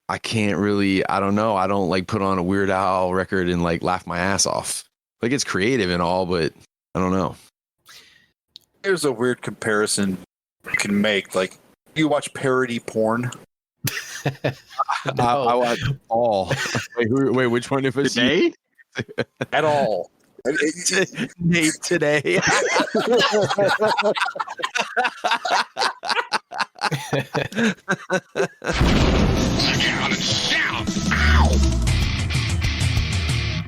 I can't really, I don't know. I don't like put on a Weird Al record and like laugh my ass off. Like it's creative and all, but I don't know. There's a weird comparison you can make. Like, you watch parody porn? I watch all. Wait, which one? If it's Today? At all. Nate today.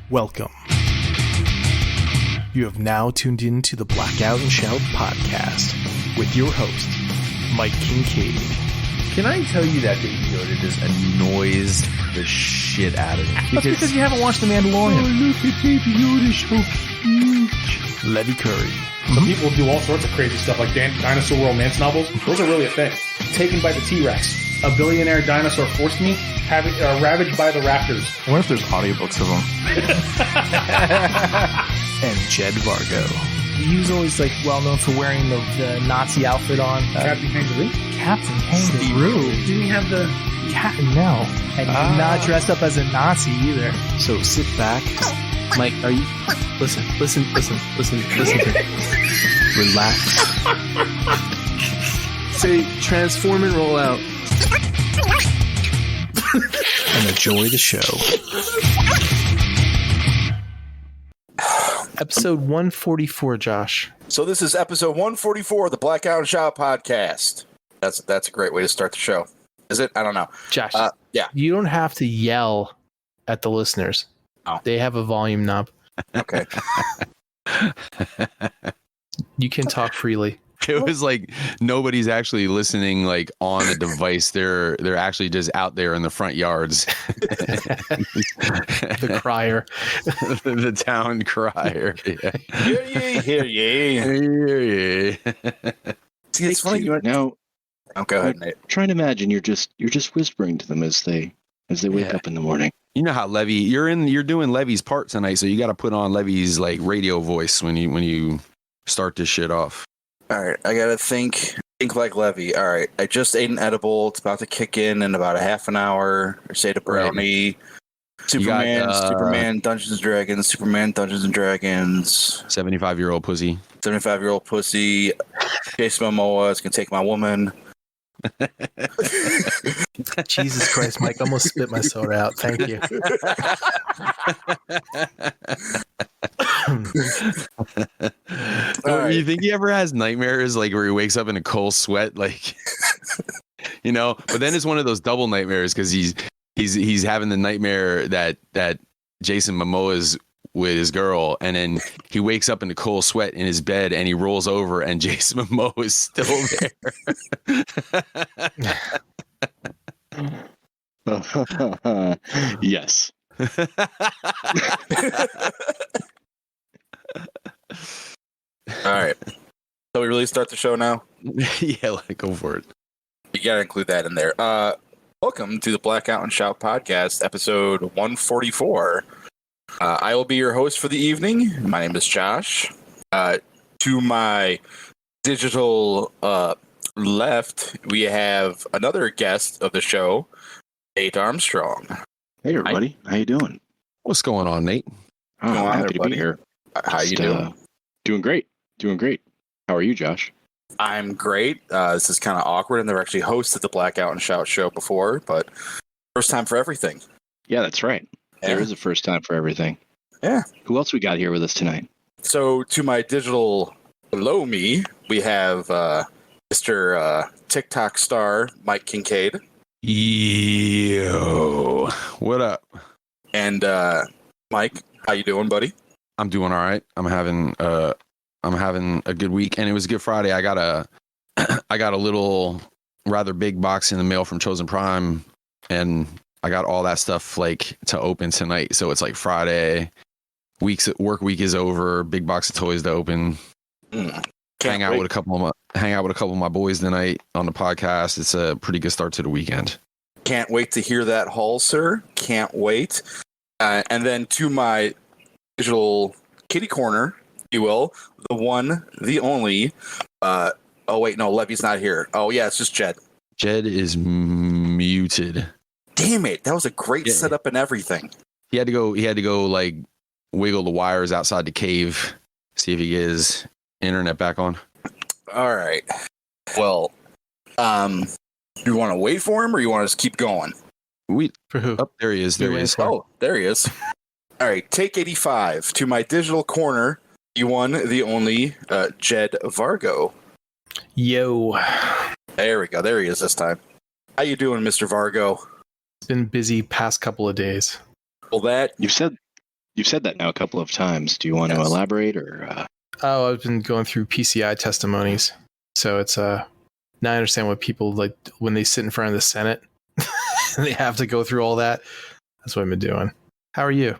Welcome. You have now tuned in to the Blackout and Shout podcast with your host, Mike Kincaid. Can I tell you that Baby Yoda just annoys the shit out of me? That's because you haven't watched The Mandalorian. Oh, look at Baby Yoda, so cute. Levy Curry. Some people do all sorts of crazy stuff, like dinosaur romance novels. Those are really a thing. Taken by the T-Rex. A billionaire dinosaur forced me, ravaged by the raptors. I wonder if there's audiobooks of them. And Jed Vargo. He was always like well known for wearing the Nazi outfit on. Captain Kangaroo? Captain Kangaroo. Didn't he have the... No. And he did not dress up as a Nazi either. So sit back. Mike, are you... Listen to me. Relax. Say transform and roll out. And enjoy the show. Episode 144, Josh. So this is episode 144 of the Blackout and Shout podcast. That's a great way to start the show. Is it? I don't know. Josh, yeah. You don't have to yell at the listeners. Oh. They have a volume knob. Okay. You can talk freely. It was like nobody's actually listening like on a device. They're actually just out there in the front yards. The crier. The town crier. Yeah. Hear ye. See, it's funny. Now, Go ahead, Nate. try to imagine you're just whispering to them as they wake up in the morning. You know how Levy, you're doing Levy's part tonight, so you got to put on Levy's like radio voice when you start this shit off. All right, I gotta think like Levy. All right, I just ate an edible. It's about to kick in about a half an hour. I say to Brownie, Superman, Dungeons and Dragons, Superman, Dungeons and Dragons. 75-year-old pussy. 75-year-old pussy. Jason Momoa is gonna take my woman. Jesus Christ, Mike! I almost spit my soda out. Thank you. Right. You think he ever has nightmares like where he wakes up in a cold sweat, like you know? But then it's one of those double nightmares because he's having the nightmare that Jason Momoa is with his girl, and then he wakes up in a cold sweat in his bed and he rolls over and Jason Momoa is still there. Yes. All right. So we really start the show now? Yeah, go for it. You gotta include that in there. Welcome to the Blackout and Shout podcast, episode 144. I will be your host for the evening. My name is Josh. To my digital left, we have another guest of the show, Nate Armstrong. Hey, everybody. How you doing? What's going on, Nate? Oh, I'm happy to be here. How you doing? Doing great. How are you, Josh? I'm great. This is kind of awkward. I've never actually hosted the Blackout and Shout show before, but first time for everything. Yeah, that's right. Yeah. There is a first time for everything. Yeah. Who else we got here with us tonight? So to my digital below me, we have Mr. TikTok star Mike Kincaid. Yo, what up? And Mike, how you doing, buddy? I'm doing all right. I'm having a good week, and it was Good Friday. I got a little rather big box in the mail from Chosen Prime, and I got all that stuff like to open tonight. So it's like Friday, work week is over. Big box of toys to open. Hang out with a couple of my boys tonight on the podcast. It's a pretty good start to the weekend. Can't wait to hear that haul, sir. Can't wait. And then to my digital kitty corner, if you will, the one, the only. Oh wait, no, Levy's not here. Oh yeah, it's just Jed. Jed is muted. Damn it! That was a great setup and everything. He had to go like wiggle the wires outside the cave, see if he gets his internet back on. All right. Well, you want to wait for him, or you want to just keep going? For who? Oh, there he is. There he is. Oh, there he is. All right. Take 85 to my digital corner. You won the only Jed Vargo. Yo. There we go. There he is this time. How you doing, Mr. Vargo? It's been busy past couple of days. Well, You've said that now a couple of times. Do you want to elaborate or? Oh, I've been going through PCI testimonies, so it's now I understand what people like when they sit in front of the Senate. They have to go through all that. That's what I've been doing. How are you?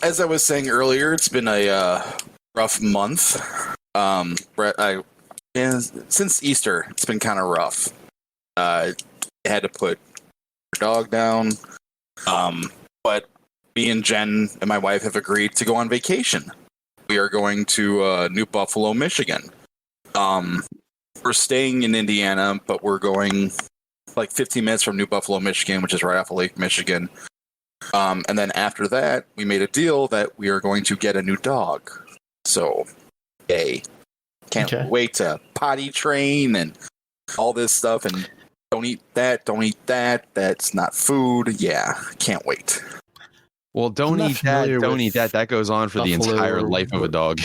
As I was saying earlier, it's been a rough month. Since Easter, it's been kind of rough. I had to put our dog down, but me and Jen and my wife have agreed to go on vacation. We are going to New Buffalo, Michigan. We're staying in Indiana, but we're going like 15 minutes from New Buffalo, Michigan, which is right off of Lake Michigan. And then after that, we made a deal that we are going to get a new dog. So, yay. Can't wait to potty train and all this stuff. And don't eat that. That's not food. Yeah, can't wait. Well, don't eat that. That goes on for the entire life of a dog.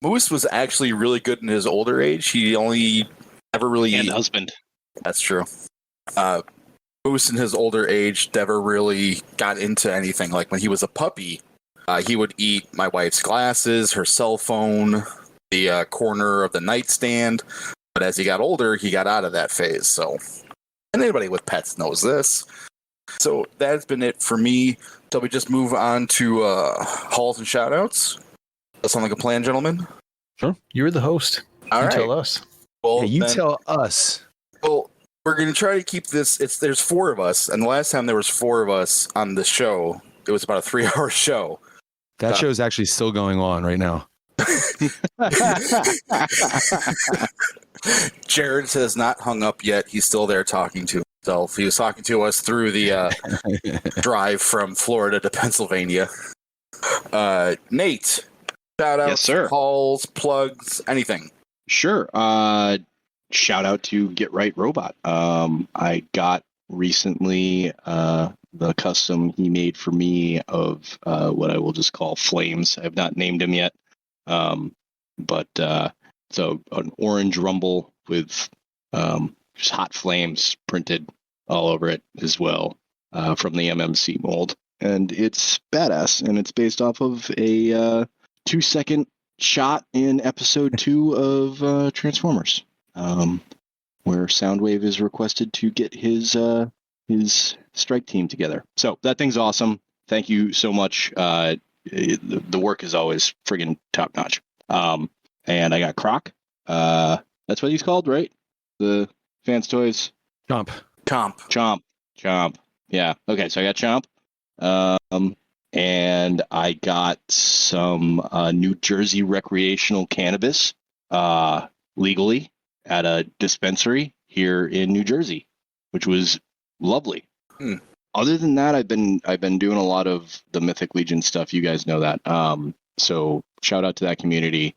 Moose was actually really good in his older age. He only never really... And husband. That's true. Moose in his older age never really got into anything. Like when he was a puppy, he would eat my wife's glasses, her cell phone, the corner of the nightstand. But as he got older, he got out of that phase. So, and anybody with pets knows this. So that's been it for me. Shall we just move on to hauls and shoutouts? That sound like a plan, gentlemen? Sure. You're the host. All right. Tell us. Well, tell us. Well, we're going to try to keep this. There's 4 of us, and the last time there was 4 of us on the show, it was about a 3-hour show. That show's actually still going on right now. Jared has not hung up yet. He's still there talking to himself. He was talking to us through the drive from Florida to Pennsylvania. Nate, shout out, yes, sir. Calls, plugs, anything. Sure. Shout out to Get Right Robot. I got recently the custom he made for me of what I will just call flames. I have not named him yet. But so an orange rumble with just hot flames printed all over it as well from the MMC mold. And it's badass, and it's based off of a 2-second shot in episode 2 of Transformers, where Soundwave is requested to get his strike team together. So that thing's awesome. Thank you so much. The work is always friggin' top notch. And I got Croc. That's what he's called, right? The Fans Toys. Chomp. Yeah. Okay. So I got Chomp. And I got some New Jersey recreational cannabis legally at a dispensary here in New Jersey, which was lovely. Other than that, I've been doing a lot of the Mythic Legion stuff. You guys know that. So shout out to that community.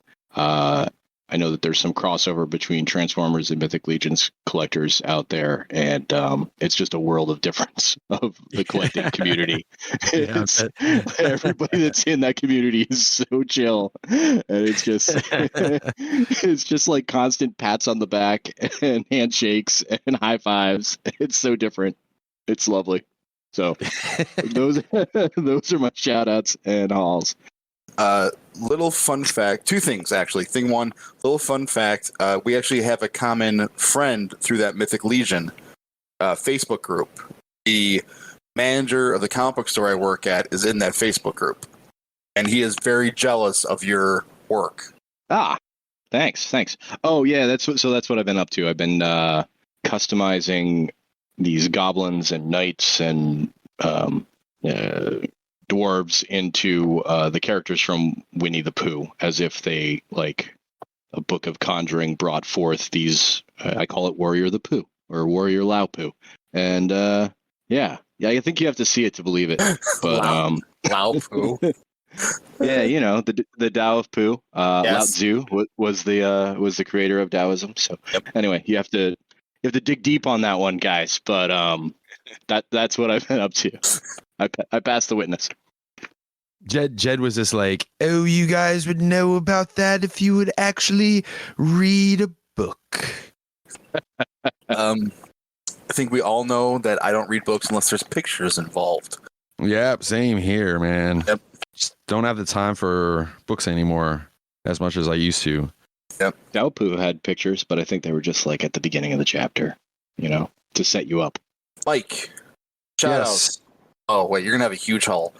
I know that there's some crossover between Transformers and Mythic Legions collectors out there, and it's just a world of difference of the collecting community. Everybody that's in that community is so chill, and it's just like constant pats on the back and handshakes and high fives. It's so different. It's lovely. So those are my shout outs and hauls. Little fun fact, 2 things actually. Thing 1, little fun fact, we actually have a common friend through that Mythic Legion Facebook group. The manager of the comic book store I work at is in that Facebook group, and he is very jealous of your work. Thanks. Oh yeah, that's what I've been up to. I've been customizing these goblins and knights and dwarves into the characters from Winnie the Pooh, as if they, like a book of conjuring, brought forth these, I call it Warrior the Pooh or Warrior Lao Pooh. And Yeah. Yeah, I think you have to see it to believe it. But Lao Poo. yeah, you know, the Tao of Pooh. Lao Yes. Tzu was the creator of Taoism. So Yep. anyway, you have to dig deep on that one, guys. But that's what I've been up to. I passed the witness. Jed was just like, oh, you guys would know about that if you would actually read a book. I think we all know that I don't read books unless there's pictures involved. Yep, same here, man. Yep. Just don't have the time for books anymore as much as I used to. Yep. Tao Pooh had pictures, but I think they were just like at the beginning of the chapter, you know, to set you up. Mike, shout outs. Oh, wait, you're going to have a huge haul.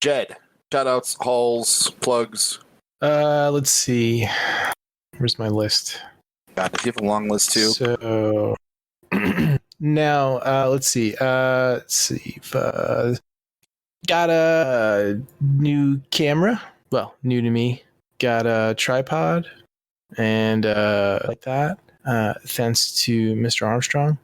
Jed, shout outs, hauls, plugs. Let's see. Where's my list? God, do you have a long list too? So now, let's see. Got a new camera. Well, new to me. Got a tripod and like that. Thanks to Mr. Armstrong.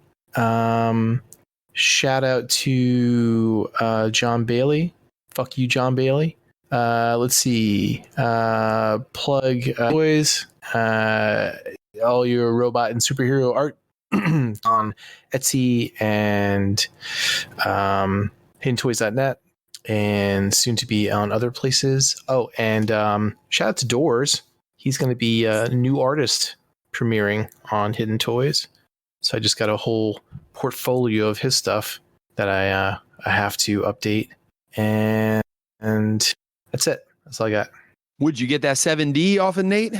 Shout out to John Bailey. Fuck you, John Bailey. Let's see. Plug toys. All your robot and superhero art on Etsy and hiddentoys.net and soon to be on other places. Oh, and shout out to Doors. He's going to be a new artist premiering on Hidden Toys. So I just got a whole portfolio of his stuff that I have to update. And that's it. That's all I got. Would you get that 7D off of Nate?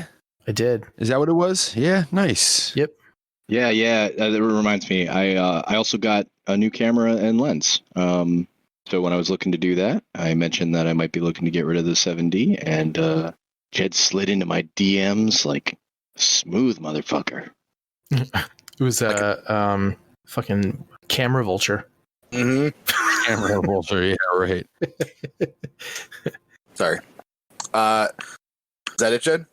I did. Is that what it was? Yeah, nice. Yep. Yeah. That reminds me. I also got a new camera and lens. So when I was looking to do that, I mentioned that I might be looking to get rid of the 7D, and Jed slid into my DMs like smooth motherfucker. It was a fucking camera vulture. Mm-hmm. Camera vulture, yeah, right. Sorry. Is that it, Jed?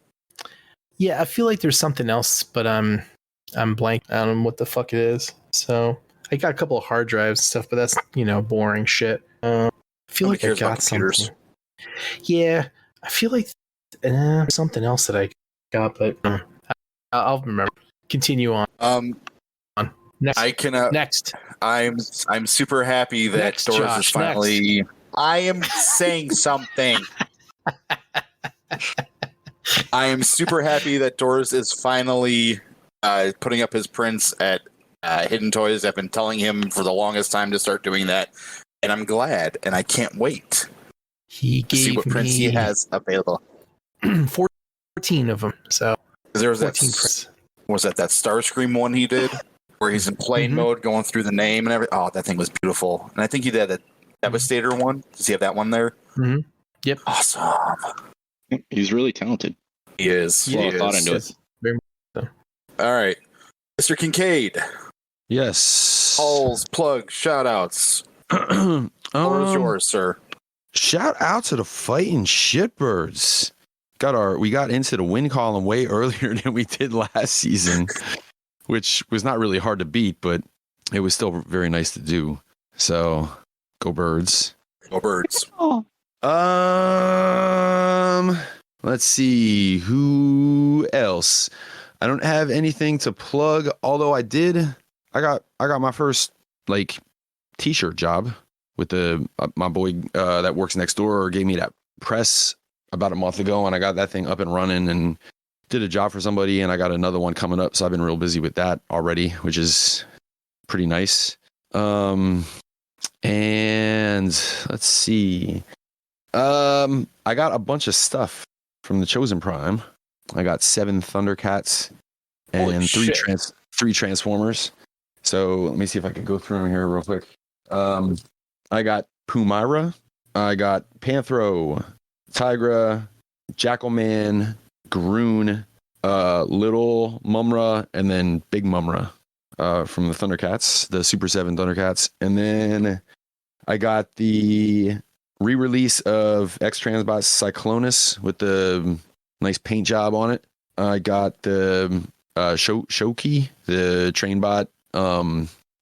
Yeah, I feel like there's something else, but I'm blank. I don't know what the fuck it is. So I got a couple of hard drives and stuff, but that's boring shit. I feel Nobody like I cares about got computers. something. Yeah, I feel like something else that I got, but I'll remember. Continue on. Next. I can. Next. I'm super happy that Next, Doors Josh, is finally. next. I am saying something. I am super happy that Doors is finally putting up his prints at Hidden Toys. I've been telling him for the longest time to start doing that, and I'm glad, and I can't wait He to see gave what prints he me has available. 14 of them. So There was 14 that. prints. Was that Starscream one he did, where he's in plane Mhm. mode, going through the name and everything? Oh, that thing was beautiful. And I think he did a Devastator one. Does he have that one there? Mm-hmm. Yep. Awesome. He's really talented. He is. Well, He I thought is. into it. Very much so. All right. Mr. Kincaid, Yes. calls, plugs, shout outs. Floor is yours, sir. Shout out to the fighting shitbirds. We got into the win column way earlier than we did last season, which was not really hard to beat, but it was still very nice to do. So go birds. Go Birds. Let's see who else. I don't have anything to plug, although I got my first like t-shirt job with my boy that works next door gave me that press about a month ago, and I got that thing up and running and did a job for somebody, and I got another one coming up, so I've been real busy with that already, which is pretty nice. And let's see. I got a bunch of stuff from the Chosen Prime. I got 7 Thundercats Holy and shit. three Transformers. So let me see if I can go through them here real quick. I got Pumira. I got Panthro, Tigra, Jackalman, Groon, Little Mumra, and then Big Mumra from the Thundercats, the Super 7 Thundercats. And then I got the re-release of X-Transbot Cyclonus with the nice paint job on it. I got the Shoki, the Trainbot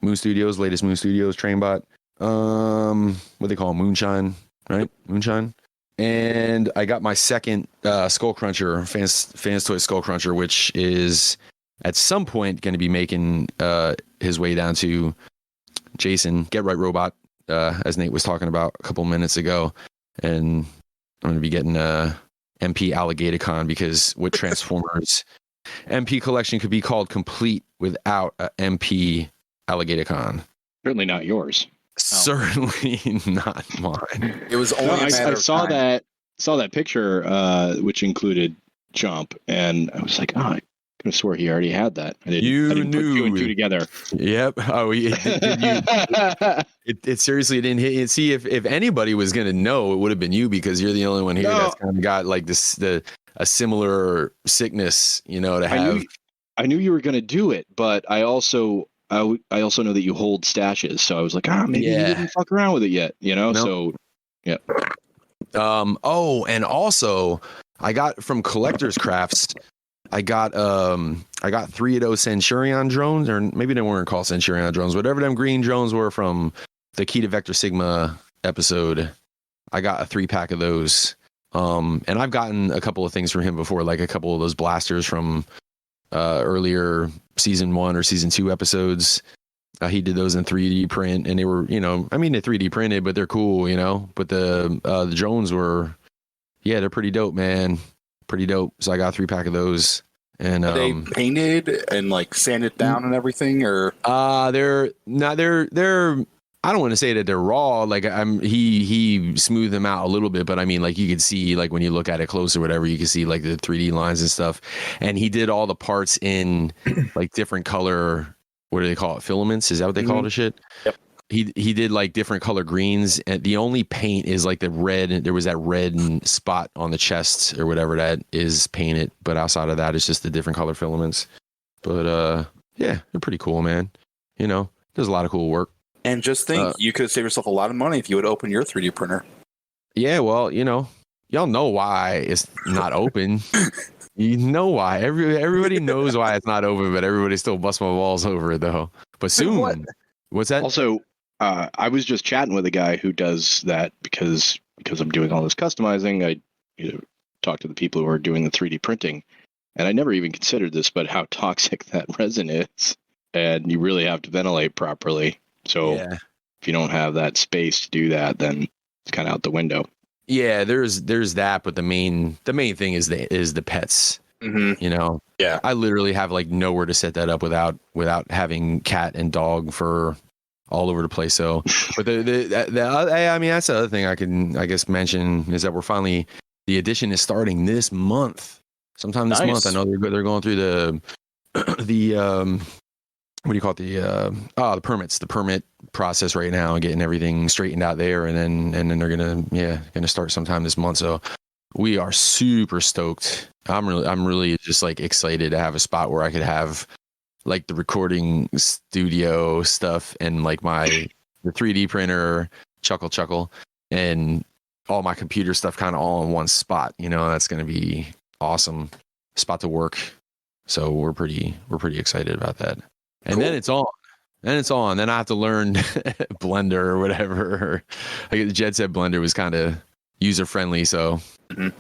Moon Studios, latest Moon Studios train bot. What they call it? Moonshine, right? Moonshine. And I got my second Skull Cruncher, Fans Toy Skull Cruncher, which is at some point going to be making his way down to Jason, Get Right Robot, as Nate was talking about a couple minutes ago. And I'm going to be getting a MP Alligatorcon, because with Transformers, MP collection could be called complete without a MP Alligatorcon. Certainly not yours. Certainly not mine. It was only a matter I of saw time. that picture, which included Jump, and I was like, oh, I could have swore he already had that. I didn't put two and two together. Yep. Oh, it seriously didn't hit you. See, if anybody was gonna know, it would have been you, because you're the only one here that's kind of got like a similar sickness, to have. I knew you were gonna do it, but I also know that you hold stashes, so I was like, maybe you didn't fuck around with it yet, Nope. So yeah. And also I got from Collector's Crafts, I got 3 of those Centurion drones, or maybe they weren't called Centurion drones, whatever them green drones were from the Key to Vector Sigma episode. I got a 3-pack of those. And I've gotten a couple of things from him before, like a couple of those blasters from earlier season 1 or season 2 episodes. He did those in 3D print, and they were, they're 3D printed, but they're cool, But the drones were, they're pretty dope, man. Pretty dope. So I got a 3-pack of those. And are they painted and like sanded down and everything, or they're I don't want to say that they're raw. Like he smoothed them out a little bit, but I mean, like you could see, like when you look at it close or whatever, you can see like the 3D lines and stuff. And he did all the parts in like different color. What do they call it? Filaments? Is that what they call the shit? Yep. He did like different color greens, and the only paint is like the red. There was that red spot on the chest or whatever that is painted, but outside of that, it's just the different color filaments. But they're pretty cool, man. There's a lot of cool work. And just think, you could save yourself a lot of money if you would open your 3D printer. Yeah, well, y'all know why it's not open. You know why. Everybody knows why it's not open, but everybody still busts my balls over it, though. But soon. What's that? Also, I was just chatting with a guy who does that because I'm doing all this customizing. I talk to the people who are doing the 3D printing, and I never even considered this, but how toxic that resin is, and you really have to ventilate properly. So if you don't have that space to do that, then it's kind of out the window. Yeah, there's that, but the main thing is the pets. Mm-hmm. Yeah, I literally have like nowhere to set that up without having cat and dog fur all over the place. So, but that's the other thing I can, I guess, mention is that the edition is starting this month. Sometime this month. I know they're going through the what do you call it? The permits, the permit process right now, and getting everything straightened out there, and then they're gonna start sometime this month. So we are super stoked. I'm really just like excited to have a spot where I could have like the recording studio stuff and like the 3D printer, chuckle, and all my computer stuff kind of all in one spot. That's gonna be awesome spot to work. So we're pretty excited about that. And cool. Then it's on. Then I have to learn Blender or whatever. Like Jed said, Blender was kind of user friendly, so I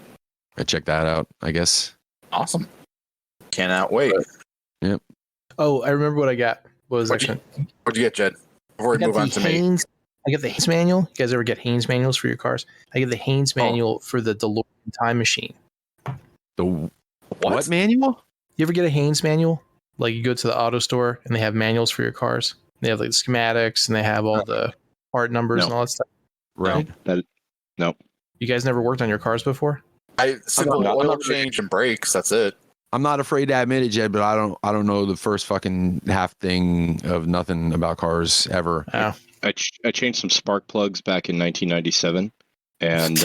check that out, I guess. Awesome. Cannot wait. Yep. Oh, I remember what I got. What was that? What'd you get, Jed? Before we move on to me. I get the Haynes manual. You guys ever get Haynes manuals for your cars? I get the Haynes manual for the DeLorean time machine. The what manual? You ever get a Haynes manual? Like you go to the auto store and they have manuals for your cars. They have like the schematics and they have all the part numbers and all that stuff. Right. No. You guys never worked on your cars before? Simple oil change and brakes. That's it. I'm not afraid to admit it, Jed, but I don't know the first fucking half thing of nothing about cars ever. Oh. I changed some spark plugs back in 1997, and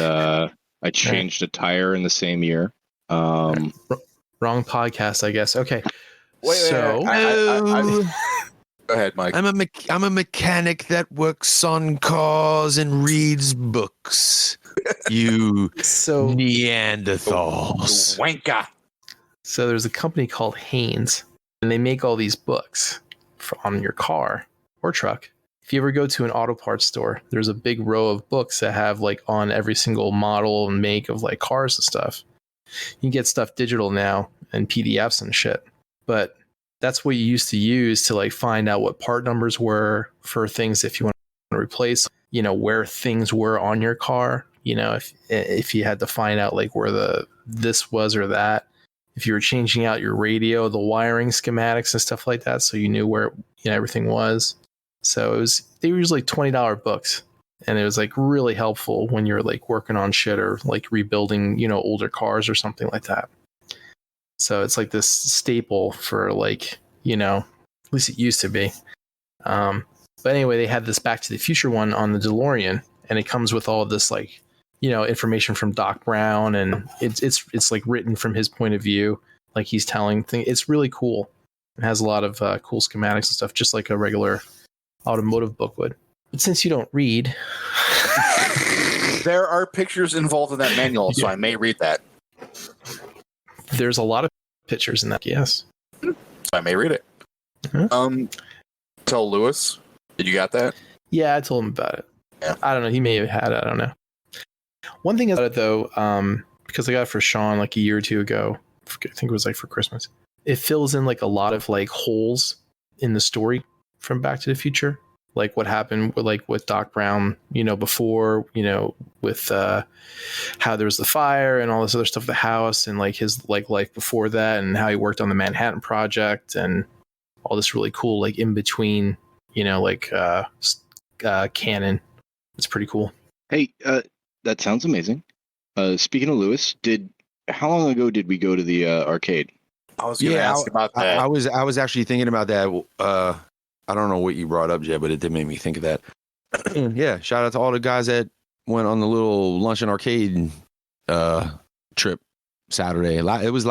I changed a tire in the same year. Wrong podcast, I guess. Okay. Wait. Go ahead, Mike. I'm a mechanic that works on cars and reads books. You Neanderthals. Wanker. So there's a company called Haynes, and they make all these books on your car. or truck. If you ever go to an auto parts store, there's a big row of books that have like on every single model and make of like cars and stuff. You can get stuff digital now and PDFs and shit. But that's what you used to use to like find out what part numbers were for things if you want to replace, you know, where things were on your car. You know, if you had to find out like where this was or that. If you were changing out your radio, the wiring schematics and stuff like that, so you knew where, you know, everything was. So they were usually $20 books, and it was like really helpful when you're like working on shit or like rebuilding, you know, older cars or something like that. So it's like this staple for like, you know, at least it used to be. But anyway, they had this Back to the Future one on the DeLorean, and it comes with all of this like, you know, information from Doc Brown, and it's like written from his point of view, like he's telling things. It's really cool. It has a lot of cool schematics and stuff, just like a regular automotive book would. But since you don't read, there are pictures involved in that manual, so I may read that. There's a lot of pictures in that, yes. So I may read it. Mm-hmm. Tell Lewis, did you got that? Yeah, I told him about it. Yeah. I don't know. He may have had it. I don't know. One thing about it though, because I got it for Sean like a year or two ago, I think it was like for Christmas. It fills in like a lot of like holes in the story from Back to the Future, like what happened with Doc Brown, you know, before, you know, with how there was the fire and all this other stuff, the house, and like his like life before that, and how he worked on the Manhattan Project and all this really cool like in between, you know, like canon. It's pretty cool. Hey, that sounds amazing. Speaking of Lewis, how long ago did we go to the arcade? I was going to ask about that. I was actually thinking about that. I don't know what you brought up, Jed, but it did make me think of that. Yeah, shout out to all the guys that went on the little lunch and arcade trip Saturday. It was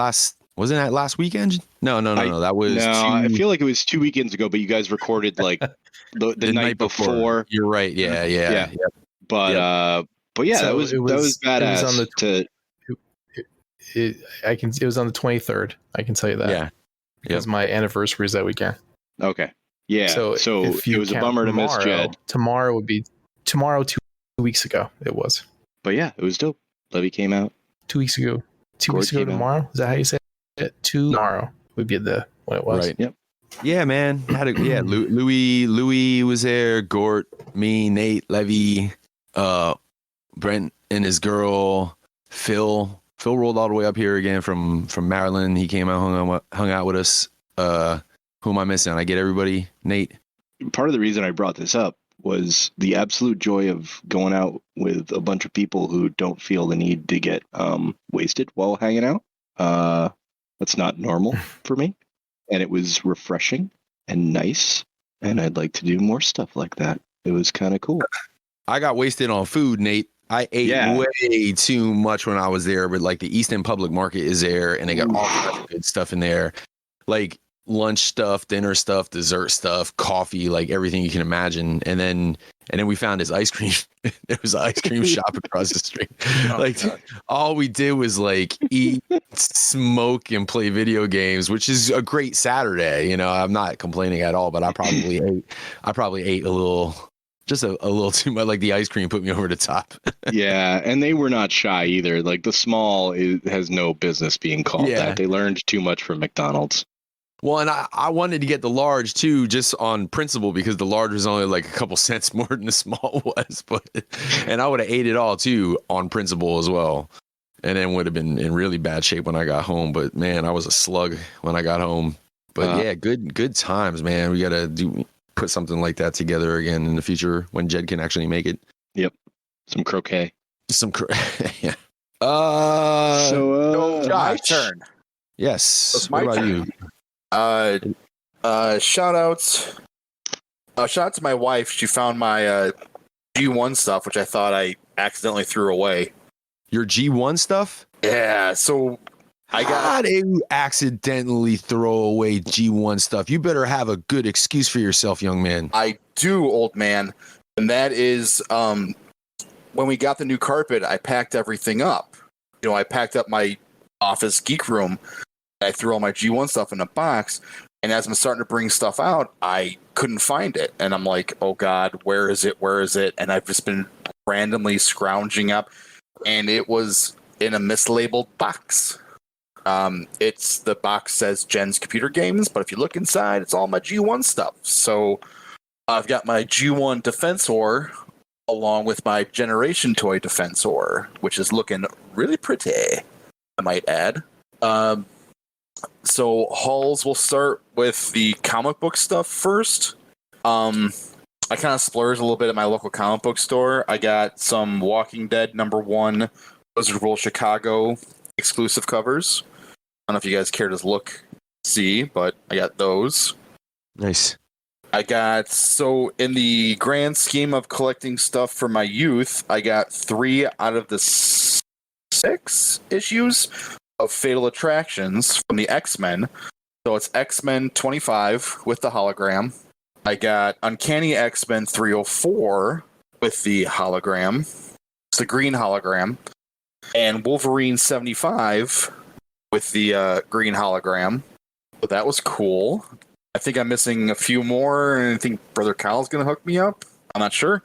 wasn't that last weekend? No. That was. No, I feel like it was 2 weekends ago, but you guys recorded like the night before. You're right. Yeah. But yeah, So that was badass. It was on the 23rd. I can tell you that. Yeah. Because my anniversary is that weekend. Okay. Yeah. So if it was a bummer to miss Jed. Tomorrow would be 2 weeks ago. It was. But yeah, it was dope. Levy came out 2 weeks ago. 2 Gord weeks ago came out. tomorrow. Is that how you say it? Tomorrow would be what it was. Right. Yep. Yeah, man. Louis was there. Gort, me, Nate, Levy, Brent and his girl, Phil. Phil rolled all the way up here again from Maryland. He came out, hung out with us. Who am I missing? I get everybody. Nate. Part of the reason I brought this up was the absolute joy of going out with a bunch of people who don't feel the need to get wasted while hanging out. That's not normal for me. And it was refreshing and nice. And I'd like to do more stuff like that. It was kind of cool. I got wasted on food, Nate. I ate way too much when I was there, but like the East End Public Market is there, and they got all kinds of good stuff in there, like lunch stuff, dinner stuff, dessert stuff, coffee, like everything you can imagine. And then we found his ice cream. There was an ice cream shop across the street. All we did was like eat, smoke, and play video games, which is a great Saturday. You know, I'm not complaining at all, but I probably ate a little. Just a little too much. Like the ice cream put me over the top. Yeah, and they were not shy either. Like the small has no business being called that. They learned too much from McDonald's. Well, and I wanted to get the large too, just on principle, because the large was only like a couple cents more than the small was. And I would have ate it all too on principle as well. And then would have been in really bad shape when I got home. But man, I was a slug when I got home. But yeah, good times, man. We got to put something like that together again in the future when Jed can actually make it. Yep. Some croquet. Yeah. So my turn. Yes. It's What my about turn. you? Shout out to my wife. She found my G1 stuff, which I thought I accidentally threw away. Your G1 stuff? Yeah. So How do you accidentally throw away G1 stuff? You better have a good excuse for yourself, young man. I do, old man. And that is when we got the new carpet, I packed everything up. You know, I packed up my office geek room. I threw all my G1 stuff in a box. And as I'm starting to bring stuff out, I couldn't find it. And I'm like, oh God, where is it? Where is it? And I've just been randomly scrounging up, and it was in a mislabeled box. It's the box says Jen's Computer Games, but if you look inside, it's all my G1 stuff. So I've got my G1 Defensor along with my Generation Toy Defensor, which is looking really pretty, I might add. So hauls, will start with the comic book stuff first. I kind of splurged a little bit at my local comic book store. I got some Walking Dead #1 Wizard World Chicago exclusive covers. I don't know if you guys care to see, but I got those. Nice. I got, so in the grand scheme of collecting stuff for my youth, I got 3 out of the 6 issues of Fatal Attractions from the X-Men. So it's X-Men 25 with the hologram. I got Uncanny X-Men 304 with the hologram. It's the green hologram. And Wolverine 75 with the green hologram. So that was cool. I think I'm missing a few more, and I think Brother Kyle's going to hook me up. I'm not sure.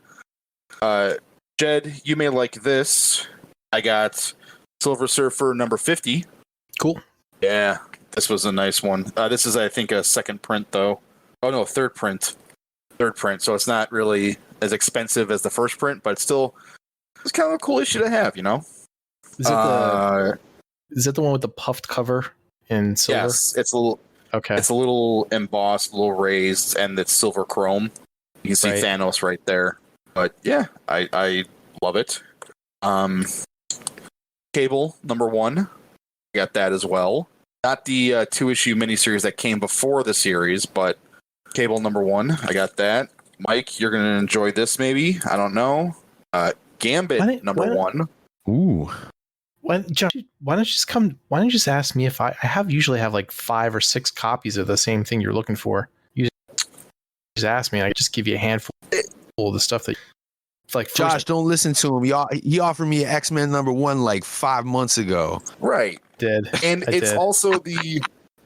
Jed, you may like this. I got Silver Surfer #50. Cool. Yeah, this was a nice one. This is, I think, a second print, though. Oh, no, third print. So it's not really as expensive as the first print, but it's kind of a cool issue to have, you know? Is it the one with the puffed cover in silver? Yes, it's a little... Okay. It's a little embossed, a little raised, and it's silver chrome. You can see Thanos right there. But yeah, I love it. Cable #1. I got that as well. Not the 2-issue miniseries that came before the series, but Cable #1. I got that. Mike, you're going to enjoy this maybe. I don't know. Gambit #1. Ooh. Why don't you just ask me if I usually have like 5 or 6 copies of the same thing you're looking for. You just ask me, and I just give you a handful of the stuff that, like, Josh, don't listen to him. He offered me X-Men #1 like 5 months ago. Right. And it's also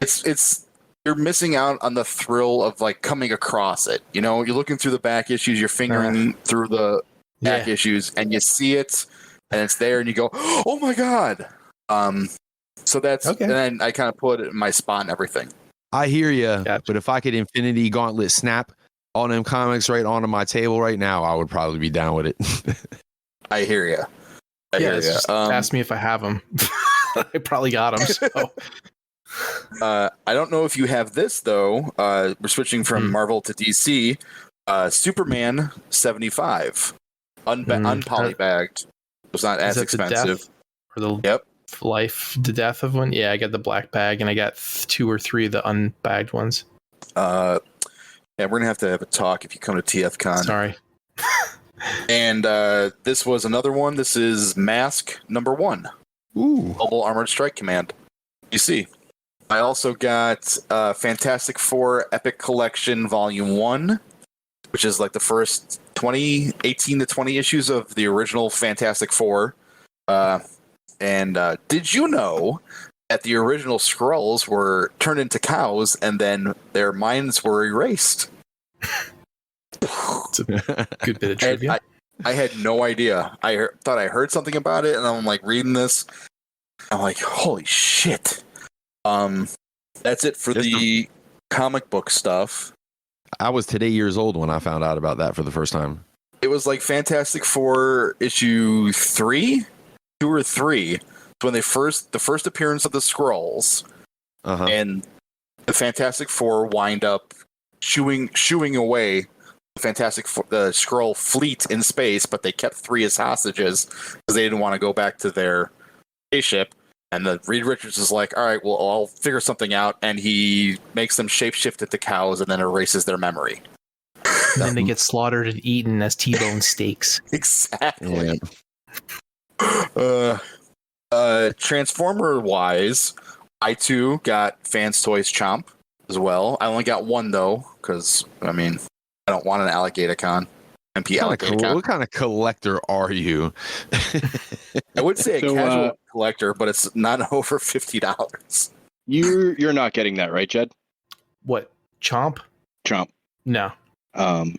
it's you're missing out on the thrill of like coming across it. You know, you're looking through the back issues, you're fingering through the back issues, and you see it. And it's there, and you go, "Oh my god!" So that's okay. And then I kind of put it in my spot and everything. I hear you, but if I could Infinity Gauntlet snap all them comics right onto my table right now, I would probably be down with it. I hear you. Just ask me if I have them. I probably got them. So. I don't know if you have this though. We're switching from Marvel to DC. Superman 75, unpolybagged. It's not as expensive. The death of one. Yeah, I got the black bag, and I got 2 or 3 of the unbagged ones. Yeah, we're gonna have to have a talk if you come to TFCon. Sorry. And this was another one. This is Mask #1. Ooh. Global Armored Strike Command. You see. I also got Fantastic Four Epic Collection Volume 1, which is like the first 18 to 20 issues of the original Fantastic Four. And did you know that the original Skrulls were turned into cows and then their minds were erased? It's a good bit of trivia. I had no idea. I thought I heard something about it, and I'm like reading this. I'm like, holy shit. That's it for the comic book stuff. I was today years old when I found out about that for the first time. It was like Fantastic Four issue 2 or 3. It's when the first appearance of the Skrulls, and the Fantastic Four wind up shooing away the the Skrull fleet in space, but they kept 3 as hostages because they didn't want to go back to their spaceship. And Reed Richards is like, all right, well, I'll figure something out. And he makes them shapeshift into cows and then erases their memory. And then they get slaughtered and eaten as T-bone steaks. Exactly. Transformer-wise, I too got Fans Toys Chomp as well. I only got 1, though, because, I mean, I don't want an Alligator-Con. What kind of collector are you? I would say a casual collector, but it's not over $50. You're not getting that, right, Jed? What? Chomp? Chomp. No.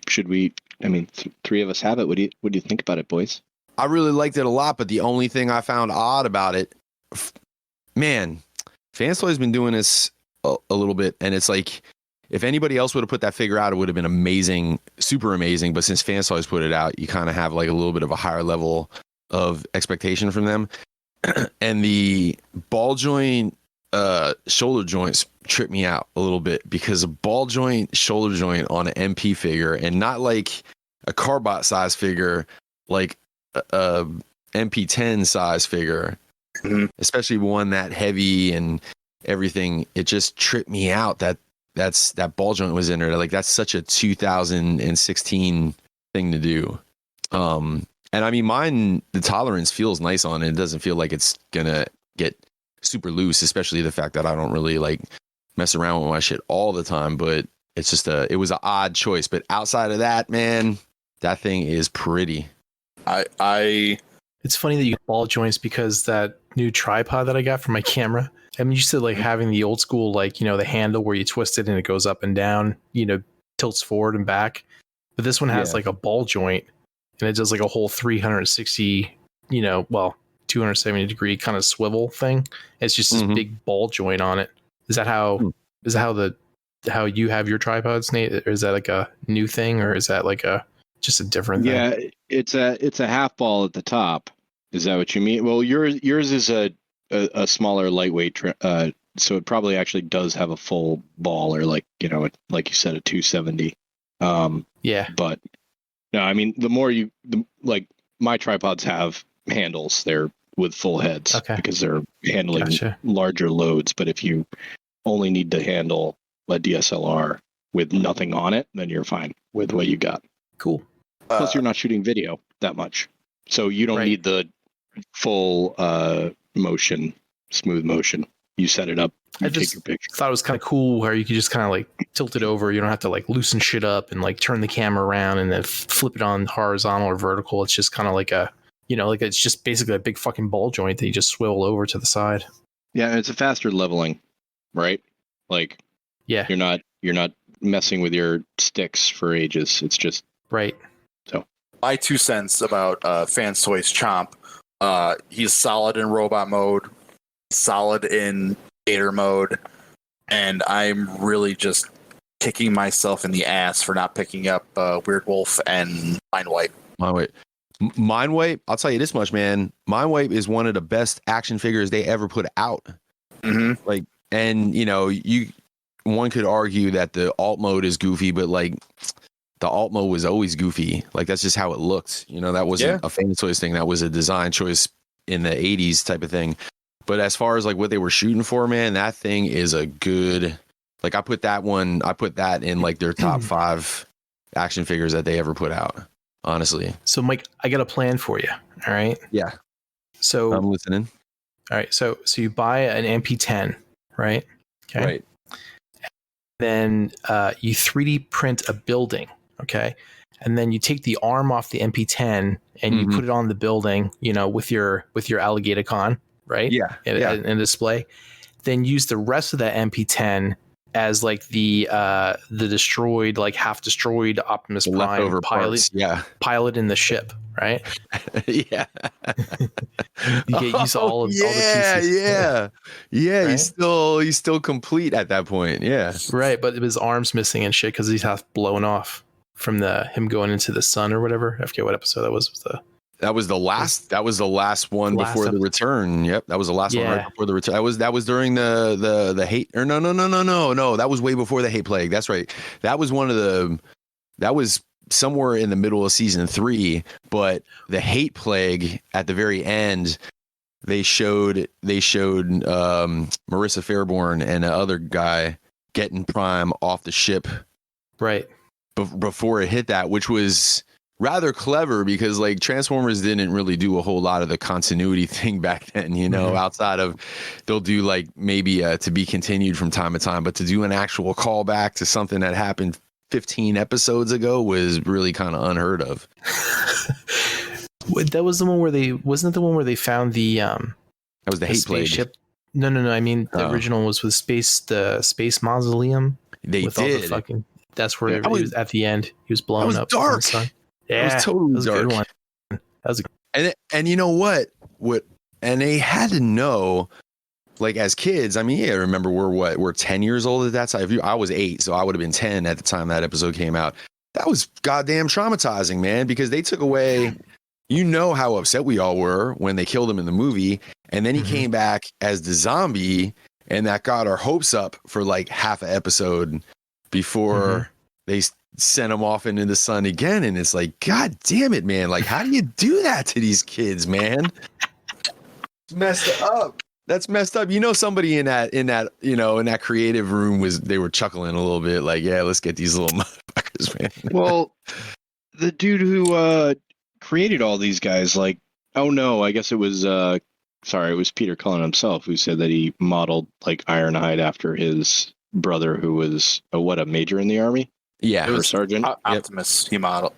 Should we? I mean, three of us have it. What do you think about it, boys? I really liked it a lot, but the only thing I found odd about it, man, Fansoy's been doing this a little bit, and it's like, if anybody else would have put that figure out, it would have been amazing, super amazing. But since Fansoy's put it out, you kind of have like a little bit of a higher level of expectation from them. And the ball joint shoulder joints trip me out a little bit, because a ball joint shoulder joint on an MP figure, and not like a Carbot size figure, like a MP10 size figure, especially one that heavy and everything, it just tripped me out that ball joint was in there. Like, that's such a 2016 thing to do. And I mean, mine, the tolerance feels nice on it. It doesn't feel like it's gonna get super loose, especially the fact that I don't really like mess around with my shit all the time. But it's just it was an odd choice. But outside of that, man, that thing is pretty. It's funny that you get ball joints, because that new tripod that I got for my camera, I'm used to like having the old school, like, the handle where you twist it and it goes up and down, tilts forward and back. But this one has like a ball joint, and it does like a whole 360, 270 degree kind of swivel thing. It's just this big ball joint on it. Is that how how you have your tripods, Nate? Or is that like a new thing, or is that like just a different thing? Yeah, it's a half ball at the top. Is that what you mean? Well, yours is a smaller, lightweight, so it probably actually does have a full ball, or like like you said, a 270. Yeah. But no, I mean, like my tripods have handles. They're with full heads, because they're handling larger loads. But if you only need to handle a DSLR with nothing on it, then you're fine with what you got. Cool. Plus, you're not shooting video that much, so you don't need the full smooth motion. You set it up, you take your picture. Thought it was kind of cool where you could just kind of like tilt it over. You don't have to like loosen shit up and like turn the camera around and then flip it on horizontal or vertical. It's just kind of like like it's just basically a big fucking ball joint that you just swivel over to the side. Yeah, and it's a faster leveling, right? Like, yeah, you're not messing with your sticks for ages. It's just right. So my 2 cents about Fansoy's Chomp. He's solid in robot mode, solid in gator mode, and I'm really just kicking myself in the ass for not picking up Weird Wolf and Mindwipe. Mindwipe, I'll tell you this much, man. Mindwipe is one of the best action figures they ever put out. Like, and one could argue that the alt mode is goofy, but like, the alt mode was always goofy. Like, that's just how it looked. That wasn't a Fansoy's thing. That was a design choice in the 80s type of thing. But as far as like what they were shooting for, man, that thing is a good, like, I put that in like their top 5 action figures that they ever put out, honestly. So Mike, I got a plan for you. All right. Yeah. So I'm listening. All right. So you buy an MP10, right? Okay. Right. Then you 3D print a building. Okay. And then you take the arm off the MP10 and you put it on the building, with your alligator right? Yeah. In display. Then use the rest of that MP10 as like the destroyed, like half destroyed Optimus Prime pilot in the ship, right? Yeah. You get used to all the pieces. Yeah. Right? He's still complete at that point. Yeah. Right, but his arm's missing and shit because he's half blown off from him going into the sun or whatever. I forget what episode that was. That was the last one before the return. Yep, that was the last one right before the return. That was during the hate. Or no. That was way before the hate plague. That's right. That was that was somewhere in the middle of season 3. But the hate plague at the very end, they showed Marissa Fairborn and the other guy getting Prime off the ship. Right. Before it hit that, which was rather clever, because like Transformers didn't really do a whole lot of the continuity thing back then, outside of they'll do like maybe to be continued from time to time, but to do an actual callback to something that happened 15 episodes ago was really kind of unheard of. That was the one where wasn't it the one where they found that was the hate spaceship? plague. No. I mean, the original was with the space mausoleum. They with all did. the fucking. That's where Yeah. it was at the end. He was blown was up. in the dark. sun. It Yeah, was totally that was dark. a good one. That was a And you know what? And they had to know, like as kids. I mean, yeah, remember we're 10 years old at that time. I was 8, so I would have been 10 at the time that episode came out. That was goddamn traumatizing, man, because they took away. You know how upset we all were when they killed him in the movie, and then he came back as the zombie, and that got our hopes up for like half an episode before they sent him off into the sun again. And it's like, God damn it, man! Like, how do you do that to these kids, man? It's messed up. That's messed up. You know, somebody in that creative room they were chuckling a little bit, like, yeah, let's get these little motherfuckers, man. Well, the dude who created all these guys, like, oh no, I guess it was it was Peter Cullen himself who said that he modeled like Ironhide after his brother, who was a major in the army. Yeah, Or sergeant. Optimus. He modeled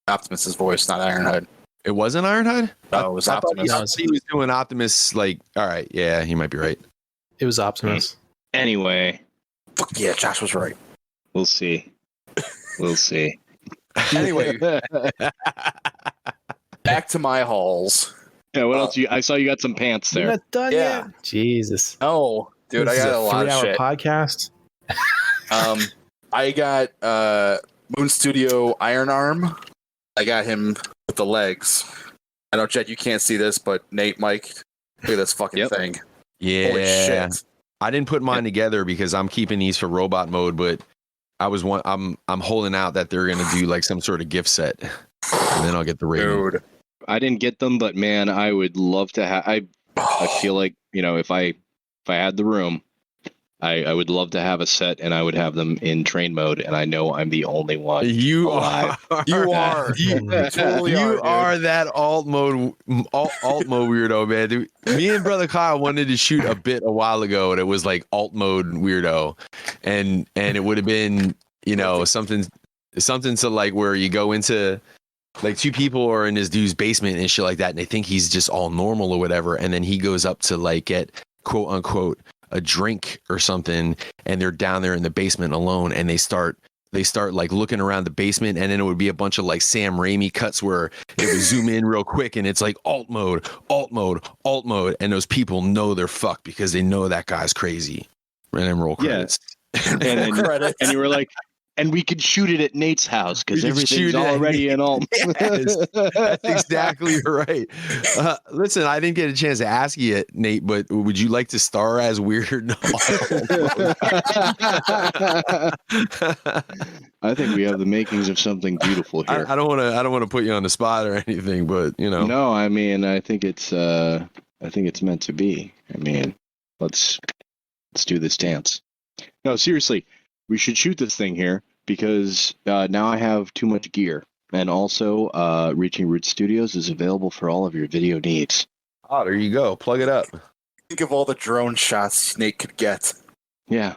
Optimus's voice, not Ironhide. it wasn't Ironhide. No, it was I thought Optimus. he was doing Optimus. Like, all right, yeah, he might be right. It was Optimus. Anyway, Fuck yeah, Josh was right. we'll see. We'll see. Anyway, Back to my halls. Yeah, what else? I saw you got some pants You're there. not done Yeah. yet. Jesus, Oh, dude, This I is got a lot of 3-hour shit. podcast. I got Moon Studio Iron Arm. I got him with the legs. I know, Jed, you can't see this, but Nate, Mike, look at this fucking thing. yeah, Holy shit. I didn't put mine together because I'm keeping these for robot mode, but I'm holding out that they're gonna do like some sort of gift set, and then I'll get the rating. Dude. I didn't get them, but man, I would love to have. I feel like, if I had the room, I would love to have a set, and I would have them in train mode. And I know I'm the only one. You alive. are. You are. You totally are. You Dude. are that alt mode weirdo, man. Dude, me and brother Kyle wanted to shoot a bit a while ago, and it was like alt mode weirdo, and it would have been something to like where you go into like 2 people are in this dude's basement and shit like that, and they think he's just all normal or whatever, and then he goes up to like get quote unquote a drink or something, and they're down there in the basement alone, and they start like looking around the basement, and then it would be a bunch of like Sam Raimi cuts where it would zoom in real quick, and it's like alt mode, and those people know they're fucked because they know that guy's crazy. And then roll credits. And you were like, and we could shoot it at Nate's house because We could shoot everything's it at already in alt. Yes, that's exactly right. Listen, I didn't get a chance to ask you yet, Nate, but would you like to star as Weird? I think we have the makings of something beautiful here. I don't want to put you on the spot or anything, but No, I mean, I think it's meant to be. I mean, let's do this dance. No, seriously, we should shoot this thing here because now I have too much gear, and also Reaching Root Studios is available for all of your video needs. Oh, there you go. Plug it up. Think of all the drone shots Nate could get. Yeah,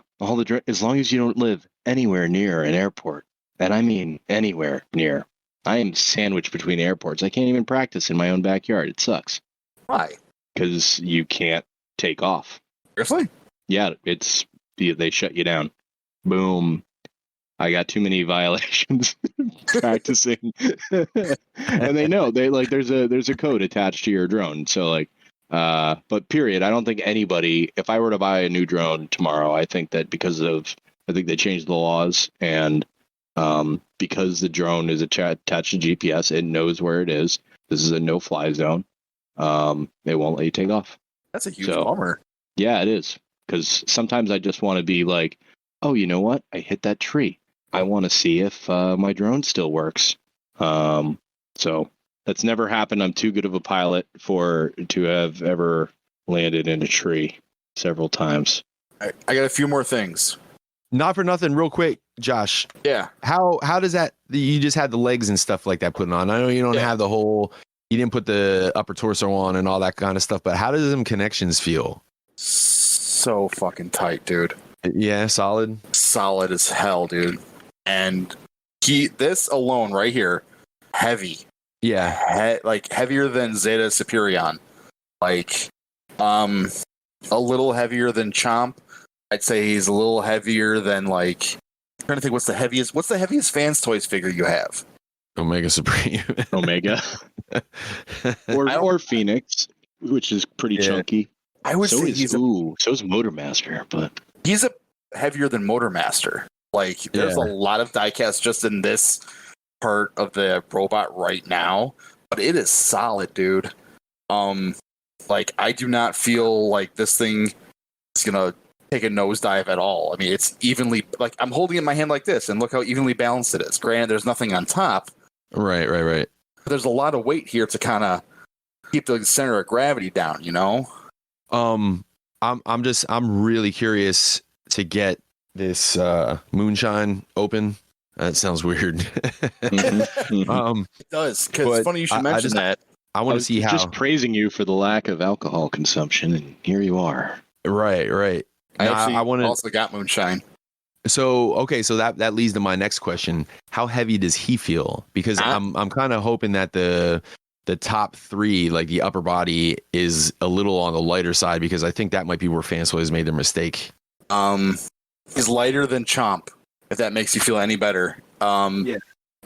as long as you don't live anywhere near an airport, and I mean anywhere near. I am sandwiched between airports. I can't even practice in my own backyard. It sucks. Why? Because you can't take off. Seriously? Yeah, they shut you down. Boom. I got too many violations practicing. And they know there's a code attached to your drone. So but period. I don't think anybody, if I were to buy a new drone tomorrow, I think that I think they changed the laws, and because the drone is attached to GPS, it knows where it is. This is a no-fly zone. They won't let you take off. That's a huge bummer. Yeah, it is. Because sometimes I just want to be like, oh, you know what? I hit that tree. I want to see if my drone still works. So that's never happened. I'm too good of a pilot to have ever landed in a tree several times. I got a few more things. Not for nothing, real quick, Josh. Yeah. How does that? You just had the legs and stuff like that put on. I know you don't have the whole. You didn't put the upper torso on and all that kind of stuff. But how does them connections feel? So fucking tight, dude. Yeah, solid. Solid as hell, dude. And this alone right here, heavy. Yeah. Like heavier than Zeta Superion. Like, a little heavier than Chomp. I'd say he's a little heavier than like trying to think what's the heaviest Fans Toys figure you have? Omega Supreme. Omega. or Phoenix, which is pretty chunky. I would say so is Motormaster, but he's heavier than Motormaster. Like there's a lot of diecast just in this part of the robot right now, but it is solid, dude. Like I do not feel like this thing is gonna take a nosedive at all. I mean, it's evenly, like I'm holding it in my hand like this, and look how evenly balanced it is. Granted, there's nothing on top. Right. But there's a lot of weight here to kind of keep the center of gravity down, you know? I'm really curious to get this moonshine open. That sounds weird. It does, because it's funny you should mention that. I want to see how. Just praising you for the lack of alcohol consumption, and here you are. Right. I also got moonshine. So that leads to my next question. How heavy does he feel? Because I'm kind of hoping that the top three, like the upper body, is a little on the lighter side, because I think that might be where Fans Toys made their mistake. He's lighter than Chomp, if that makes you feel any better.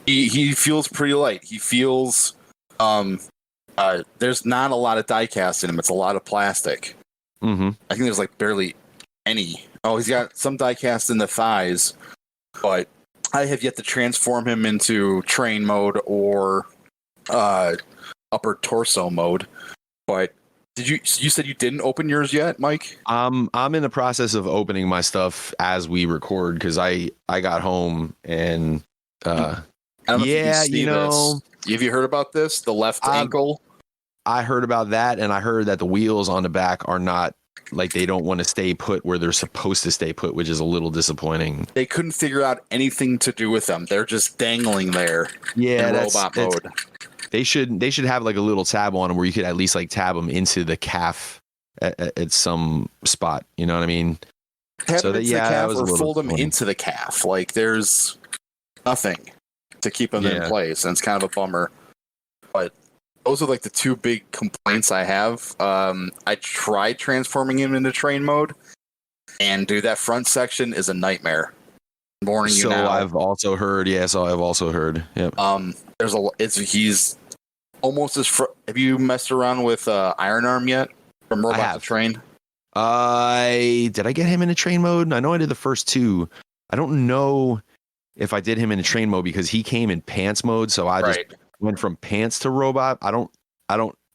He feels pretty light. He feels there's not a lot of die cast in him. It's a lot of plastic. Mm-hmm. I think there's like barely any. Oh, he's got some die cast in the thighs, but I have yet to transform him into train mode or upper torso mode. But you said you didn't open yours yet, Mike? I'm in the process of opening my stuff as we record, because I got home and I don't know if you can see this. Have you heard about this? The left ankle? I heard about that, and I heard that the wheels on the back are not, like, they don't want to stay put where they're supposed to stay put, which is a little disappointing. They couldn't figure out anything to do with them. They're just dangling there in robot mode. They should have like a little tab on them where you could at least like tab them into the calf at some spot. You know what I mean? Tab them into the calf or fold them into the calf. Like there's nothing to keep them in place, and it's kind of a bummer. But those are like the two big complaints I have. I tried transforming him into train mode, and dude, that front section is a nightmare. Warning you now. I've also heard. I've also heard. Yep. He's almost as. Have you messed around with Iron Arm yet from Robot to Train? Did I get him into train mode? I know I did the first two. I don't know if I did him into train mode because he came in pants mode, so I just went from pants to robot. I don't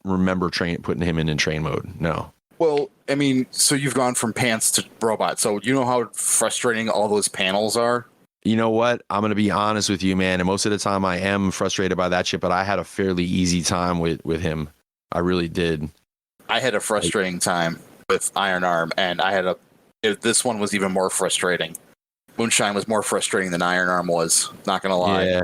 remember putting him in train mode. No. Well, I mean, so you've gone from pants to robot. So you know how frustrating all those panels are? You know what? I'm going to be honest with you, man. And most of the time I am frustrated by that shit, but I had a fairly easy time with him. I really did. I had a frustrating time with Iron Arm, and this one was even more frustrating. Moonshine was more frustrating than Iron Arm was, not going to lie. Yeah.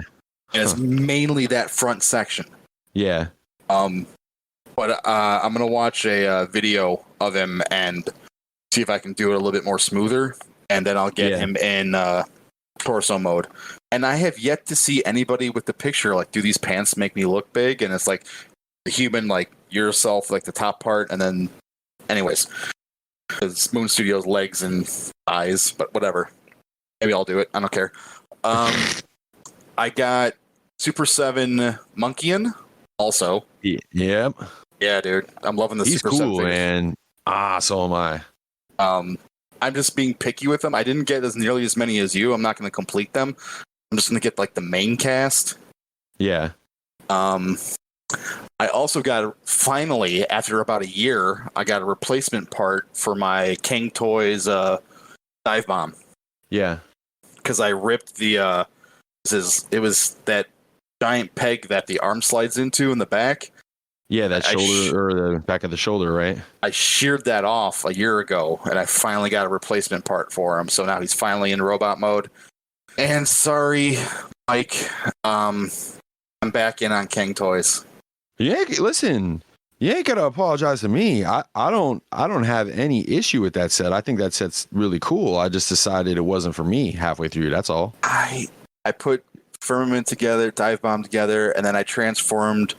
And it's mainly that front section. Yeah. But I'm going to watch a video of him and see if I can do it a little bit more smoother. And then I'll get him in torso mode. And I have yet to see anybody with the picture, like, do these pants make me look big? And it's like the human, like yourself, like the top part. And then, anyways, because Moon Studios legs and thighs, but whatever. Maybe I'll do it. I don't care. I got Super 7 Monkeyan also. Yep. Yeah, dude. I'm loving the He's Super 7 cool, figures. man. So am I. I'm just being picky with them. I didn't get as nearly as many as you. I'm not going to complete them. I'm just going to get like the main cast. Yeah. I also got, finally, after about a year, I got a replacement part for my King Toys dive bomb. Yeah. Because I ripped it was that giant peg that the arm slides into in the back. Yeah, that shoulder or the back of the shoulder, right? I sheared that off a year ago, and I finally got a replacement part for him. So now he's finally in robot mode. And sorry, Mike, I'm back in on King Toys. Yeah, listen, you ain't gotta apologize to me. I don't have any issue with that set. I think that set's really cool. I just decided it wasn't for me halfway through. That's all. I put Firmament together, Dive Bomb together, and then I transformed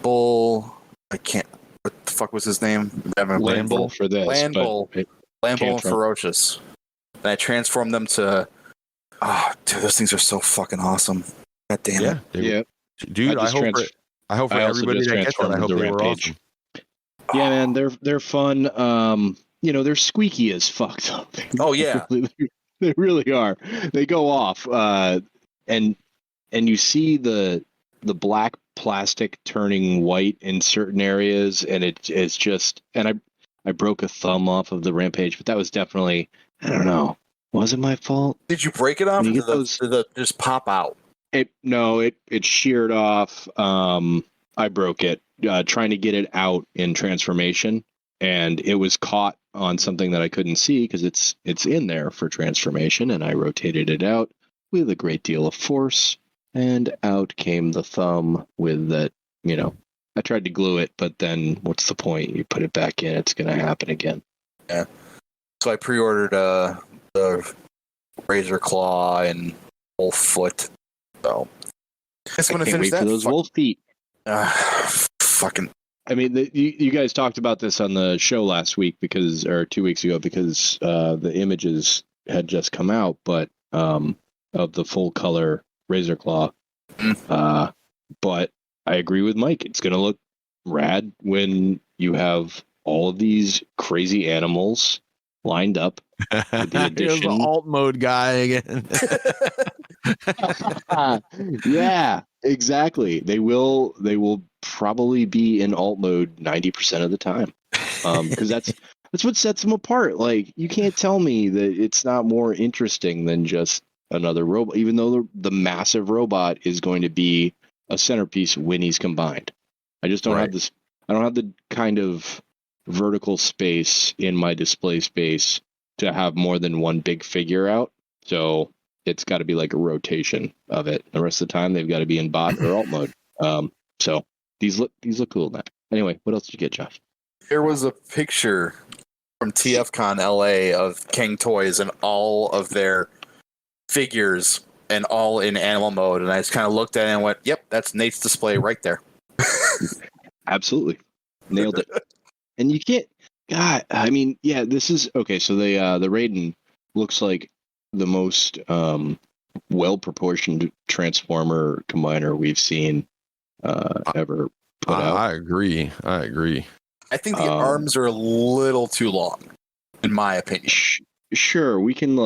Bull. I can't. What the fuck was his name? Land Bull for this. Land Bull and Ferocious. and I transformed them to. Oh, dude, those things are so fucking awesome. God damn it. Yeah. Dude, I hope for everybody that gets that, I hope they were awesome. Yeah, man, they're fun. They're squeaky as fuck though. Oh yeah. They really are. They go off. And you see the black plastic turning white in certain areas, and it's just, and I broke a thumb off of the Rampage, but that was definitely, I don't know. Was it my fault? Did you break it off? Or did they just pop out? It sheared off. I broke it trying to get it out in transformation, and it was caught on something that I couldn't see because it's in there for transformation, and I rotated it out with a great deal of force, and out came the thumb with that. I tried to glue it, but then what's the point? You put it back in, it's going to happen again. Yeah. So I pre-ordered the razor claw and wolf foot. So I can't wait for those wolf feet. Fucking. I mean, you guys talked about this on the show last week or 2 weeks ago because the images had just come out, but of the full color razor claw. But I agree with Mike. It's going to look rad when you have all of these crazy animals lined up. With the addition. Here's the alt mode guy again. Yeah, exactly. They will probably be in alt mode 90% of the time, because that's what sets them apart. Like, you can't tell me that it's not more interesting than just another robot, even though the massive robot is going to be a centerpiece when he's combined. I just don't have this. I don't have the kind of vertical space in my display space to have more than one big figure out. So it's got to be like a rotation of it. The rest of the time, they've got to be in bot or alt mode. So these look cool now. Anyway, what else did you get, Josh? There was a picture from TFCon LA of King Toys and all of their figures and all in animal mode. And I just kind of looked at it and went, yep, that's Nate's display right there. Absolutely. Nailed it. And you can't, God, I mean, yeah, this is, okay, so the Raiden looks like the most well-proportioned Transformer combiner we've seen ever put out. I agree. I think the arms are a little too long, in my opinion. Sure, we can,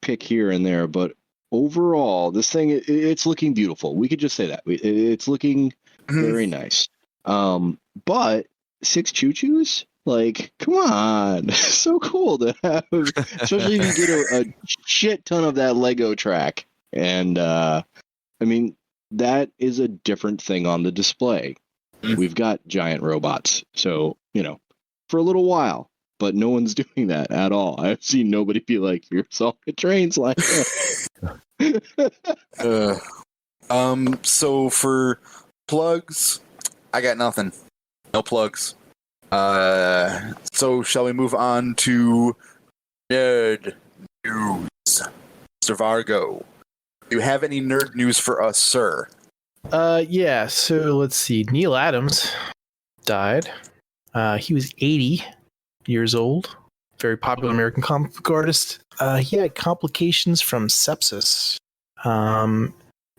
pick here and there, but overall, this thing, it's looking beautiful. We could just say that. It's looking very nice. But 6 choo-choos? Like, come on. So cool to have, especially if you get a shit ton of that Lego track. And, I mean, that is a different thing on the display. We've got giant robots. So, for a little while, but no one's doing that at all. I've seen nobody be like, here's all the trains like that. So for plugs, I got nothing. No plugs. So shall we move on to nerd news? Mr. Vargo, do you have any nerd news for us, sir? Yeah, so let's see. Neil Adams died. He was 80 years old. Very popular American comic book artist. He had complications from sepsis.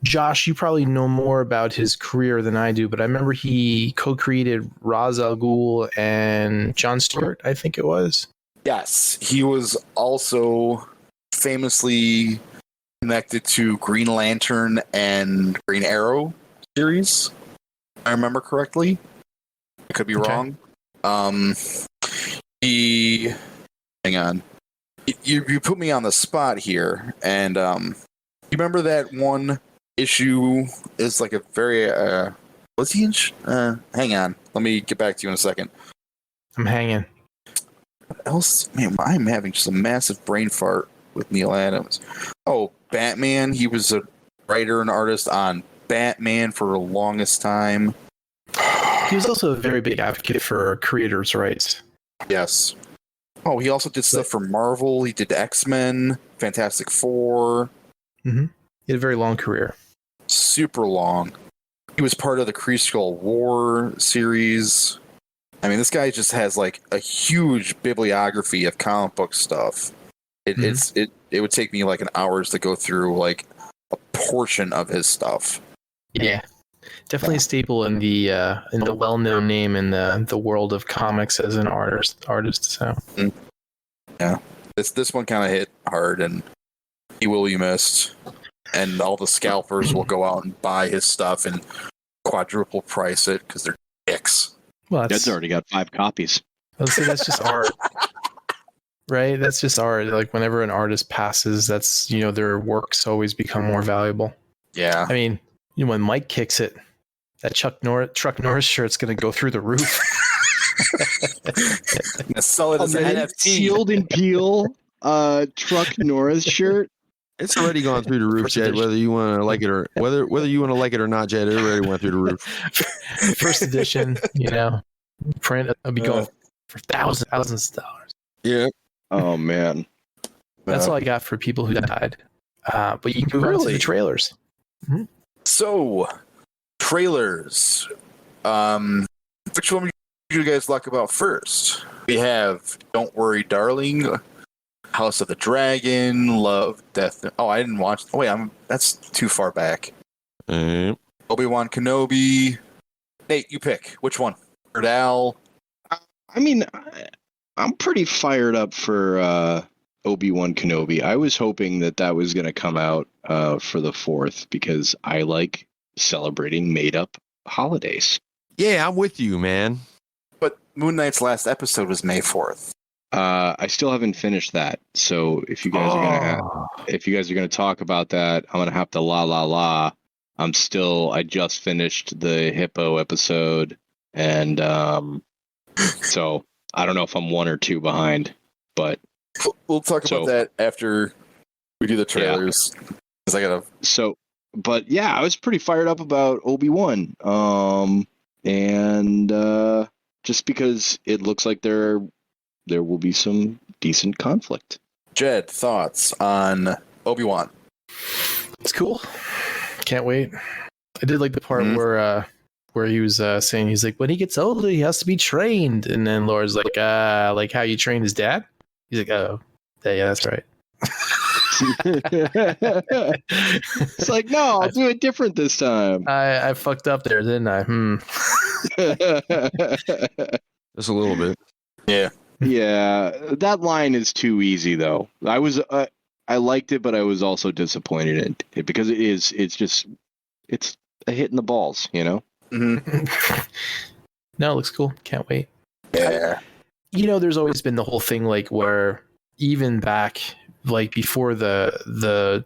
Josh, you probably know more about his career than I do, but I remember he co-created Ra's al Ghul and Jon Stewart, I think it was. Yes, he was also famously connected to Green Lantern and Green Arrow series, if I remember correctly. I could be wrong. Hang on. You put me on the spot here, and you remember that one issue is like a very was he in hang on, let me get back to you in a second. I'm hanging. What else? Man, I'm having just a massive brain fart with Neil Adams. Oh, Batman. He was a writer and artist on Batman for the longest time. He was also a very big advocate for creators' rights. Yes. Oh, he also did stuff for Marvel. He did X-Men, Fantastic Four. Mm-hmm. He had a very long career. Super long. He was part of the Kree Skull War series. I mean, this guy just has like a huge bibliography of comic book stuff. It would take me like an hours to go through like a portion of his stuff. Yeah, definitely a staple in the well-known name in the world of comics as an artist. So yeah, this one kind of hit hard, and he will be missed. And all the scalpers will go out and buy his stuff and quadruple price it because they're dicks. Well, Jed's already got 5 copies. Let's say that's just art, right? That's just art. Like whenever an artist passes, that's their works always become more valuable. Yeah, I mean, when Mike kicks it, that Chuck Norris shirt's going to go through the roof. Sell it as an NFT. Sealed and peel Truck Norris shirt. It's already gone through the roof, Jed. Whether you want to like it or whether you want to like it or not, Jed, it already went through the roof. First edition, print. I'll be going for thousands of dollars. Yeah. Oh man. That's all I got for people who died. But you can move on to the trailers. Mm-hmm. So, trailers. Which one would you guys like about first? We have Don't Worry, Darling, House of the Dragon, Love, Death. Oh, I didn't watch. Oh, wait, that's too far back. Obi-Wan Kenobi. Nate, you pick. Which one? Weird Al. I mean, I'm pretty fired up for Obi-Wan Kenobi. I was hoping that was going to come out for the 4th because I like celebrating made-up holidays. Yeah, I'm with you, man. But Moon Knight's last episode was May 4th. I still haven't finished that, so if you guys are gonna talk about that, I'm gonna have to la. I just finished the Hippo episode, and so I don't know if I'm 1 or 2 behind, but we'll talk about that after we do the trailers. Yeah. But yeah, I was pretty fired up about Obi-Wan, and just because it looks like there will be some decent conflict. Jed, thoughts on Obi-Wan? It's cool. Can't wait. I did like the part where he was saying, he's like, when he gets older, he has to be trained. And then Laura's like how you trained his dad? He's like, oh, yeah, that's right. It's like, no, I'll do it different this time. I fucked up there, didn't I? Just a little bit. Yeah. Yeah, that line is too easy though. I liked it, but I was also disappointed in it because it's a hit in the balls, Mm-hmm. No, it looks cool. Can't wait. Yeah. There's always been the whole thing like where even back like before the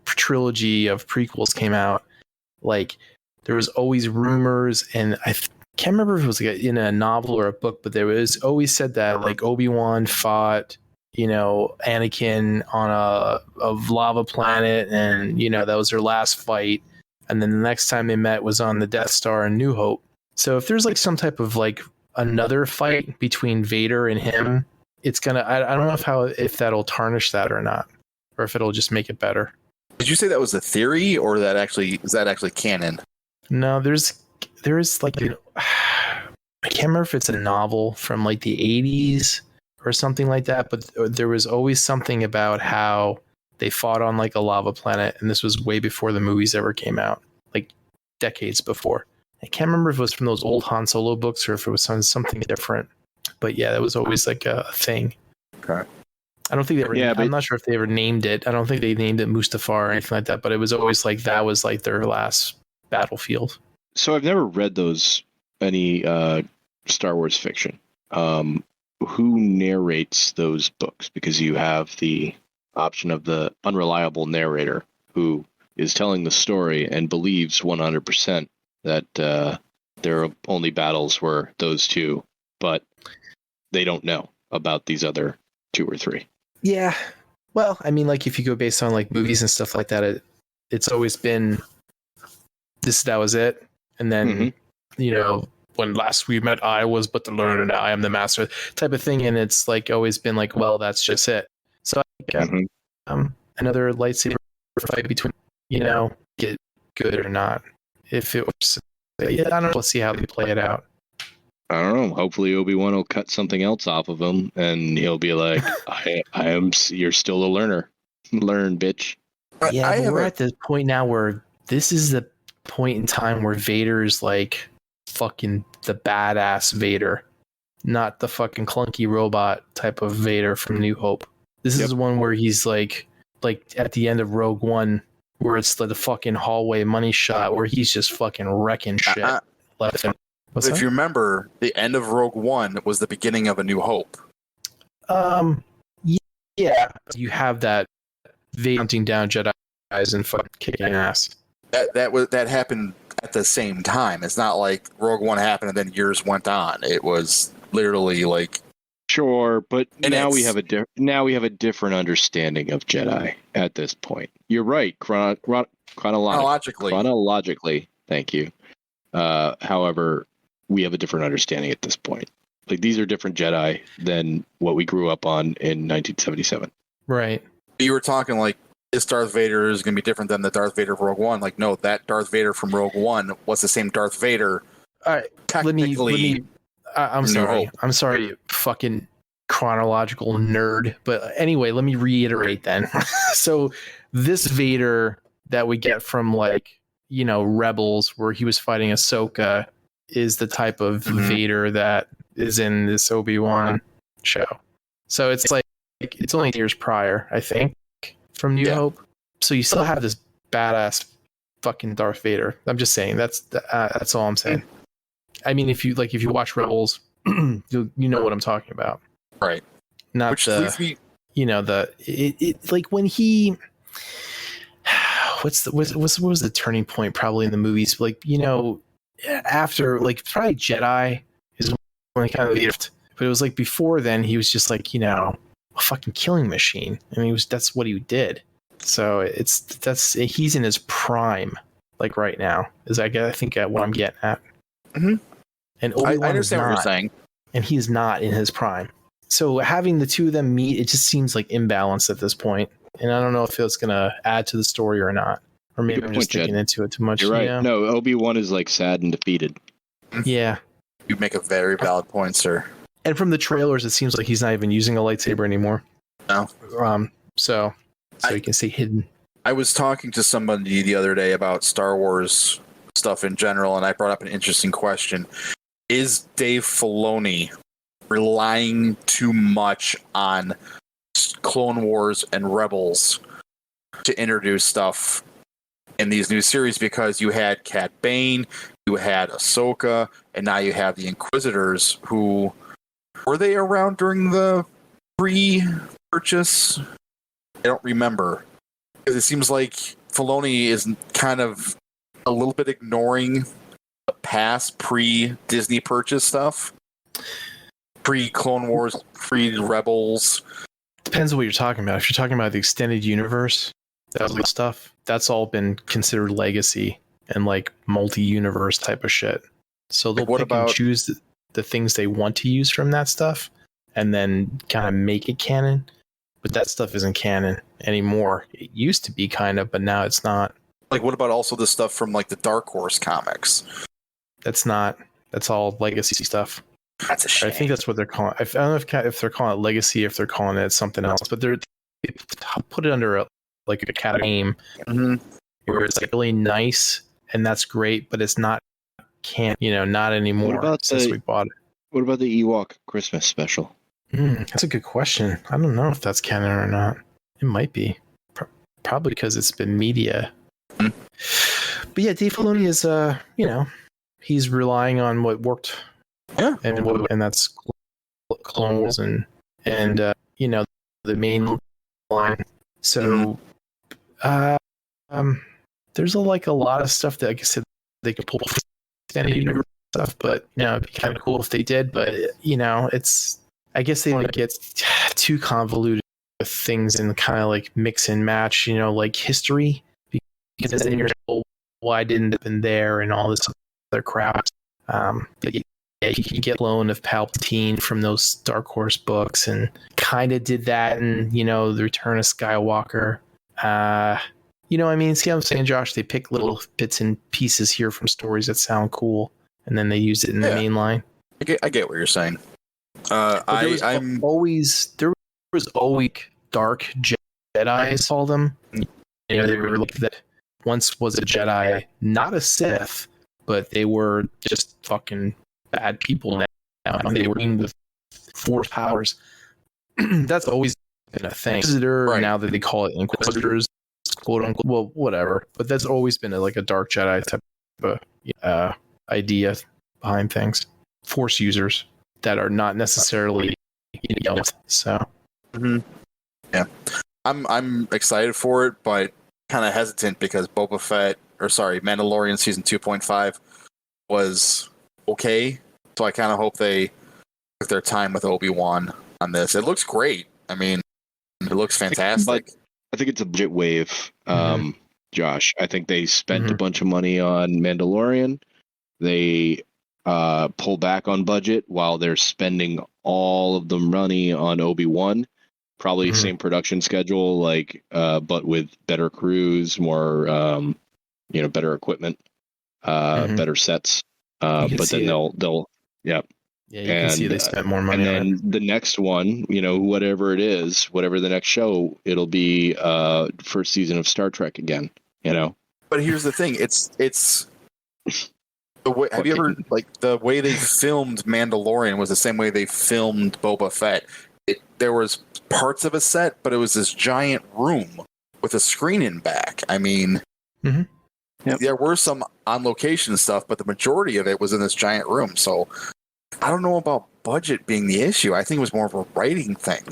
trilogy of prequels came out, like there was always rumors, and I can't remember if it was like in a novel or a book, but there was always said that like Obi-Wan fought, Anakin on a lava planet, and that was their last fight, and then the next time they met was on the Death Star in New Hope. So if there's like some type of like another fight between Vader and him, it's gonna. I don't know if that'll tarnish that or not, or if it'll just make it better. Did you say that was a theory, or is that actually canon? No, there is like I can't remember if it's a novel from like the 80s or something like that, but there was always something about how they fought on like a lava planet, and this was way before the movies ever came out, like decades before. I can't remember if it was from those old Han Solo books or if it was something different, but yeah, that was always like a thing. Okay. I don't think they ever. Yeah, I'm not sure if they ever named it. I don't think they named it Mustafar or anything like that, but it was always like that was like their last battlefield. So I've never read any Star Wars fiction. Who narrates those books? Because you have the option of the unreliable narrator who is telling the story and believes 100% that their only battles were those 2, but they don't know about these other 2 or 3. Yeah. Well, I mean, like if you go based on like movies and stuff like that, it's always been that was it. And then, when last we met, I was but the learner, and I am the master type of thing. And it's like always been like, well, that's just it. So another lightsaber fight between, get good or not. If it was, I don't know. We'll see how they play it out. I don't know. Hopefully Obi-Wan will cut something else off of him, and he'll be like, I am. You're still a learner. Learn, bitch. Yeah, but we're at the point now where this is the point in time where Vader's like fucking the badass Vader, not the fucking clunky robot type of Vader from New Hope. This is one where he's like at the end of Rogue One, where it's the fucking hallway money shot where he's just fucking wrecking shit. Left him. If you remember, the end of Rogue One was the beginning of A New Hope. Yeah, you have that Vader hunting down Jedi and fucking kicking ass. That happened at the same time. It's not like Rogue One happened and then years went on. It was literally like. Sure, but now we have a different understanding of Jedi at this point. You're right, chronologically. Thank you. However, we have a different understanding at this point. Like, these are different Jedi than what we grew up on in 1977. Right. You were talking like this Darth Vader is going to be different than the Darth Vader of Rogue One. Like, no, that Darth Vader from Rogue One was the same Darth Vader. All right, technically. I'm sorry, you fucking chronological nerd. But anyway, let me reiterate then. So this Vader that we get from Rebels, where he was fighting Ahsoka, is the type of Vader that is in this Obi-Wan show. So it's like it's only years prior, I think, from New Hope. So you still have this badass fucking Darth Vader. I'm just saying that's all I'm saying. I mean, if you watch Rebels, you know what I'm talking about, right? Not Which when he. What was the turning point? Probably in the movies, after probably Jedi is when he kind of left, but it was like before then he was just a fucking killing machine, and that's what he did. So he's in his prime, right now. I think what I'm getting at. Mm-hmm. And Obi-Wan I understand what you're saying, and he's not in his prime. So having the two of them meet, it just seems like imbalanced at this point. And I don't know if it's going to add to the story or not. Or maybe I'm just thinking into it too much. You're right. Yeah. No, Obi-Wan is sad and defeated. Yeah. You make a very valid point, sir. And from the trailers, it seems like he's not even using a lightsaber anymore. No. So you can see hidden. I was talking to somebody the other day about Star Wars stuff in general, and I brought up an interesting question. Is Dave Filoni relying too much on Clone Wars and Rebels to introduce stuff in these new series? Because you had Cad Bane, you had Ahsoka, and now you have the Inquisitors, who were they around during the pre-purchase? I don't remember. Because it seems like Filoni is kind of a little bit ignoring the past pre-Disney purchase stuff. Pre-Clone Wars, pre-Rebels. Depends on what you're talking about. If you're talking about the extended universe, that stuff, that's all been considered legacy and multi-universe type of shit. So they'll pick and choose the things they want to use from that stuff and then kind of make it canon. But that stuff isn't canon anymore. It used to be kind of, but now it's not. What about also the stuff from the Dark Horse comics? That's not. That's all legacy stuff. That's a shame. I think that's what they're calling. I don't know if they're calling it legacy, if they're calling it something else. But they put it under a category where it's really nice and that's great, but it's not not anymore since we bought it. What about the Ewok Christmas special? That's a good question. I don't know if that's canon or not. It might be. Probably because it's been media. But yeah, Dave Filoni is he's relying on what worked. Yeah. And that's Clone Wars and the main line. So there's a lot of stuff that, like I said, they could pull from extended universe stuff, but it'd be kind of cool if they did. But it's, I guess they get too convoluted with things and kind of mix and match, history, because then you're why didn't it been there and all this other crap. But you can get loan of Palpatine from those Dark Horse books, and kind of did that in the Return of Skywalker. See what I'm saying, Josh? They pick little bits and pieces here from stories that sound cool, and then they use it in the main line. I get what you're saying. There was always dark Jedi's, call them. You know, they were like that once was a Jedi, not a Sith, but they were just fucking bad people now. And they were in the Force powers. That's always been a thing. Inquisitor, right. Now that they call it Inquisitors, quote unquote, well, whatever. But that's always been like a dark Jedi type of idea behind things. Force users that are not necessarily so. Mm-hmm. Yeah, I'm excited for it, but kind of hesitant because Mandalorian season 2.5 was okay. So I kind of hope they took their time with Obi-Wan on this. It looks great. I mean, it looks fantastic. But I think it's a budget wave, Josh. I think they spent a bunch of money on Mandalorian. They pull back on budget while they're spending all of the money on Obi-Wan. Probably same production schedule, like but with better crews, more better equipment, better sets. But then they'll yeah, you can see they spent more money. And then the next one, whatever it is, whatever the next show, it'll be first season of Star Trek again. But here's the thing: it's the way. Have you ever the way they filmed Mandalorian was the same way they filmed Boba Fett? There was parts of a set, but it was this giant room with a screen in back. I mean, there were some on location stuff, but the majority of it was in this giant room. So I don't know about budget being the issue. I think it was more of a writing thing.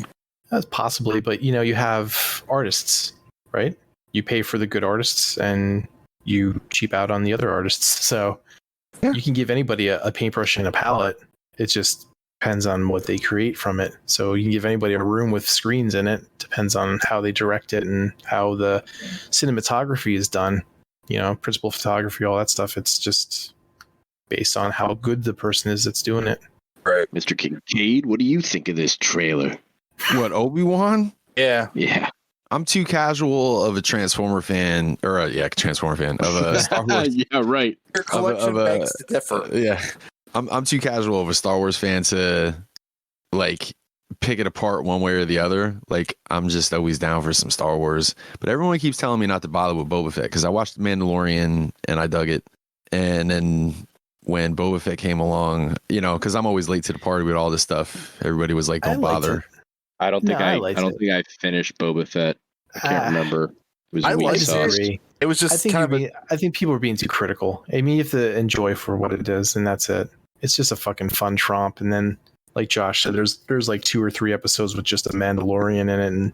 That's possibly, but you have artists, right? You pay for the good artists and you cheap out on the other artists. So you can give anybody a paintbrush and a palette. It just depends on what they create from it. So you can give anybody a room with screens in it. Depends on how they direct it and how the cinematography is done. Principal photography, all that stuff. It's just based on how good the person is that's doing it. Right. Mr. Kincaid, what do you think of this trailer? What, Obi-Wan? Yeah. I'm too casual of a Transformer fan, of a Star Wars. Yeah, right. Your collection begs to differ. Yeah. I'm too casual of a Star Wars fan to pick it apart one way or the other. I'm just always down for some Star Wars. But everyone keeps telling me not to bother with Boba Fett because I watched The Mandalorian and I dug it. And then when Boba Fett came along, because I'm always late to the party with all this stuff, everybody was like, "Don't bother." I don't think I finished Boba Fett. I can't remember. It was It was just I think people are being too critical. I mean, you have to enjoy for what it is, and that's it. It's just a fucking fun tromp. And then, like Josh said, there's 2 or 3 episodes with just a Mandalorian in it, and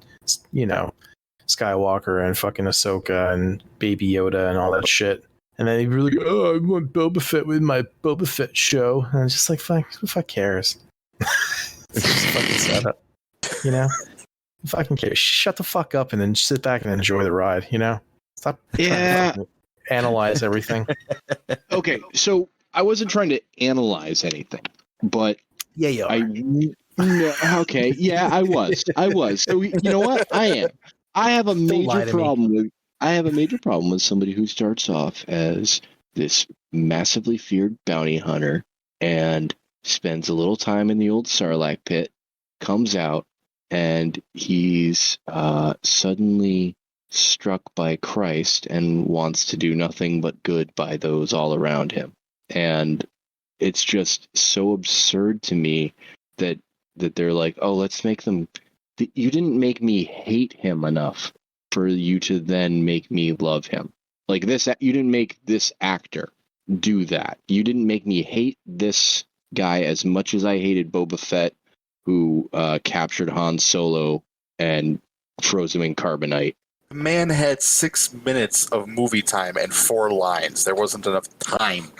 Skywalker and fucking Ahsoka and Baby Yoda and all that shit. And then he'd be like, "Oh, I want Boba Fett with my Boba Fett show," and I'm just like, "Who fuck cares?" It's just a fucking setup, Who fucking cares? Shut the fuck up and then sit back and enjoy the ride. Stop. Analyze everything. Okay, so I wasn't trying to analyze anything, but yeah, okay, yeah, I was. So you know what? I am. I have a major problem with somebody who starts off as this massively feared bounty hunter and spends a little time in the old Sarlacc pit, comes out, and he's suddenly struck by Christ and wants to do nothing but good by those all around him. And it's just so absurd to me that they're like, "Oh, let's make them..." You didn't make me hate him enough for you to then make me love him. Like this, you didn't make this actor do that. You didn't make me hate this guy as much as I hated Boba Fett, who captured Han Solo and froze him in carbonite. The man had 6 minutes of movie time and 4 lines. There wasn't enough time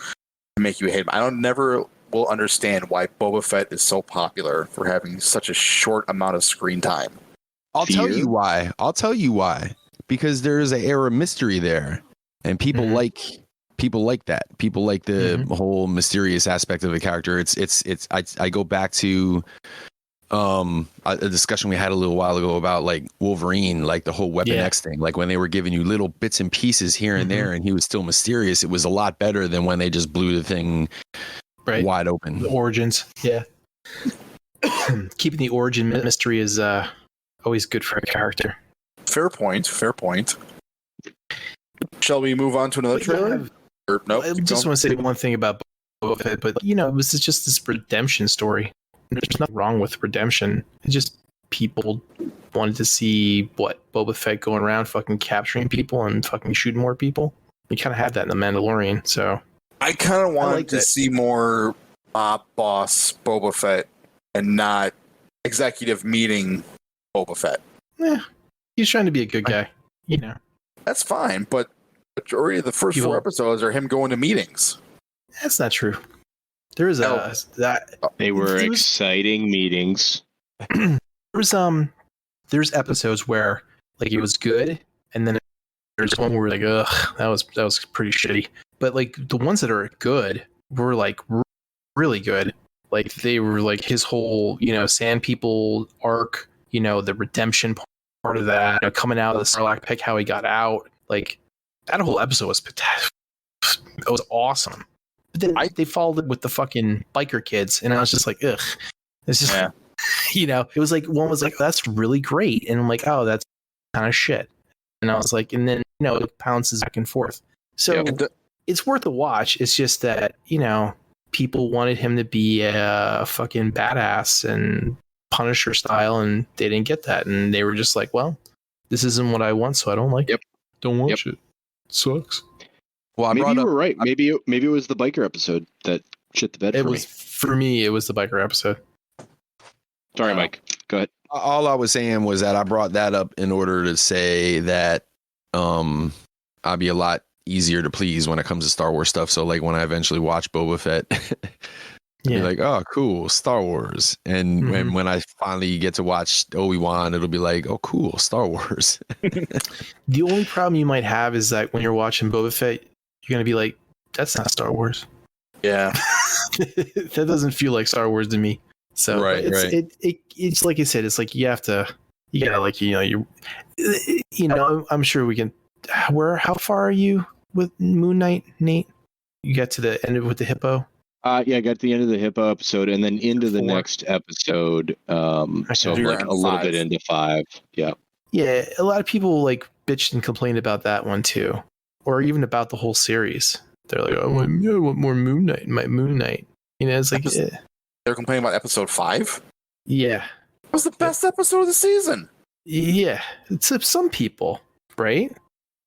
to make you hate him. I never will understand why Boba Fett is so popular for having such a short amount of screen time. I'll tell you why. Because there is an air of mystery there, and people like that. People like the whole mysterious aspect of the character. I go back to a discussion we had a little while ago about like Wolverine, like the whole Weapon X thing, like when they were giving you little bits and pieces here and there, and he was still mysterious. It was a lot better than when they just blew the thing right? wide open. The origins, yeah. Keeping the origin mystery is always good for a character. Fair point. Shall we move on to another trailer? Nope. I just want to say one thing about Boba Fett, but it was just this redemption story. There's nothing wrong with redemption. It's just people wanted to see Boba Fett going around fucking capturing people and fucking shooting more people. You kind of had that in The Mandalorian, so I kind of wanted to see more boss Boba Fett and not executive meeting Boba Fett. Yeah, he's trying to be a good guy. That's fine, but the majority of the first 4 episodes are him going to meetings. That's not true. There is They were exciting meetings. There's episodes where like it was good, and then there's one where we're like, ugh, that was pretty shitty. But like the ones that are good were like really good. Like they were like his whole Sand People arc, the redemption part of that, coming out of the Sarlacc pit, how he got out. Like that whole episode was it was awesome. But then they followed it with the fucking biker kids, and I was just like, ugh. It's just, it was like one was like, that's really great, and I'm like, oh, that's kind of shit. And I was like, and then it bounces back and forth. So it's worth a watch. It's just that people wanted him to be a fucking badass and Punisher style, and they didn't get that, and they were just like, well, this isn't what I want, so I don't like it. Don't watch it. Sucks. Well, maybe you were right. Maybe it was the biker episode that shit the bed for me. It was the biker episode. Sorry, Mike. Go ahead. All I was saying was that I brought that up in order to say that I'll be a lot easier to please when it comes to Star Wars stuff. So like when I eventually watch Boba Fett, be like, oh, cool, Star Wars. And when I finally get to watch Obi-Wan, it'll be like, oh, cool, Star Wars. The only problem you might have is that when you're watching Boba Fett, you're going to be like, that's not Star Wars. Yeah. That doesn't feel like Star Wars to me. So it's like I said, it's like you gotta like, I'm sure we can, how far are you with Moon Knight, Nate? You got to the end with the hippo? I got to the end of the hippo episode and then into the next episode. So like a little bit into 5. Yeah. Yeah. A lot of people like bitched and complained about that one too, or even about the whole series. They're like, oh, I want more Moon Knight. My Moon Knight. It's like they're complaining about episode 5. Yeah, it was the best episode of the season. Yeah, to some people, right?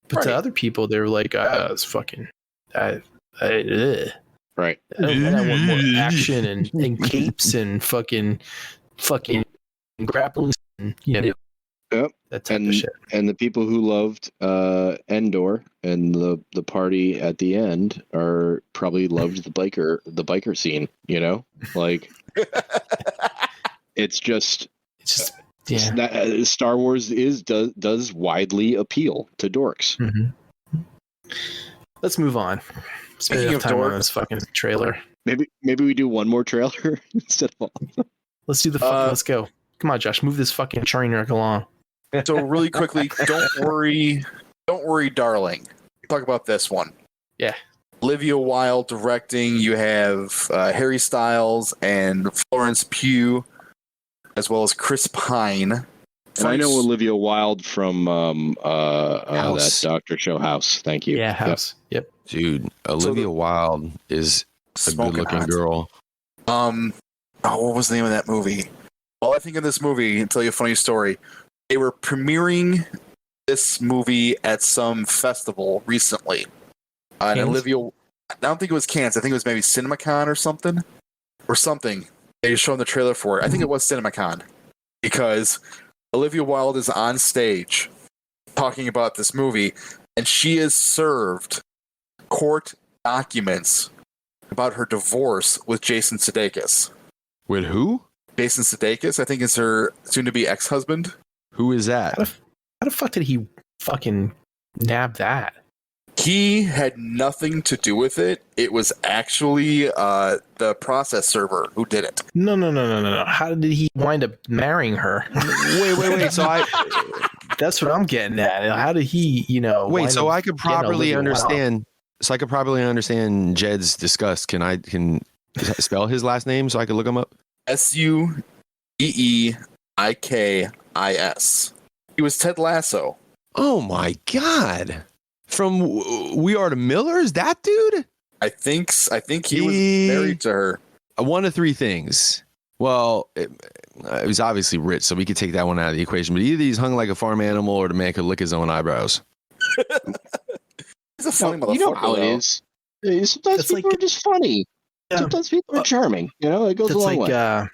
But to other people, they were like, it's fucking. Right. I want more action and capes and fucking grappling. And, that type of shit. And the people who loved Endor and the party at the end are probably loved the biker scene. Like it's just Star Wars does widely appeal to dorks. Mm-hmm. Let's move on. Speaking of time on this fucking trailer, maybe we do one more trailer instead of all. Let's do the fucking. Let's go. Come on, Josh, move this fucking train wreck along. So really quickly, don't worry, darling. Talk about this one. Yeah. Olivia Wilde directing. You have Harry Styles and Florence Pugh, as well as Chris Pine. And I know Olivia Wilde from that Doctor Show House. Thank you. Yeah, House. Yep. Dude, Olivia Wilde is a good-looking girl. What was the name of that movie? Well, I think in this movie, I'll tell you a funny story. They were premiering this movie at some festival recently. And Olivia, I don't think it was Cannes. I think it was maybe CinemaCon or something. They showed the trailer for it. I think it was CinemaCon. Because Olivia Wilde is on stage talking about this movie, and she is served court documents about her divorce with Jason Sudeikis. With who? Jason Sudeikis, I think, is her soon-to-be ex-husband. Who is that? How the fuck did he fucking nab that? He had nothing to do with it. It was actually the process server who did it. No. How did he wind up marrying her? Wait. So that's what I'm getting at. How did he, Wait, so I could properly understand. So I could probably understand Jed's disgust. Can Spell his last name so I can look him up. Sueeikis. He was Ted Lasso. Oh my God! From We Are the Millers, that dude. I think he was married to her. One of three things. Well, it was obviously rich, so we could take that one out of the equation. But either he's hung like a farm animal, or the man could lick his own eyebrows. He's a funny motherfucker. You know how it is. Sometimes It's people like- are just funny. Yeah. Sometimes people are charming. You know, it goes a That's long like way.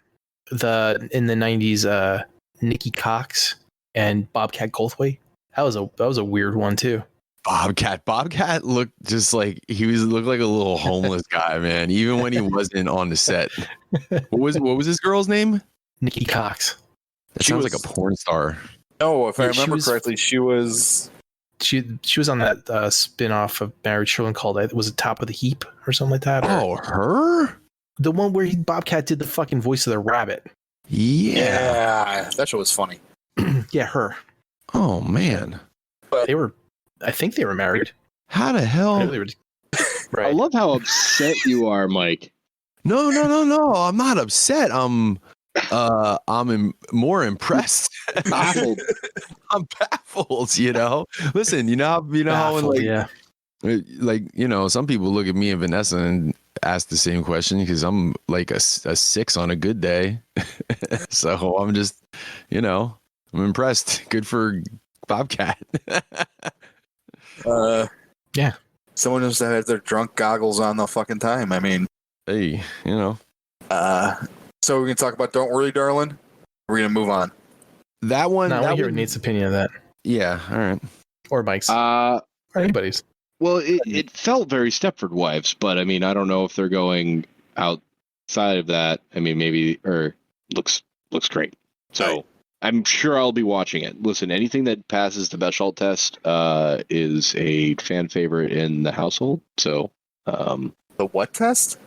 in the 90s, Nikki Cox and Bobcat Goldthwait. That was a weird one too. Bobcat looked just like looked like a little homeless guy, man. Even when he wasn't on the set. What was this girl's name? Nikki Cox. That She sounds was- like a porn star. No, if I Yeah, she remember was- correctly, she was. She was on that spin-off of Married Children called was it Top of the Heap or something like that? Or Oh, her? the one where Bobcat did the fucking voice of the rabbit. Yeah. That show was funny. Yeah, her. Oh man. I think they were married. How the hell? I know they were- I right. love how upset you are, Mike. No. I'm not upset. I'm more impressed. Baffled. I'm baffled, you know. Listen, you know how when Baffled, like some people look at me and Vanessa and ask the same question because I'm like a 6 on a good day. So I'm just, I'm impressed. Good for Bobcat. Yeah. Someone just has their drunk goggles on the fucking time. I mean, Hey, so we can talk about Don't Worry, Darling. We're gonna move on. that one. No, I want that to hear one- Nate's opinion of that. Yeah. All right. Or Mike's. Uh, or anybody's. well, it felt very Stepford Wives, but I mean, I don't know if they're going outside of that. I mean, maybe or looks great. So Right. I'm sure I'll be watching it. Listen, anything that passes the Bechdel test is a fan favorite in the household. So The what test?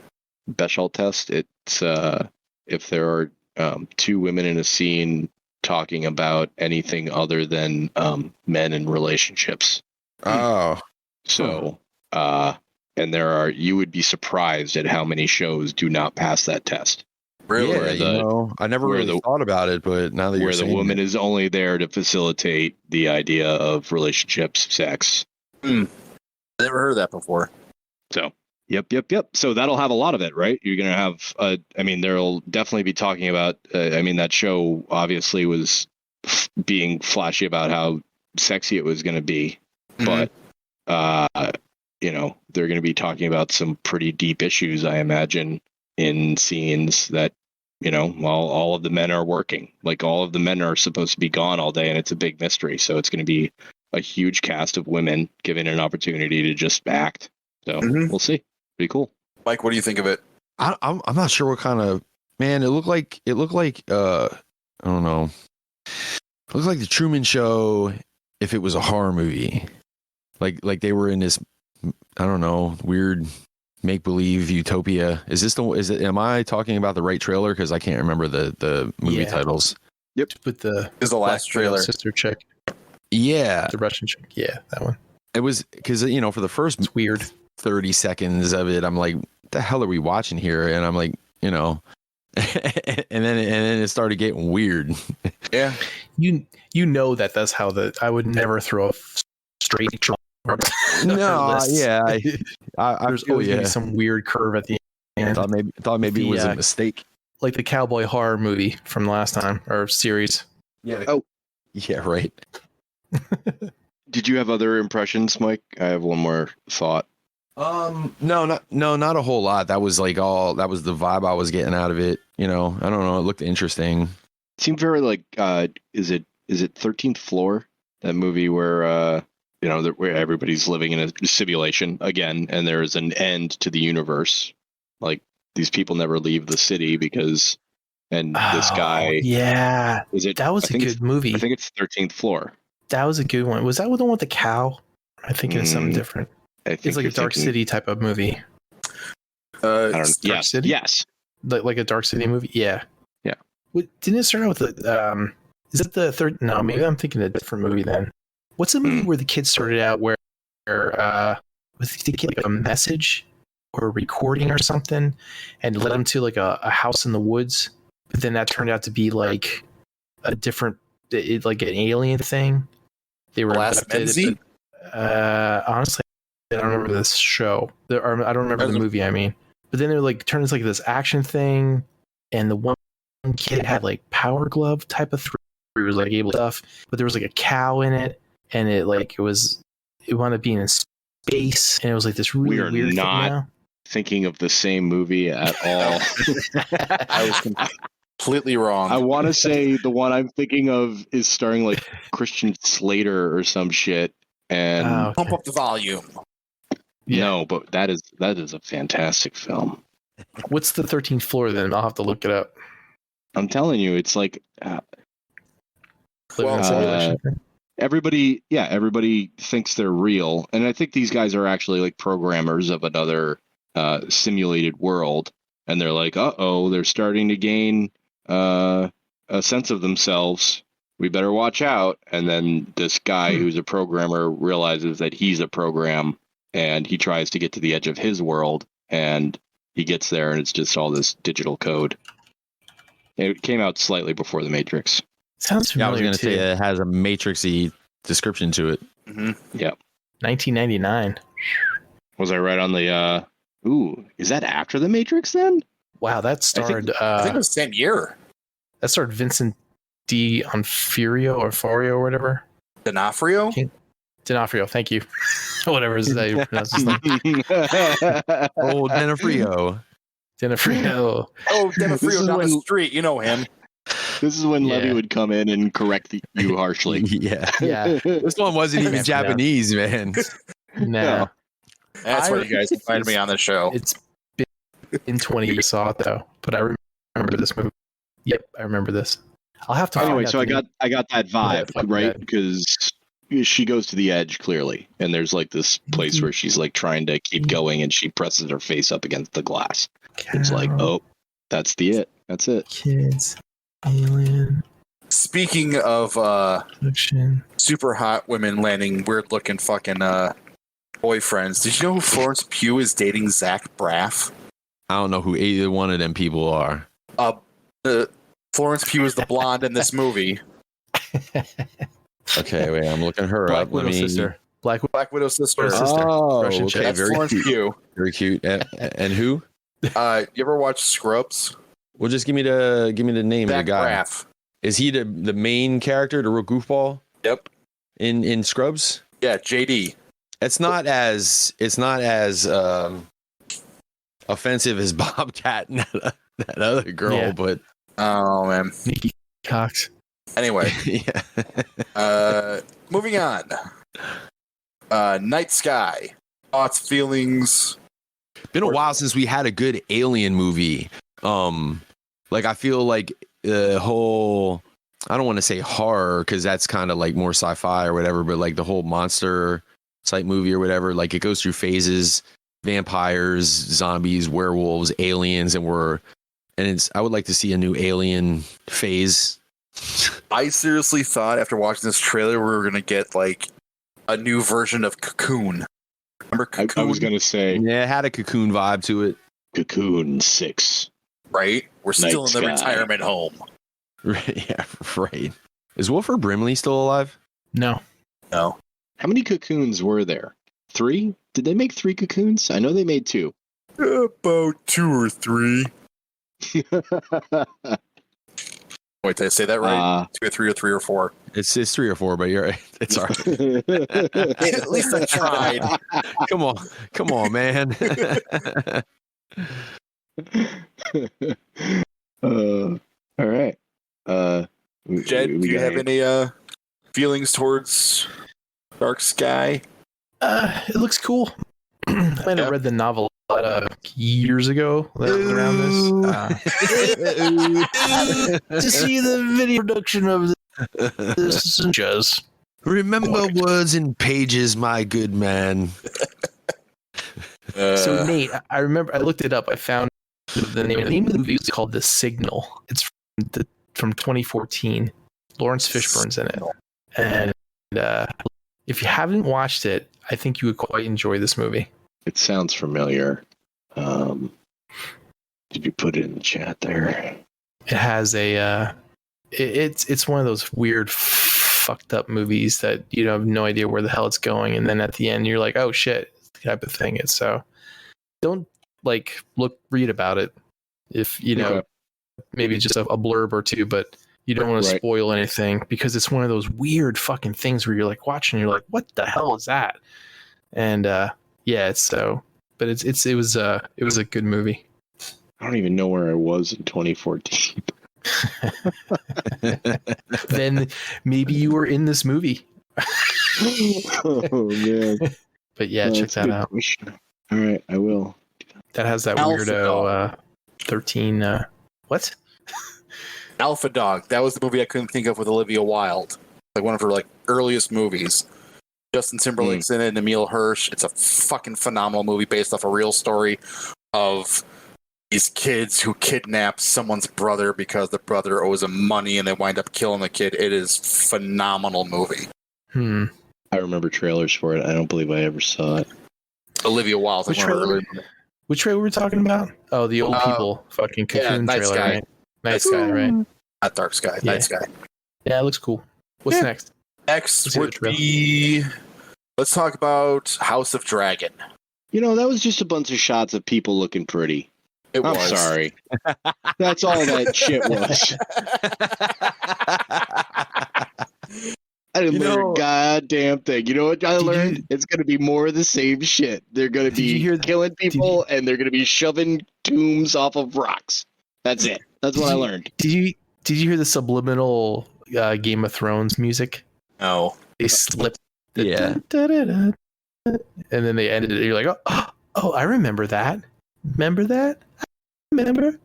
Bechdel test. It's if there are two women in a scene talking about anything other than men and relationships. Oh. So, and you would be surprised at how many shows do not pass that test. Really? Yeah, I never where really the- thought about it, but now that Where you're the saying woman it, is only there to facilitate the idea of relationships, sex. I never heard that before. So, yep. So that'll have a lot of it, right? You're going to have, there'll definitely be talking about, that show obviously was being flashy about how sexy it was going to be, but, they're going to be talking about some pretty deep issues, I imagine, in scenes that, while all of the men are working, like all of the men are supposed to be gone all day and it's a big mystery. So it's going to be a huge cast of women given an opportunity to just act. So we'll see. Pretty cool. Mike, what do you think of it? I'm not sure what kind of man it looked like. It looked like I don't know. It looked like the Truman Show if it was a horror movie. Like they were in this, I don't know, weird make believe utopia. Am I talking about the right trailer? Because I can't remember the movie titles. Yep. With the Is the last Black Widow trailer? sister chick, Yeah, the Russian chick. Yeah, that one. it was because for the first It's weird. 30 seconds of it, I'm like, what the hell are we watching here? And I'm like, and then it started getting weird. Yeah. You know that's how I would never throw a straight draw. No, yeah, I There's feel always ya. gonna be some weird curve at the I end, thought maybe it was The, a mistake. like the cowboy horror movie from last time or series. Yeah. Yeah. Right. Did you have other impressions, Mike? I have one more thought. No, not a whole lot. That was that was the vibe I was getting out of it. I don't know. It looked interesting. It seemed very like, is it 13th Floor? That movie where, where everybody's living in a simulation again, and there's an end to the universe. Like these people never leave the city because, and this guy, Yeah, that was a good movie. I think it's 13th Floor. That was a good one. Was that the one with the cow? I'm thinking of something different. I think It's like a you're Dark thinking- City type of movie. I don't know. Dark Yes. City? Yes. Like a Dark City movie? Yeah. Yeah. Didn't it start out with the, is it the third? No, maybe I'm thinking a different movie then. What's the movie where the kid started out where was the kid like a message? or a recording or something, and led them to like a house in the woods. But then that turned out to be like a different, like an alien thing. They were abducted. Honestly, I don't remember this show. I don't remember the movie. I mean, but then it like turned into like this action thing, and the one kid had like power glove type of thing. He was like able to stuff, but there was like a cow in it, and it wound up being in space, and it was like this really weird thing. Now thinking of the same movie at all. I was completely wrong. I want to say the one I'm thinking of is starring like Christian Slater or some shit. And pump up the volume. Yeah. No, but that is a fantastic film. What's the 13th floor then? I'll have to look it up. I'm telling you, it's like everybody thinks they're real, and I think these guys are actually like programmers of another simulated world, and they're like, they're starting to gain a sense of themselves. We better watch out. And then this guy who's a programmer realizes that he's a program, and he tries to get to the edge of his world, and he gets there, and it's just all this digital code. It came out slightly before The Matrix. Sounds familiar. I was going to say it has a Matrix-y description to it. Mm-hmm. Yeah. 1999. Was I right on the... is that after The Matrix then? Wow, that starred... I think it was the same year. That starred Vincent D'Onofrio or Fario or whatever. D'Onofrio? D'Onofrio, thank you. Whatever is that you pronounce his name. Oh, D'Onofrio. D'Onofrio. Oh, D'Onofrio down the street. You know him. This is when Levy would come in and correct you harshly. Yeah. This one wasn't even Japanese, man. No. That's why you guys invited me on the show. It's been 20 years saw it though, but I remember this movie. Yep, I remember this. I'll have to. Anyway, so I got that vibe, right? Because she goes to the edge clearly, and there's like this place where she's like trying to keep going, and she presses her face up against the glass. It's like, that's it. Kids, alien. Speaking of super hot women landing weird looking fucking boyfriends, did you know Florence Pugh is dating Zach Braff? I don't know who either one of them people are. Florence Pugh is the blonde in this movie. Okay, wait, I'm looking her Black up. Widow sister. Black Widow sister. Oh, Russian okay, chick. very Florence cute. Pugh. Very cute. And who? You ever watch Scrubs? Well, just give me the name Zach of the guy. Braff. Is he the main character, the real goofball? Yep. In Scrubs? Yeah, JD. It's not as offensive as Bobcat and that other girl, but oh man, Nikki Cox. Anyway, yeah. Moving on. Night Sky. Thoughts, feelings. Been a while since we had a good alien movie. Like I feel like the whole, I don't want to say horror because that's kind of like more sci-fi or whatever, but like the whole monster type movie or whatever, like it goes through phases: vampires, zombies, werewolves, aliens, I would like to see a new alien phase. I seriously thought after watching this trailer we were gonna get like a new version of Cocoon. Remember Cocoon? I was gonna say, yeah, it had a Cocoon vibe to it. Cocoon 6. Right? We're still in the retirement home. Right, yeah, right. Is Wilford Brimley still alive? No. No. How many cocoons were there? 3? Did they make 3 cocoons? I know they made 2. About 2 or 3. Wait, did I say that right? 2 or 3 or 3 or 4? It's 3 or 4, but you're right. It's all right. Hey, at least I tried. Come on, man. All right. Jed, do you have any feelings towards Dark Sky? It looks cool. I might have read the novel years ago around this. To see the video production of this just remember words in pages, my good man. So Nate, I remember I looked it up. I found the name of the movie is called The Signal. It's from 2014. Lawrence Fishburne's in it, and if you haven't watched it, I think you would quite enjoy this movie. It sounds familiar. Did you put it in the chat there? It has a it's one of those weird fucked up movies that you have no idea where the hell it's going, and then at the end you're like, oh shit, type of thing. It's so don't read about it if maybe just a blurb or two, but you don't want to spoil anything because it's one of those weird fucking things where you're like watching, you're like, what the hell is that? And it's so, but it was a good movie. I don't even know where I was in 2014. Then maybe you were in this movie. Oh man! But yeah, check that out. All right, I will. That has that weirdo 13. What? Alpha Dog. That was the movie I couldn't think of with Olivia Wilde. Like one of her earliest movies. Justin Timberlake's in it and Emile Hirsch. It's a fucking phenomenal movie based off a real story of these kids who kidnap someone's brother because the brother owes them money and they wind up killing the kid. It is a phenomenal movie. I remember trailers for it. I don't believe I ever saw it. Olivia Wilde. Which trailer were we talking about? Oh, the old people fucking Cocoon trailer, Sky. right? Night Sky, right? Not Dark Sky. Yeah. Night Sky. Yeah, it looks cool. What's next? Next would be... Let's talk about House of Dragon. That was just a bunch of shots of people looking pretty. I'm sorry. That's all that shit was. I didn't learn a goddamn thing. You know what I learned? It's going to be more of the same shit. They're going to be killing people and they're going to be shoving tombs off of rocks. That's it. That's what I learned. Did you hear the subliminal Game of Thrones music? No. They slipped. And then they ended it. You're like, oh, I remember that. Remember that? Remember?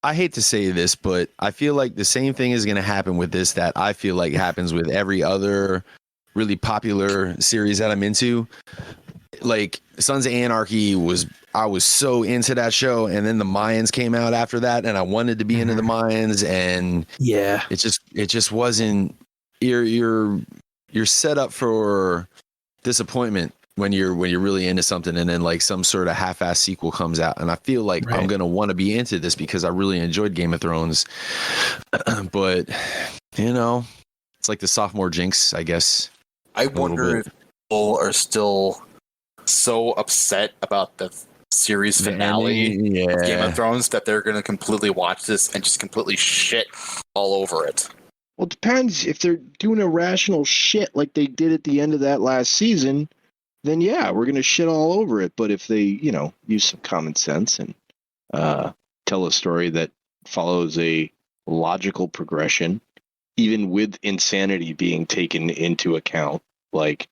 I hate to say this, but I feel like the same thing is going to happen with this that I feel like happens with every other really popular series that I'm into. Like Sons of Anarchy I was so into that show, and then the Mayans came out after that, and I wanted to be into the Mayans, and it just wasn't. You're set up for disappointment when you're really into something, and then like some sort of half-ass sequel comes out, and I feel like I'm gonna want to be into this because I really enjoyed Game of Thrones, but it's like the sophomore jinx, I guess. I wonder if people are still so upset about the series finale of Game of Thrones that they're going to completely watch this and just completely shit all over it. Well, it depends. If they're doing irrational shit like they did at the end of that last season, then yeah, we're going to shit all over it. But if they, use some common sense and tell a story that follows a logical progression, even with insanity being taken into account, like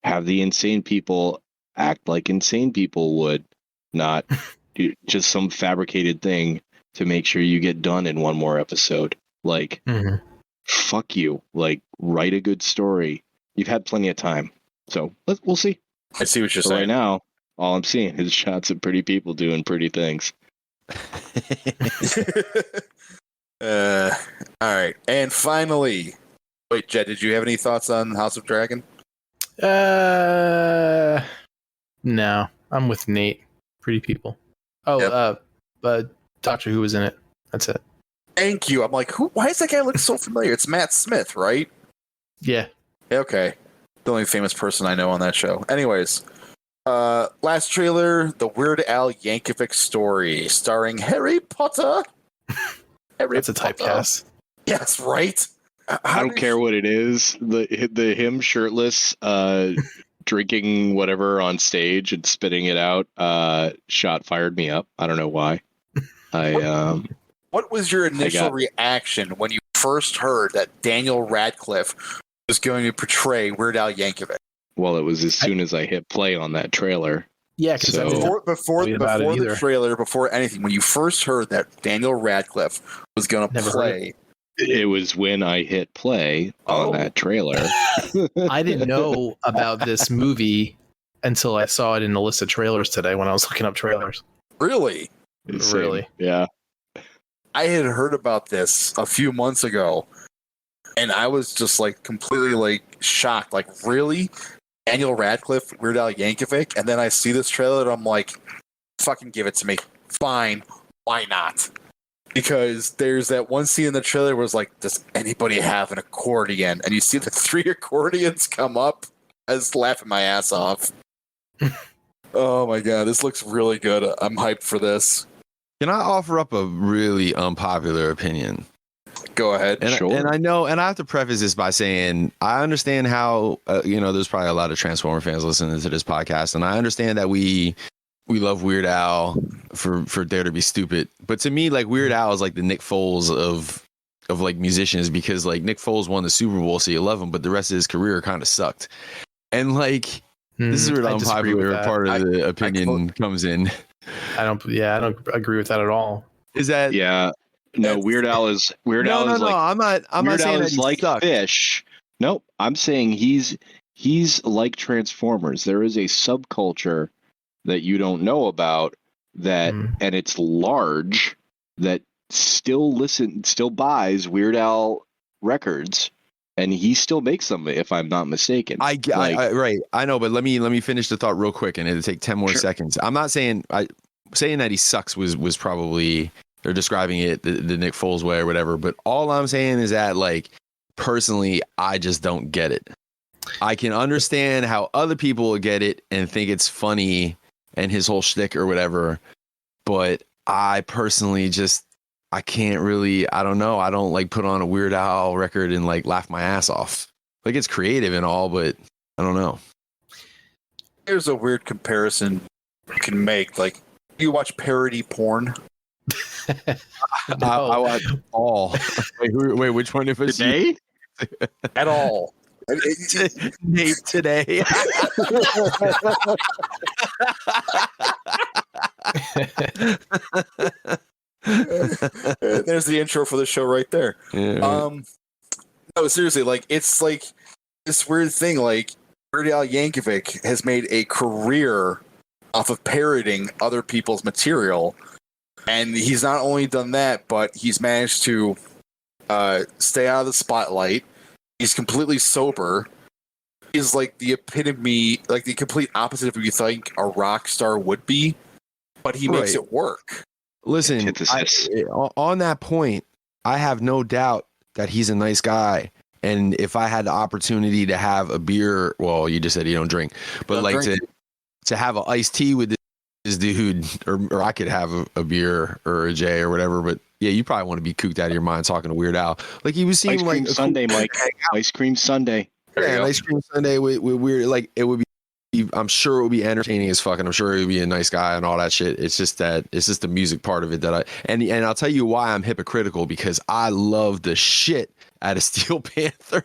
have the insane people act like insane people would, not just some fabricated thing to make sure you get done in one more episode. Like, fuck you. Like, write a good story. You've had plenty of time. So we'll see. I see what you're saying. Right now, all I'm seeing is shots of pretty people doing pretty things. All right. And finally, wait, Jed, did you have any thoughts on House of Dragon? No, I'm with Nate. Pretty people. Oh, Doctor Who was in it. That's it. Thank you. I'm like, why does that guy look so familiar? It's Matt Smith, right? Yeah. Okay. The only famous person I know on that show. Anyways, last trailer, the Weird Al Yankovic story, starring Harry Potter. That's a typecast. Yes, right? I don't care what it is. The him shirtless, drinking whatever on stage and spitting it out, shot fired me up. I don't know why. What was your initial reaction when you first heard that Daniel Radcliffe was going to portray Weird Al Yankovic? Well, it was as soon as I hit play on that trailer. Yeah, because before the trailer, before anything, when you first heard that Daniel Radcliffe was going to play, it was when I hit play on that trailer. I didn't know about this movie until I saw it in the list of trailers today when I was looking up trailers. Really? Really? Yeah. I had heard about this a few months ago, and I was just like completely like shocked. Like, really? Daniel Radcliffe, Weird Al Yankovic, and then I see this trailer and I'm like, fucking give it to me. Fine. Why not? Because there's that one scene in the trailer where it's like, does anybody have an accordion? And you see the 3 accordions come up. I was laughing my ass off. Oh my god, this looks really good. I'm hyped for this. Can I offer up a really unpopular opinion? Go ahead. And, Sure. and I know, and I have to preface this by saying, I understand how, there's probably a lot of Transformer fans listening to this podcast, and I understand that we love Weird Al for Dare to Be Stupid. But to me, like, Weird Al is like the Nick Foles of like musicians, because like Nick Foles won the Super Bowl, so you love him, but the rest of his career kind of sucked. And like, this is where the unpopular part of the opinion comes in. I don't agree with that at all. Is that No, Weird Al is Weird Al is like I'm not saying that like sucked. Fish. Nope, I'm saying he's like Transformers. There is a subculture that you don't know about that, and it's large, that still buys Weird Al records, and he still makes them, if I'm not mistaken. Right. I know, but let me finish the thought real quick, and it'll take 10 more seconds. I'm not saying saying that he sucks was probably, they're describing it the Nick Foles way or whatever, but all I'm saying is that, like, personally, I just don't get it. I can understand how other people would get it and think it's funny and his whole shtick or whatever, but I personally I can't really, I don't know. I don't like put on a Weird Al record and like laugh my ass off. Like, it's creative and all, but I don't know. Here's a weird comparison you can make. Like, you watch parody porn. I watch all. Wait, which one? If it's Today? At all. Nate today. There's the intro for the show right there. Yeah. No, seriously, like, it's like this weird thing. Like, Weird Al Yankovic has made a career off of parodying other people's material, and he's not only done that, but he's managed to stay out of the spotlight. He's completely sober. He's like the epitome, like the complete opposite of what you think a rock star would be, but he makes it work. Listen, on that point, I have no doubt that he's a nice guy. And if I had the opportunity to have a beer, well, you just said you don't drink, but to have an iced tea with this dude, or I could have a beer or a J or whatever. But yeah, you probably want to be cooked out of your mind talking to Weird Al. Like, he was seeming like Sunday, Mike. Ice cream Sunday. Yeah, an ice cream Sunday with Weird. Like, it would be. I'm sure it would be entertaining as fuck, and I'm sure he would be a nice guy and all that shit. It's just the music part of it that and I'll tell you why I'm hypocritical, because I love the shit out of Steel Panther.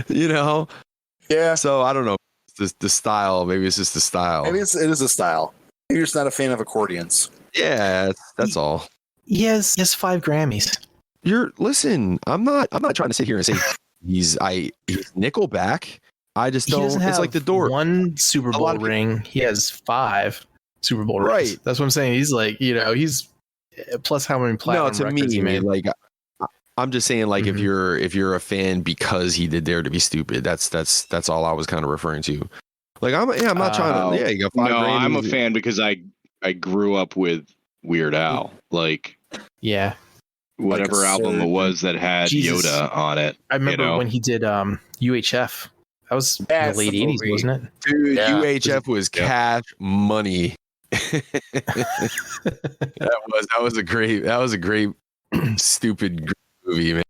You know? Yeah. So I don't know. The style, maybe it's just the style. Maybe it is a style. Maybe you're just not a fan of accordions. Yeah, that's all. He has 5 Grammys. Listen, I'm not trying to sit here and say he's Nickelback. I just don't. It's like the door. One Super Bowl ring. He has 5 Super Bowl rings. Right. That's what I'm saying. He's like, he's plus how many platinum records he made. Like, I'm just saying, like, if you're a fan because he did Dare to Be Stupid, that's all I was kind of referring to. Like, I'm not trying to. Yeah, you got 5 Grammys. I'm a fan because I grew up with Weird Al. Like, yeah, whatever like album it was that had Yoda on it. I remember when he did UHF. That was in the late 80s, wasn't it? Dude, yeah. UHF was cash money. that was a great stupid movie, man.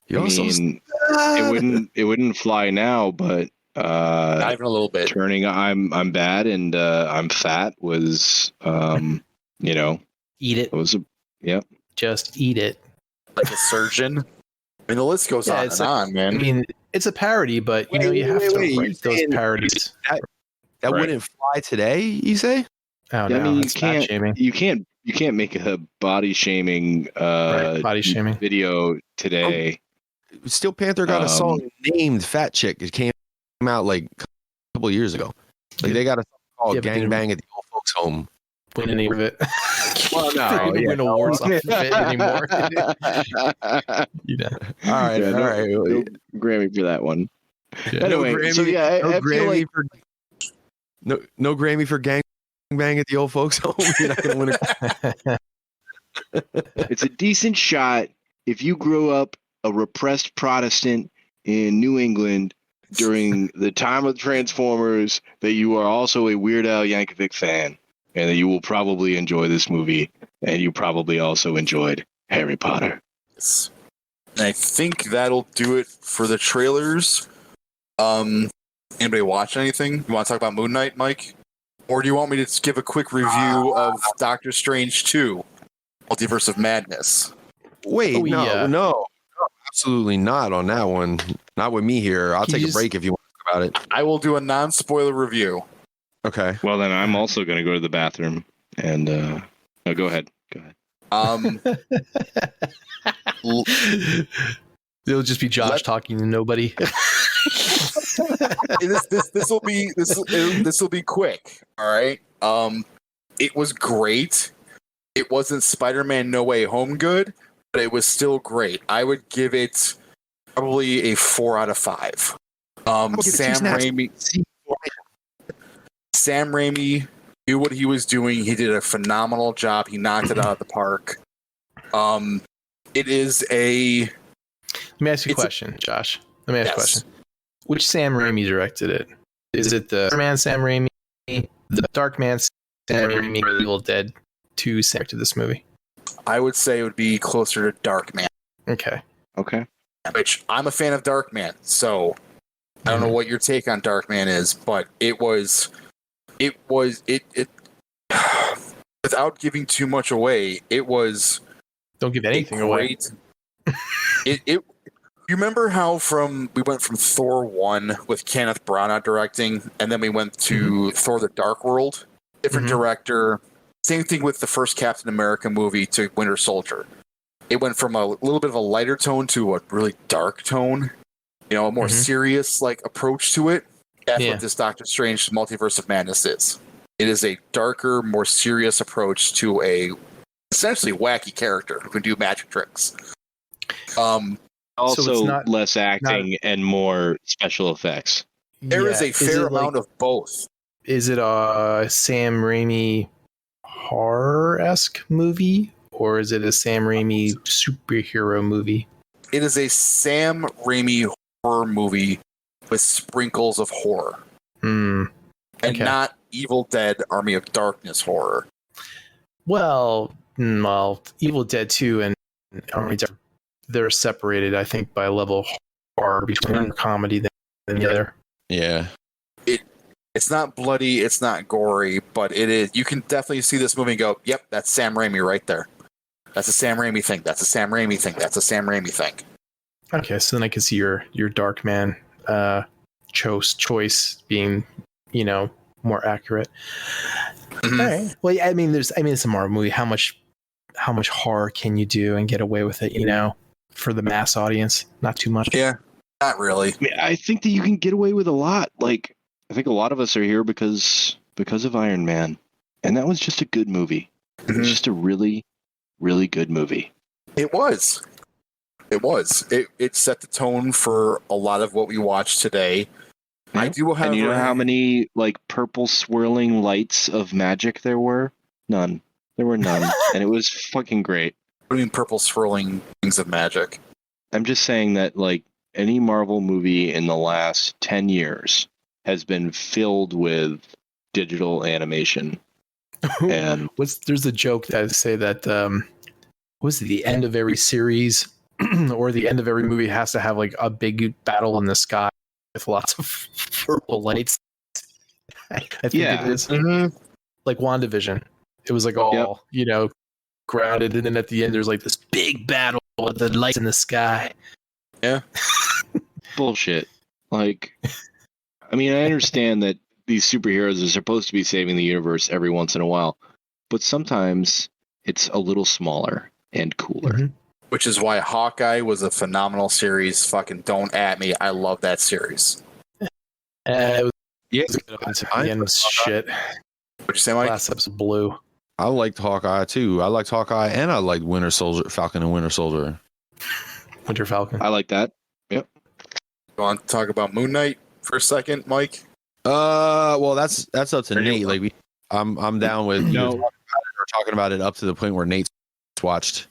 It wouldn't fly now, but not even a little bit. Turning I'm bad and I'm fat was eat it. It was just eat it. Like a surgeon. I mean, the list goes on and on, man. I mean, it's a parody, but you have to write those parodies. That wouldn't fly today, you say? Oh, no, I mean, you can't make a body shaming video today. Steel Panther got a song named Fat Chick. It came out like a couple of years ago. Like, they got a song called Gang Bang at the Old Folks Home. Win any of it. Well, no, win awards off of it anymore. All right. No Grammy for that one. Anyway, Grammy, so yeah, I feel Grammy like for no Grammy for gang bang at the old folks home. You're not gonna win it's a decent shot if you grew up a repressed Protestant in New England during the time of Transformers, that you are also a Weird Al Yankovic fan, and that you will probably enjoy this movie, and you probably also enjoyed Harry Potter. Yes. And I think that'll do it for the trailers. Anybody watch anything? You want to talk about Moon Knight, Mike? Or do you want me to just give a quick review of Doctor Strange 2, Multiverse of Madness? Wait, Oh, no, absolutely not on that one. Not with me here. I'll take a break if you want to talk about it. I will do a non-spoiler review. Okay. Well, then I'm also going to go to the bathroom, and no, go ahead. Go ahead. It'll just be Josh talking to nobody. This will be quick. All right. It was great. It wasn't Spider-Man No Way Home good, but it was still great. I would give it probably a 4 out of 5. Sam Raimi knew what he was doing. He did a phenomenal job. He knocked it out of the park. It is a. Let me ask you a question, Josh. Let me ask you a question. Which Sam Raimi directed it? Is it the Man Sam Raimi, the Dark Man Sam Raimi, or the Evil Dead 2 Sam to this movie? I would say it would be closer to Dark Man. Okay. Which I'm a fan of Dark Man, so I don't know what your take on Dark Man is, but it without giving too much away, it was. Don't give anything away. You remember how we went from Thor 1 with Kenneth Branagh directing, and then we went to Thor: The Dark World, different director. Same thing with the first Captain America movie to Winter Soldier. It went from a little bit of a lighter tone to a really dark tone, a more serious approach to it. That's what this Doctor Strange Multiverse of Madness is. It is a darker, more serious approach to a essentially wacky character who can do magic tricks. Also, so it's less acting and more special effects. There is a fair amount of both. Is it a Sam Raimi horror-esque movie, or is it a Sam Raimi superhero movie? It is a Sam Raimi horror movie with sprinkles of horror. And not Evil Dead Army of Darkness horror. Well, Evil Dead 2 and Army of Darkness, they're separated, I think, by a level of horror between one comedy than the other. Yeah. It's not bloody, it's not gory, but it is. You can definitely see this movie and go, yep, that's Sam Raimi right there. That's a Sam Raimi thing. That's a Sam Raimi thing. That's a Sam Raimi thing. Okay, so then I can see your Dark Man choice being, more accurate. All right. Well, yeah, it's a Marvel movie. How much horror can you do and get away with it? For the mass audience, not too much. Yeah, not really. I think that you can get away with a lot. I think a lot of us are here because of Iron Man, and that was just a good movie. It was just a really, really good movie. It was. It set the tone for a lot of what we watch today. Yeah. I do have. And you know how many purple swirling lights of magic there were? None. There were none, and it was fucking great. What do you mean purple swirling things of magic? I'm just saying that any Marvel movie in the last 10 years has been filled with digital animation. And there's a joke that I say that the end of every series or the end of every movie has to have a big battle in the sky with lots of purple lights. I think it is. Like WandaVision. It was all, grounded, and then at the end there's this big battle with the lights in the sky. Yeah. Bullshit. I understand that these superheroes are supposed to be saving the universe every once in a while, but sometimes it's a little smaller and cooler. Which is why Hawkeye was a phenomenal series. Fucking don't at me. I love that series. It was good up until the end was shit. What'd you say, Mike? Last episode blew. I liked Hawkeye too. I liked Hawkeye and I liked Falcon and Winter Soldier. Winter Falcon. I like that. Yep. Want to talk about Moon Knight for a second, Mike? Well, that's up to Nate. Like, I'm down with talking about it up to the point where Nate's watched.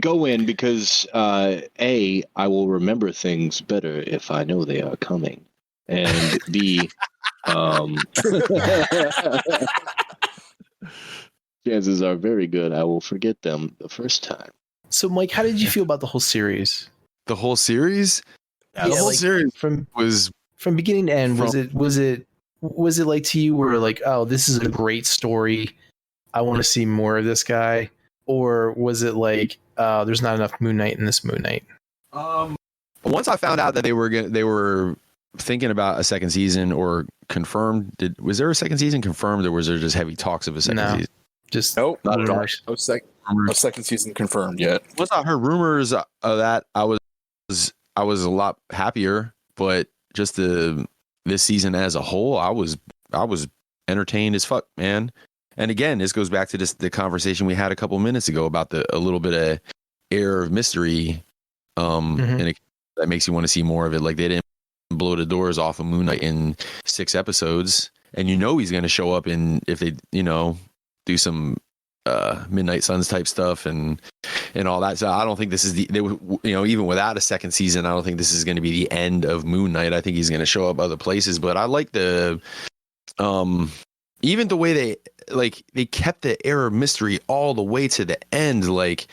Go in because A, I will remember things better if I know they are coming, and B, chances are very good I will forget them the first time. So, Mike, how did you feel about the whole series? The whole series? Yeah, the whole like, series was from beginning to end. Was it like to you where like, oh, this is a great story, I want to see more of this guy, or was it like, there's not enough Moon Knight in this Moon Knight? Once I found out that they were thinking about a second season or confirmed, was there a second season confirmed, or was there just heavy talks of a second season? Just nope, not at all. rumors. No second season confirmed yet. Once I heard rumors of that, I was a lot happier, but just this season as a whole, I was entertained as fuck, man. And again, this goes back to the conversation we had a couple minutes ago about a little bit of air of mystery, and that makes you want to see more of it. Like, they didn't blow the doors off of Moon Knight in 6 episodes, and he's going to show up in, if they do some Midnight Suns type stuff and all that. So I don't think this is even without a second season, I don't think this is going to be the end of Moon Knight. I think he's going to show up other places, but I like the even the way they kept the air of mystery all the way to the end. Like,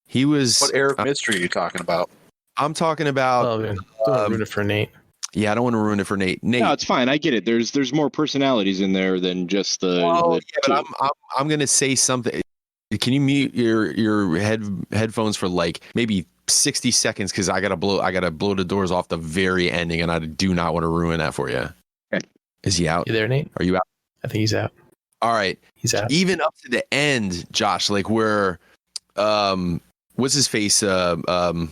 he was. What air of mystery are you talking about? I'm talking about. Don't ruin it for Nate. Yeah, I don't want to ruin it for Nate. No, it's fine. I get it. There's more personalities in there than just the. But I'm gonna say something. Can you mute your headphones for like maybe 60 seconds? Because I gotta blow the doors off the very ending, and I do not want to ruin that for you. Okay. Is he out? You there, Nate? Are you out? I think he's out. All right, he's out. Even up to the end, Josh. Like, where, what's his face? The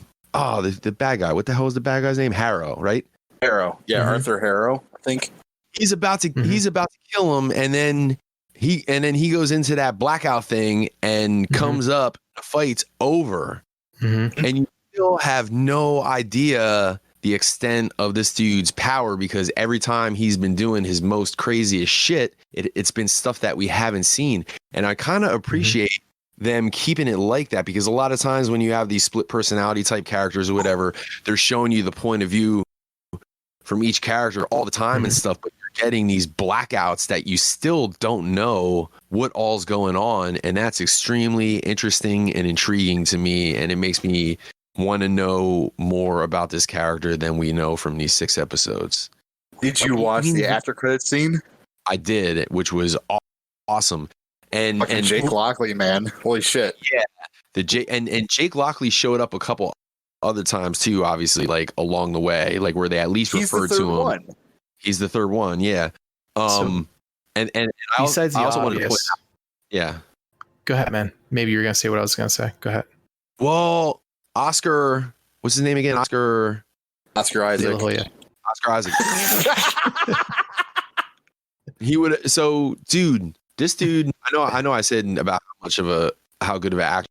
bad guy. What the hell is the bad guy's name? Harrow, right? Harrow. Yeah, Arthur Harrow, I think. He's about to kill him, and then he goes into that blackout thing and comes up, the fight's over. And you still have no idea the extent of this dude's power, because every time he's been doing his most craziest shit, it's been stuff that we haven't seen. And I kind of appreciate them keeping it like that, because a lot of times when you have these split personality type characters or whatever, they're showing you the point of view from each character all the time and stuff, but you're getting these blackouts that you still don't know what all's going on, and that's extremely interesting and intriguing to me, and it makes me want to know more about this character than we know from these 6 episodes. Did you watch the after credit scene? I did, which was awesome. And Jake Lockley, man, holy shit! Yeah, Jake Lockley showed up a couple other times too, obviously, like along the way, like where they at least referred to him. He's the third one, yeah. And besides I the also wanted to obvious, point out, yeah. Go ahead, man. Maybe you were gonna say what I was gonna say. Go ahead. Well, Oscar, what's his name again? Oscar Isaac. Oscar Isaac. He would. So, dude, this dude. I know. I said about how good of an actor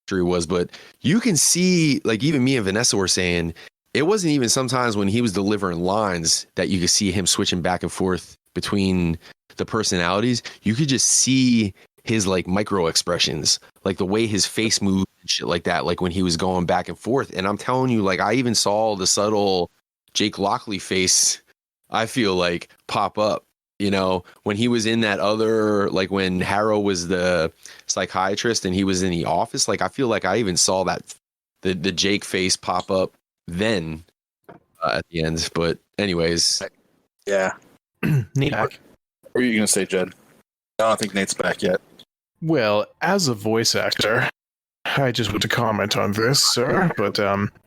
he was, but you can see, like, even me and Vanessa were saying, it wasn't even sometimes when he was delivering lines that you could see him switching back and forth between the personalities. You could just see his like micro expressions, like the way his face moved and shit like that, like when he was going back and forth. And I'm telling you, like, I even saw the subtle Jake Lockley face, I feel like, pop up, when he was in that other, like when Harrow was the psychiatrist and he was in the office, like I feel like I even saw that the Jake face pop up then at the end. But anyways, yeah. Nate, what were you gonna say, Jed? I don't think Nate's back yet. Well, as a voice actor, I just want to comment on this, sir. But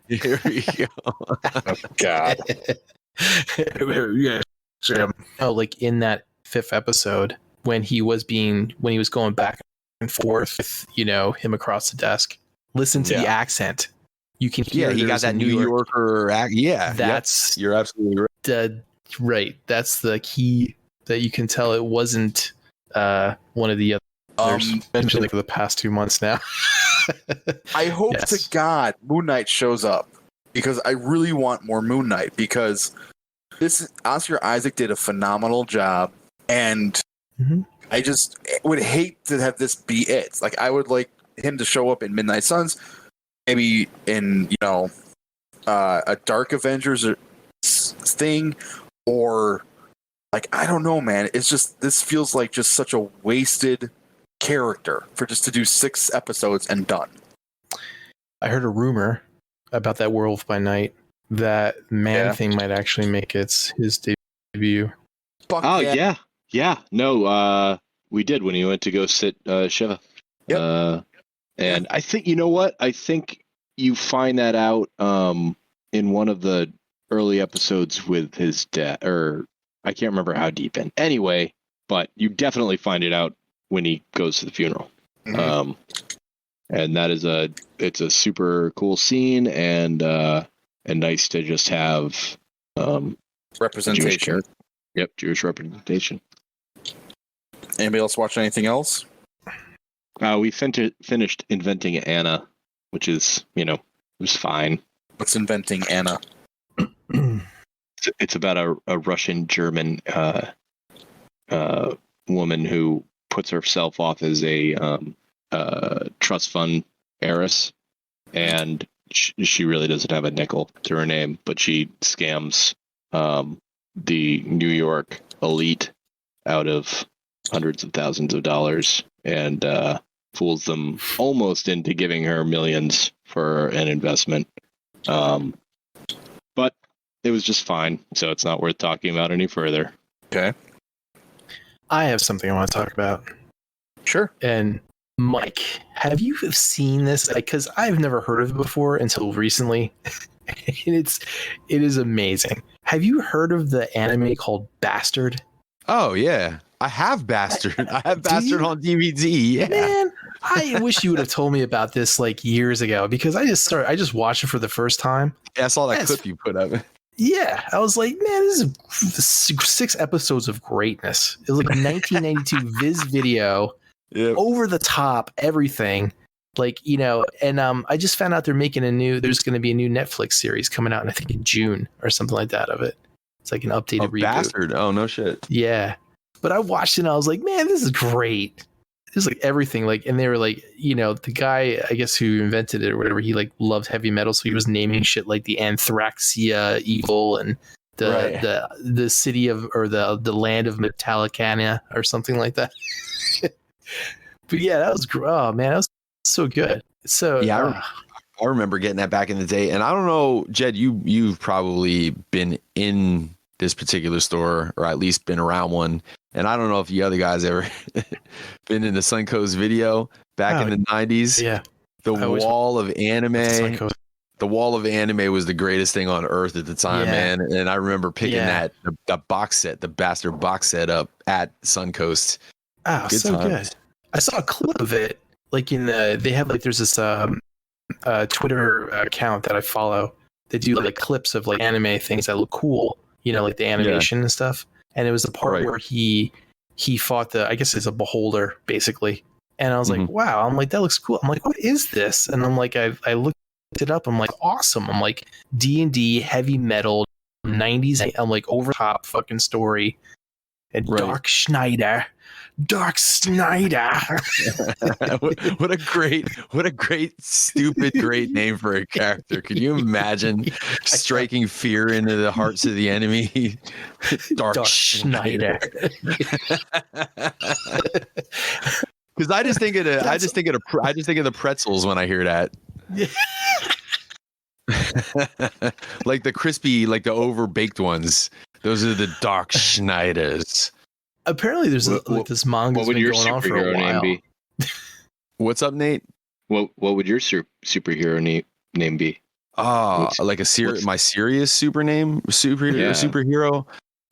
here we go. Oh, God. Yes. Like in that 5th episode when he was going back and forth with him across the desk. Listen to the accent. You can hear. Yeah, he got that New Yorker accent. Yeah, that's you're absolutely right. Right. That's the key that you can tell it wasn't one of the others, especially for the past 2 months now. I hope to God Moon Knight shows up. because I really want more Moon Knight, because this Oscar Isaac did a phenomenal job, and I just would hate to have this be it. Like, I would like him to show up in Midnight Suns, maybe in, you know, a Dark Avengers thing, or like, I don't know, man. It's just, this feels like just such a wasted character for just to do 6 episodes and done. I heard a rumor about that Werewolf by Night that Man-Thing might actually make his debut. Yeah. No, we did when he went to go sit Shiva. Yep. And I think, you know what? I think you find that out in one of the early episodes with his dad, or I can't remember how deep in. Anyway, but you definitely find it out when he goes to the funeral. And that is it's a super cool scene, and nice to just have Representation. Jewish representation. Anybody else watch anything else? We finished Inventing Anna, which is, you know, it was fine. What's Inventing Anna? It's about a Russian-German woman who puts herself off as a trust fund heiress, and she really doesn't have a nickel to her name, but she scams the New York elite out of hundreds of thousands of dollars, and fools them almost into giving her millions for an investment. But it was just fine, so it's not worth talking about any further. Okay. I have something I want to talk about. Sure. And Mike, have you seen this? Because I've never heard of it before until recently. And it is amazing. Have you heard of the anime called Bastard? Oh yeah, I have Bastard. I have Bastard on DVD. Yeah. Man, I wish you would have told me about this like years ago, because I just watched it for the first time. Yeah, I saw that clip you put up. Yeah, I was like, man, this is 6 episodes of greatness. It was like 1992 Viz video, over the top, everything. Like, you know, and I just found out there's going to be a new Netflix series coming out, I think in June or something like that of it. It's like an updated reboot. Bastard. Oh, no shit. Yeah. But I watched it and I was like, man, this is great. It's like everything. Like, and they were like, you know, the guy, I guess, who invented it or whatever, he like loved heavy metal. So he was naming shit like the Anthraxia Eagle and the city of, or the land of Metallicana or something like that. But yeah, that was, oh man, that was so good. So yeah, I remember getting that back in the day. And I don't know, Jed, you've probably been in this particular store, or at least been around one. And I don't know if you other guys ever been in the Suncoast video back in the 90s. Yeah. The wall of anime was the greatest thing on earth at the time, man. And I remember picking the box set, the Bastard box set up at Suncoast. Oh, good so times. Good. I saw a clip of it. Like they have like, there's this Twitter account that I follow. They do like clips of like anime things that look cool, you know, like the animation and stuff. And it was the part where he fought I guess it's a beholder basically. And I was like, wow, I'm like, that looks cool. I'm like, what is this? And I'm like, I looked it up. I'm like, awesome. I'm like, D&D, heavy metal, 90s. I'm like, over top fucking story. And Dark Schneider. What a great, stupid, great name for a character. Can you imagine striking fear into the hearts of the enemy? Dark Schneider. Because I just think of the pretzels when I hear that. Like the crispy, like the overbaked ones. Those are the Dark Schneiders. Apparently, there's this manga's been going on for a while. Name be? What's up, Nate? What would your superhero name be? Like my serious superhero.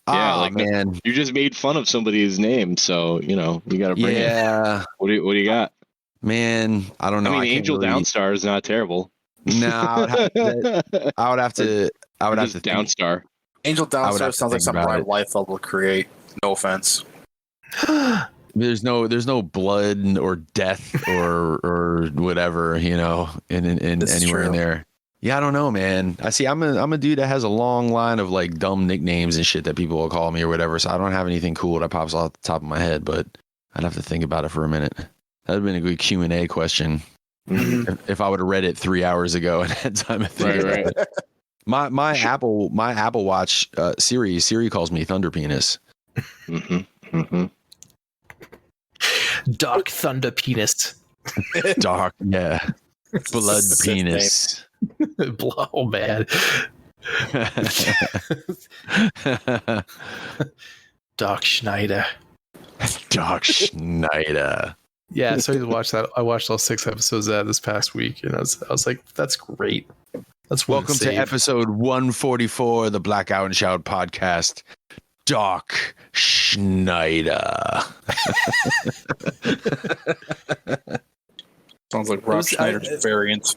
Yeah, like man, you just made fun of somebody's name, so you know you got to bring it. Yeah. What do you got? Man, I don't know. I mean, Angel Downstar is not terrible. No, I would have to Downstar. Angel Downstar sounds like something my wife will create. No offense. There's no blood or death or whatever, you know, in anywhere true. In there. Yeah, I don't know, man. I see. I'm a dude that has a long line of like dumb nicknames and shit that people will call me or whatever. So I don't have anything cool that pops off the top of my head. But I'd have to think about it for a minute. That'd have been a good Q&A question if I would have read it 3 hours ago and had time to think. Right. My Apple Watch Siri calls me Thunder Penis. Dark Thunder Penis. Dark, yeah. Blood penis. Oh man. Doc Schneider. Doc Schneider. Yeah, so I watched that. I watched all 6 episodes of that this past week, and I was like, that's great. That's welcome to episode 144 of the Blackout and Shout podcast. Doc Schneider. Sounds like Rob Schneider's variant.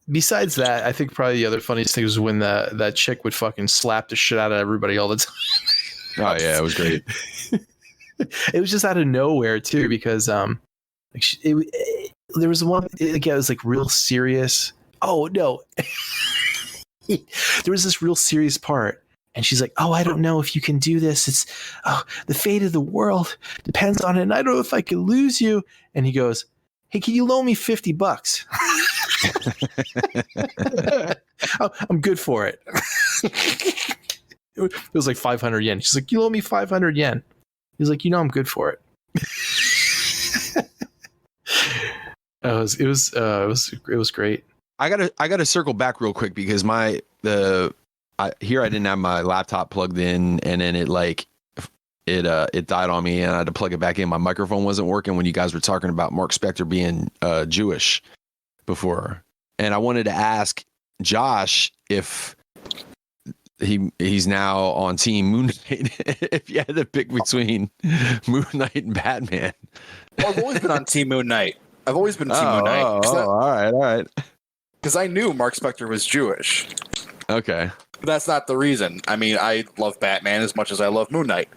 Besides that, I think probably the other funniest thing was when that chick would fucking slap the shit out of everybody all the time. Oh yeah, it was great. It was just out of nowhere too, because there was one. Again, it was like real serious. Oh no, there was this real serious part, and she's like, "Oh, I don't know if you can do this. It's the fate of the world depends on it, and I don't know if I can lose you." And he goes, "Hey, can you loan me $50? I'm good for it." It was like 500 yen. She's like, "You loan me 500 yen." He's like, "I'm good for it." It was great. I gotta circle back real quick because I didn't have my laptop plugged in, and then it died on me, and I had to plug it back in. My microphone wasn't working when you guys were talking about Mark Spector being Jewish before, and I wanted to ask Josh if he's now on Team Moon Knight. If you had to pick between Moon Knight and Batman. Well, I've always been on Team Moon Knight. I've always been Team Moon Knight. All right. Because I knew Mark Spector was Jewish. Okay. But that's not the reason. I mean, I love Batman as much as I love Moon Knight.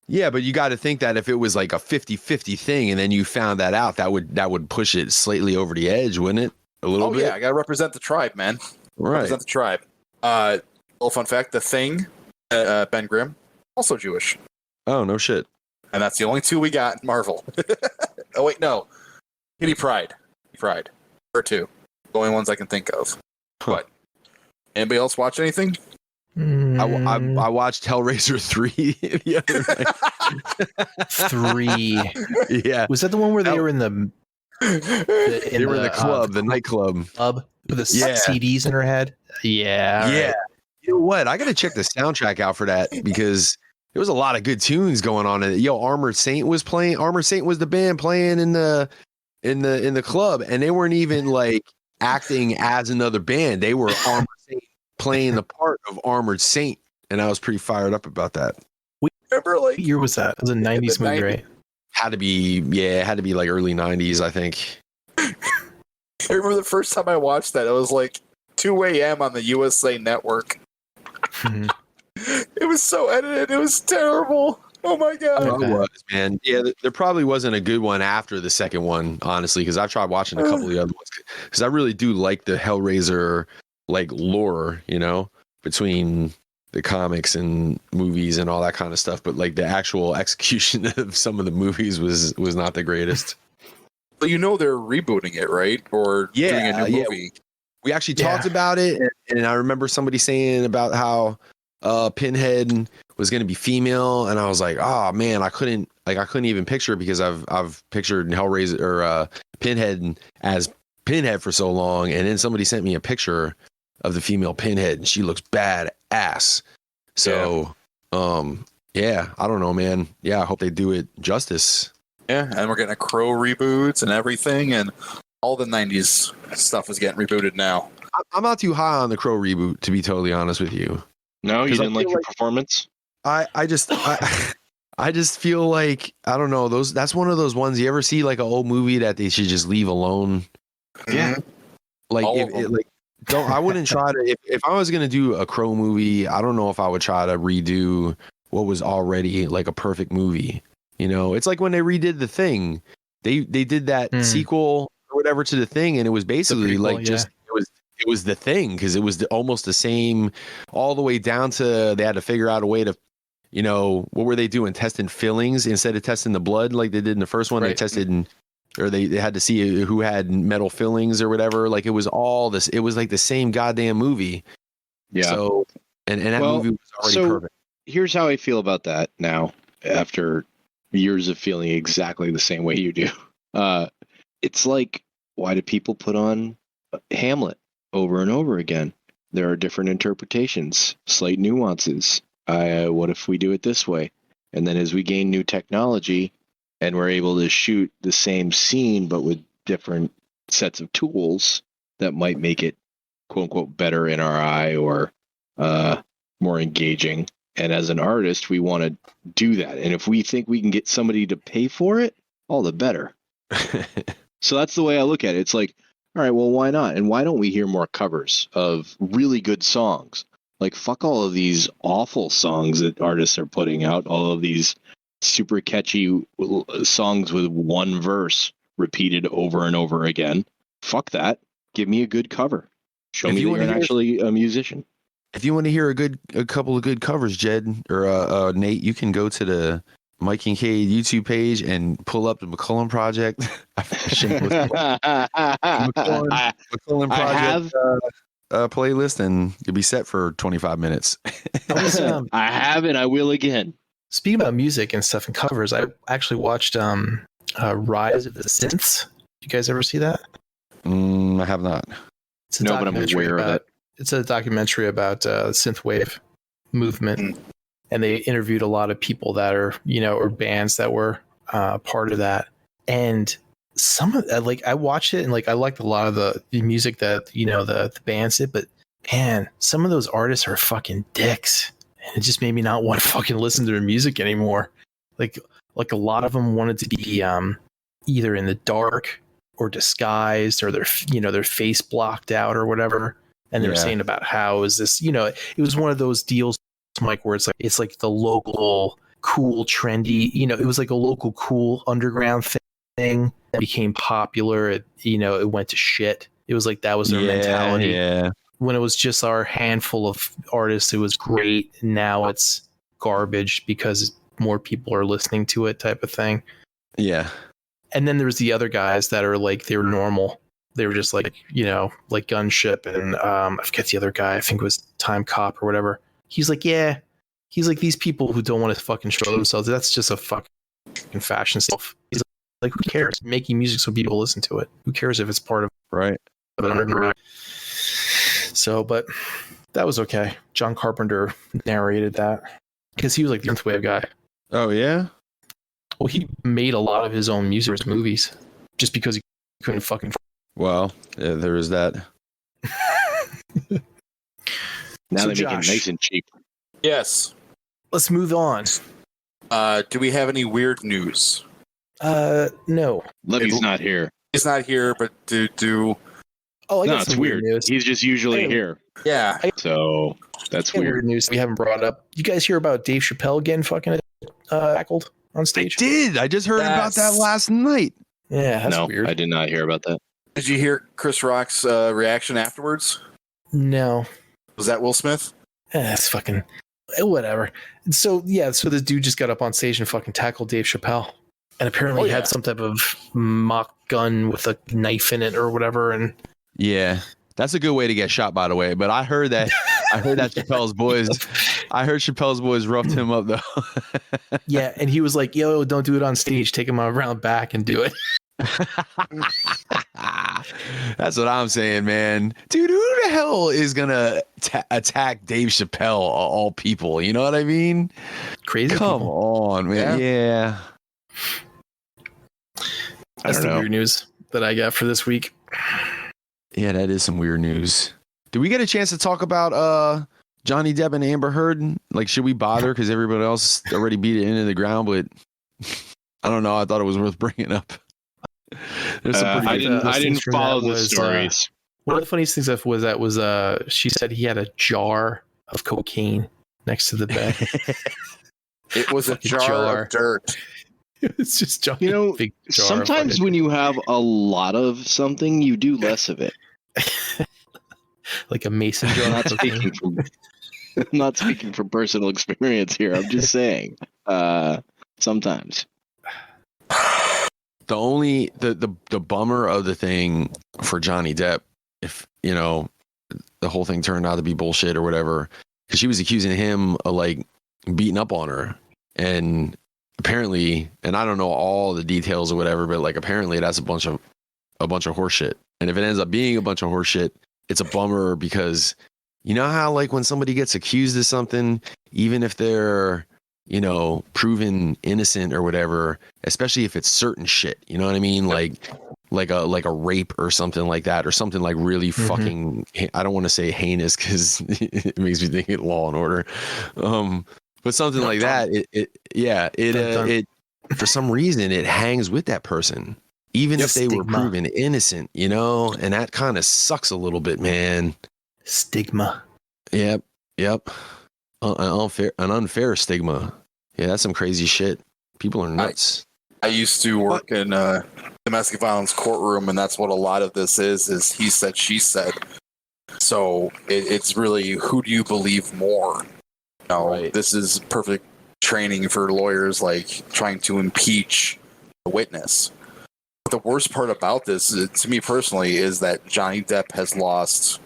Yeah, but you got to think that if it was like a 50-50 thing and then you found that out, that would push it slightly over the edge, wouldn't it? A little bit? Yeah, I got to represent the tribe, man. Right. Represent the tribe. Little fun fact, The Thing, Ben Grimm, also Jewish. Oh, no shit. And that's the only 2 we got in Marvel. Oh, wait, no. Kitty Pryde. Or 2. The only ones I can think of. Huh. But anybody else watch anything? I watched Hellraiser 3 the other night. 3. Yeah. Was that the one where they were in the they were in the club, the nightclub. Club with the CDs in her head? Yeah. Yeah. Right. You know what? I got to check the soundtrack out for that because there was a lot of good tunes going on in it. Yo, Armored Saint was playing. Armored Saint was the band playing in the club, and they weren't even like acting as another band. They were Armored Saint playing the part of Armored Saint, and I was pretty fired up about that. Remember, What year was that? It was a 90s movie, right? Had to be like early 90s, I think. I remember the first time I watched that, it was like 2 a.m. on the USA Network. Mhm. It was so edited. It was terrible. Oh my god. It was, man. Yeah, there probably wasn't a good one after the second one, honestly, because I've tried watching a couple of the other ones. Because I really do like the Hellraiser like lore, between the comics and movies and all that kind of stuff. But like the actual execution of some of the movies was not the greatest. But they're rebooting it, right? Or doing a new movie. We actually talked about it, and I remember somebody saying about how Pinhead was going to be female, and I was like, oh man, I couldn't even picture it because I've pictured Hellraiser or Pinhead as Pinhead for so long, and then somebody sent me a picture of the female Pinhead, and she looks badass. So, I don't know, man. Yeah, I hope they do it justice. Yeah, and we're getting a Crow reboots and everything, and all the 90s stuff is getting rebooted now. I'm not too high on the Crow reboot, to be totally honest with you. No, you didn't like your performance? I just feel like, I don't know, that's one of those ones you ever see like an old movie that they should just leave alone. Yeah. Like I wouldn't try to if I was gonna do a Crow movie, I don't know if I would try to redo what was already like a perfect movie. It's like when they redid The Thing. They did that sequel or whatever to The Thing, and it was basically prequel, like just it was the thing because it was almost the same all the way down to they had to figure out a way to, what were they doing? Testing fillings instead of testing the blood like they did in the first one. Right. They tested, or they had to see who had metal fillings or whatever. Like it was all this. It was like the same goddamn movie. Yeah. So and that movie was already perfect. Here's how I feel about that now after years of feeling exactly the same way you do. It's like, why do people put on Hamlet over and over again? There are different interpretations, slight nuances. What if we do it this way? And then as we gain new technology and we're able to shoot the same scene but with different sets of tools that might make it quote unquote better in our eye or more engaging. And as an artist, we want to do that. And if we think we can get somebody to pay for it, all the better. So that's the way I look at it. It's like, all right, well, why not? And why don't we hear more covers of really good songs? Like, fuck all of these awful songs that artists are putting out, all of these super catchy songs with one verse repeated over and over again. Fuck that. Give me a good cover. Show me that you're actually a musician. If you want to hear a couple of good covers, Jed or Nate, you can go to the Mike Kincaid YouTube page and pull up the McCullen Project. McCullen Project playlist, and you'll be set for 25 minutes. I have, and I will again. Speaking about music and stuff and covers, I actually watched Rise of the Synths. You guys ever see that? I have not. No, but I'm aware of it. It's a documentary about synthwave movement, and they interviewed a lot of people that are, or bands that were part of that. And some of that, like, I watched it and like I liked a lot of the music that the bands did, but man, some of those artists are fucking dicks, and it just made me not want to fucking listen to their music anymore. Like a lot of them wanted to be either in the dark or disguised, or their face blocked out or whatever. And they were saying about how is this, it was one of those deals, Mike, where it's like the local cool, trendy, it was like a local cool underground thing that became popular. It went to shit. It was like that was their mentality. Yeah. When it was just our handful of artists, it was great. Now it's garbage because more people are listening to it, type of thing. Yeah. And then there's the other guys that are like, they were normal. They were just like, like Gunship, and I forget the other guy. I think it was Time Cop or whatever. He's like, these people who don't want to fucking show themselves, that's just a fucking fashion stuff. He's like, who cares? Making music so people listen to it. Who cares if it's part of right? So, but that was okay. John Carpenter narrated that because he was like the synthwave guy. Oh yeah. Well, he made a lot of his own music, his movies, just because he couldn't fucking. Well, yeah, there is that. Now they make it nice and cheap. Yes. Let's move on. Do we have any weird news? No. Levy's not here. He's not here, but do. Oh, I got it's weird. News. He's just usually here. Yeah. So that's weird news we haven't brought up. You guys hear about Dave Chappelle getting fucking tackled on stage? I did. I just heard about that last night. Yeah, that's weird. I did not hear about that. Did you hear Chris Rock's reaction afterwards? No. Was that Will Smith? That's fucking whatever. So the dude just got up on stage and fucking tackled Dave Chappelle, and apparently he had some type of mock gun with a knife in it or whatever. And yeah, that's a good way to get shot, by the way. But I heard that Chappelle's boys. I heard Chappelle's boys roughed him up though. Yeah, and he was like, "Yo, don't do it on stage. Take him around back and do it." That's what I'm saying, man. Dude, who the hell is gonna attack Dave Chappelle, all people? You know what I mean? Crazy. Come on, man. Yeah. That's the weird news that I got for this week. Yeah, that is some weird news. Did we get a chance to talk about Johnny Depp and Amber Heard? Like, should we bother? Because everybody else already beat it into the ground, but I don't know. I thought it was worth bringing up. I didn't follow the stories. One of the funniest things was she said he had a jar of cocaine next to the bed. It was a jar of dirt. It's just big jar. Sometimes when you have a lot of something, you do less of it. like a mason jar. I'm not speaking from personal experience here. I'm just saying. Sometimes. The only the bummer of the thing for Johnny Depp, if you know, the whole thing turned out to be bullshit or whatever, because she was accusing him of like beating up on her, and apparently, and I don't know all the details or whatever, but like apparently that's a bunch of horseshit. And if it ends up being a bunch of horseshit, it's a bummer because you know how like when somebody gets accused of something, even if they're, you know, proven innocent or whatever, especially if it's certain shit, you know what I mean? Like a rape or something like that, or something like really fucking, I don't want to say heinous because it makes me think of Law and Order. But something like that, it for some reason it hangs with that person, even if they were proven innocent, you know, and that kind of sucks a little bit, man. Stigma. Yep. An unfair stigma. Yeah, that's some crazy shit. People are nuts. I used to work in a domestic violence courtroom, and that's what a lot of this is he said, she said. So it's really, who do you believe more? You know, right. This is perfect training for lawyers, like trying to impeach a witness. But the worst part about this, to me personally, is that Johnny Depp has lost.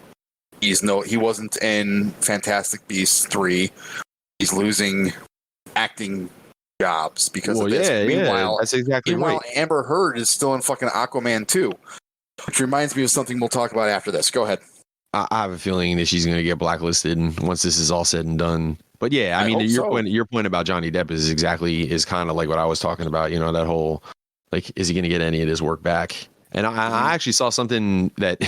He wasn't in Fantastic Beasts 3. He's losing acting jobs because of this. Meanwhile, that's exactly right. Amber Heard is still in fucking Aquaman 2, which reminds me of something we'll talk about after this. Go ahead. I have a feeling that she's going to get blacklisted once this is all said and done. But yeah, I mean, your point about Johnny Depp is kind of like what I was talking about. You know, that whole like, is he going to get any of his work back? And I actually saw something that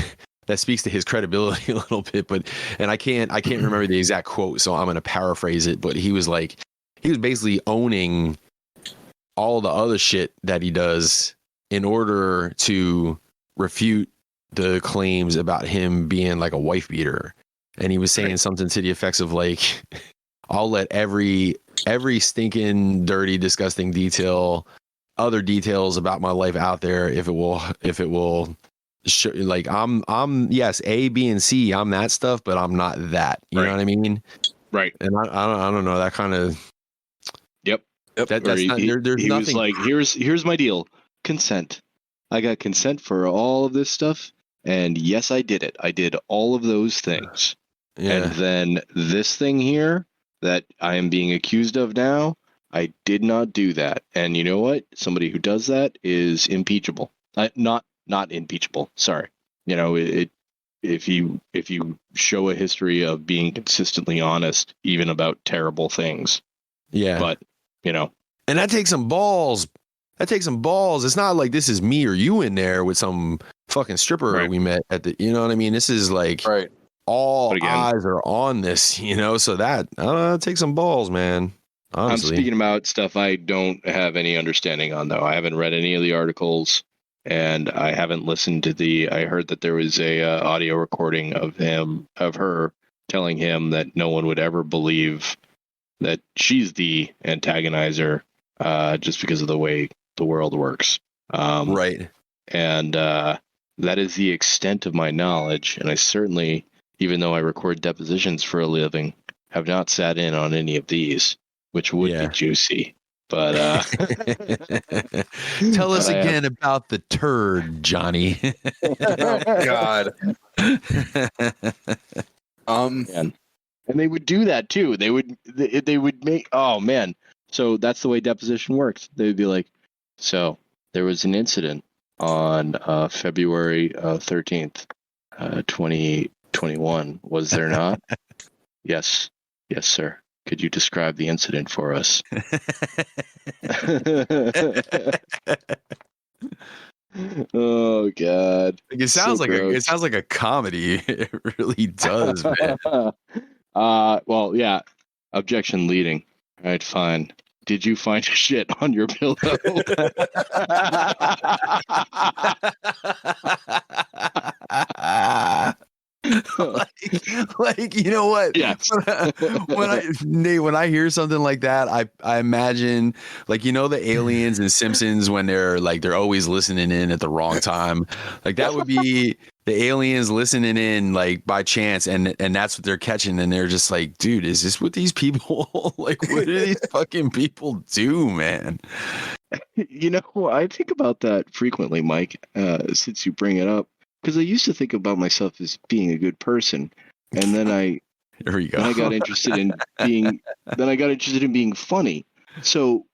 speaks to his credibility a little bit, and I can't remember the exact quote, so I'm going to paraphrase it. But he was basically owning all the other shit that he does in order to refute the claims about him being like a wife beater. And he was saying something to the effects of like, I'll let every stinking, dirty, disgusting other details about my life out there if it will show, like I'm yes, A, B, and C, I'm that stuff, but I'm not that. You know what I mean? Right. And I don't know, that kind of. Yep. That's not, there's he nothing. Was like, here's my deal. Consent. I got consent for all of this stuff. And yes, I did it. I did all of those things. Yeah. And then this thing here that I am being accused of now, I did not do that. And you know what? Somebody who does that is impeachable. Not impeachable. Sorry. You know, if you show a history of being consistently honest, even about terrible things. Yeah. But, you know. And that takes some balls. It's not like this is me or you in there with some fucking stripper we met at the, you know what I mean? This is like all eyes are on this, you know? So that, I don't know, it takes some balls, man. Honestly. I'm speaking about stuff I don't have any understanding on, though. I haven't read any of the articles, and I haven't listened to I heard that there was a audio recording of her telling him that no one would ever believe that she's the antagonizer, just because of the way the world works. Right. And that is the extent of my knowledge. And I certainly, even though I record depositions for a living, have not sat in on any of these, which would be juicy. But tell us again about the turd, Johnny. Oh God. And they would do that too. They would make, oh man. So that's the way deposition works. They would be like, so there was an incident on February 13th, 2021. Was there not? Yes, sir. Could you describe the incident for us? Oh God! It sounds like a comedy. It really does, man. Well, yeah. Objection leading. All right, fine. Did you find shit on your pillow? like you know what? Yeah. When I hear something like that, I imagine, like, you know, the aliens and Simpsons when they're always listening in at the wrong time. Like that would be the aliens listening in like by chance, and that's what they're catching, and they're just like, dude, is this what these people like? What do these fucking people do, man? You know, I think about that frequently, Mike, since you bring it up, because I used to think about myself as being a good person, and then Here we go. I got interested in being funny. So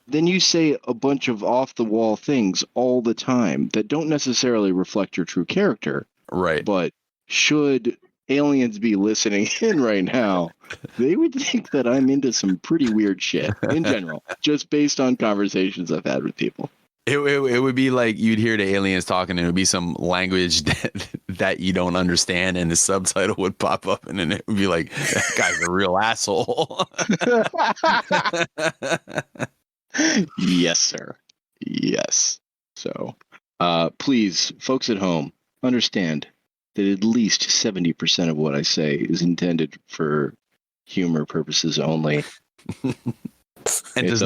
then you say a bunch of off the wall things all the time that don't necessarily reflect your true character. Right. But should aliens be listening in right now, they would think that I'm into some pretty weird shit in general, just based on conversations I've had with people. It would be like you'd hear the aliens talking, and it would be some language that you don't understand, and the subtitle would pop up, and then it would be like, that guy's a real asshole. Yes, sir. Yes. So, please, folks at home, understand that at least 70% of what I say is intended for humor purposes only. and does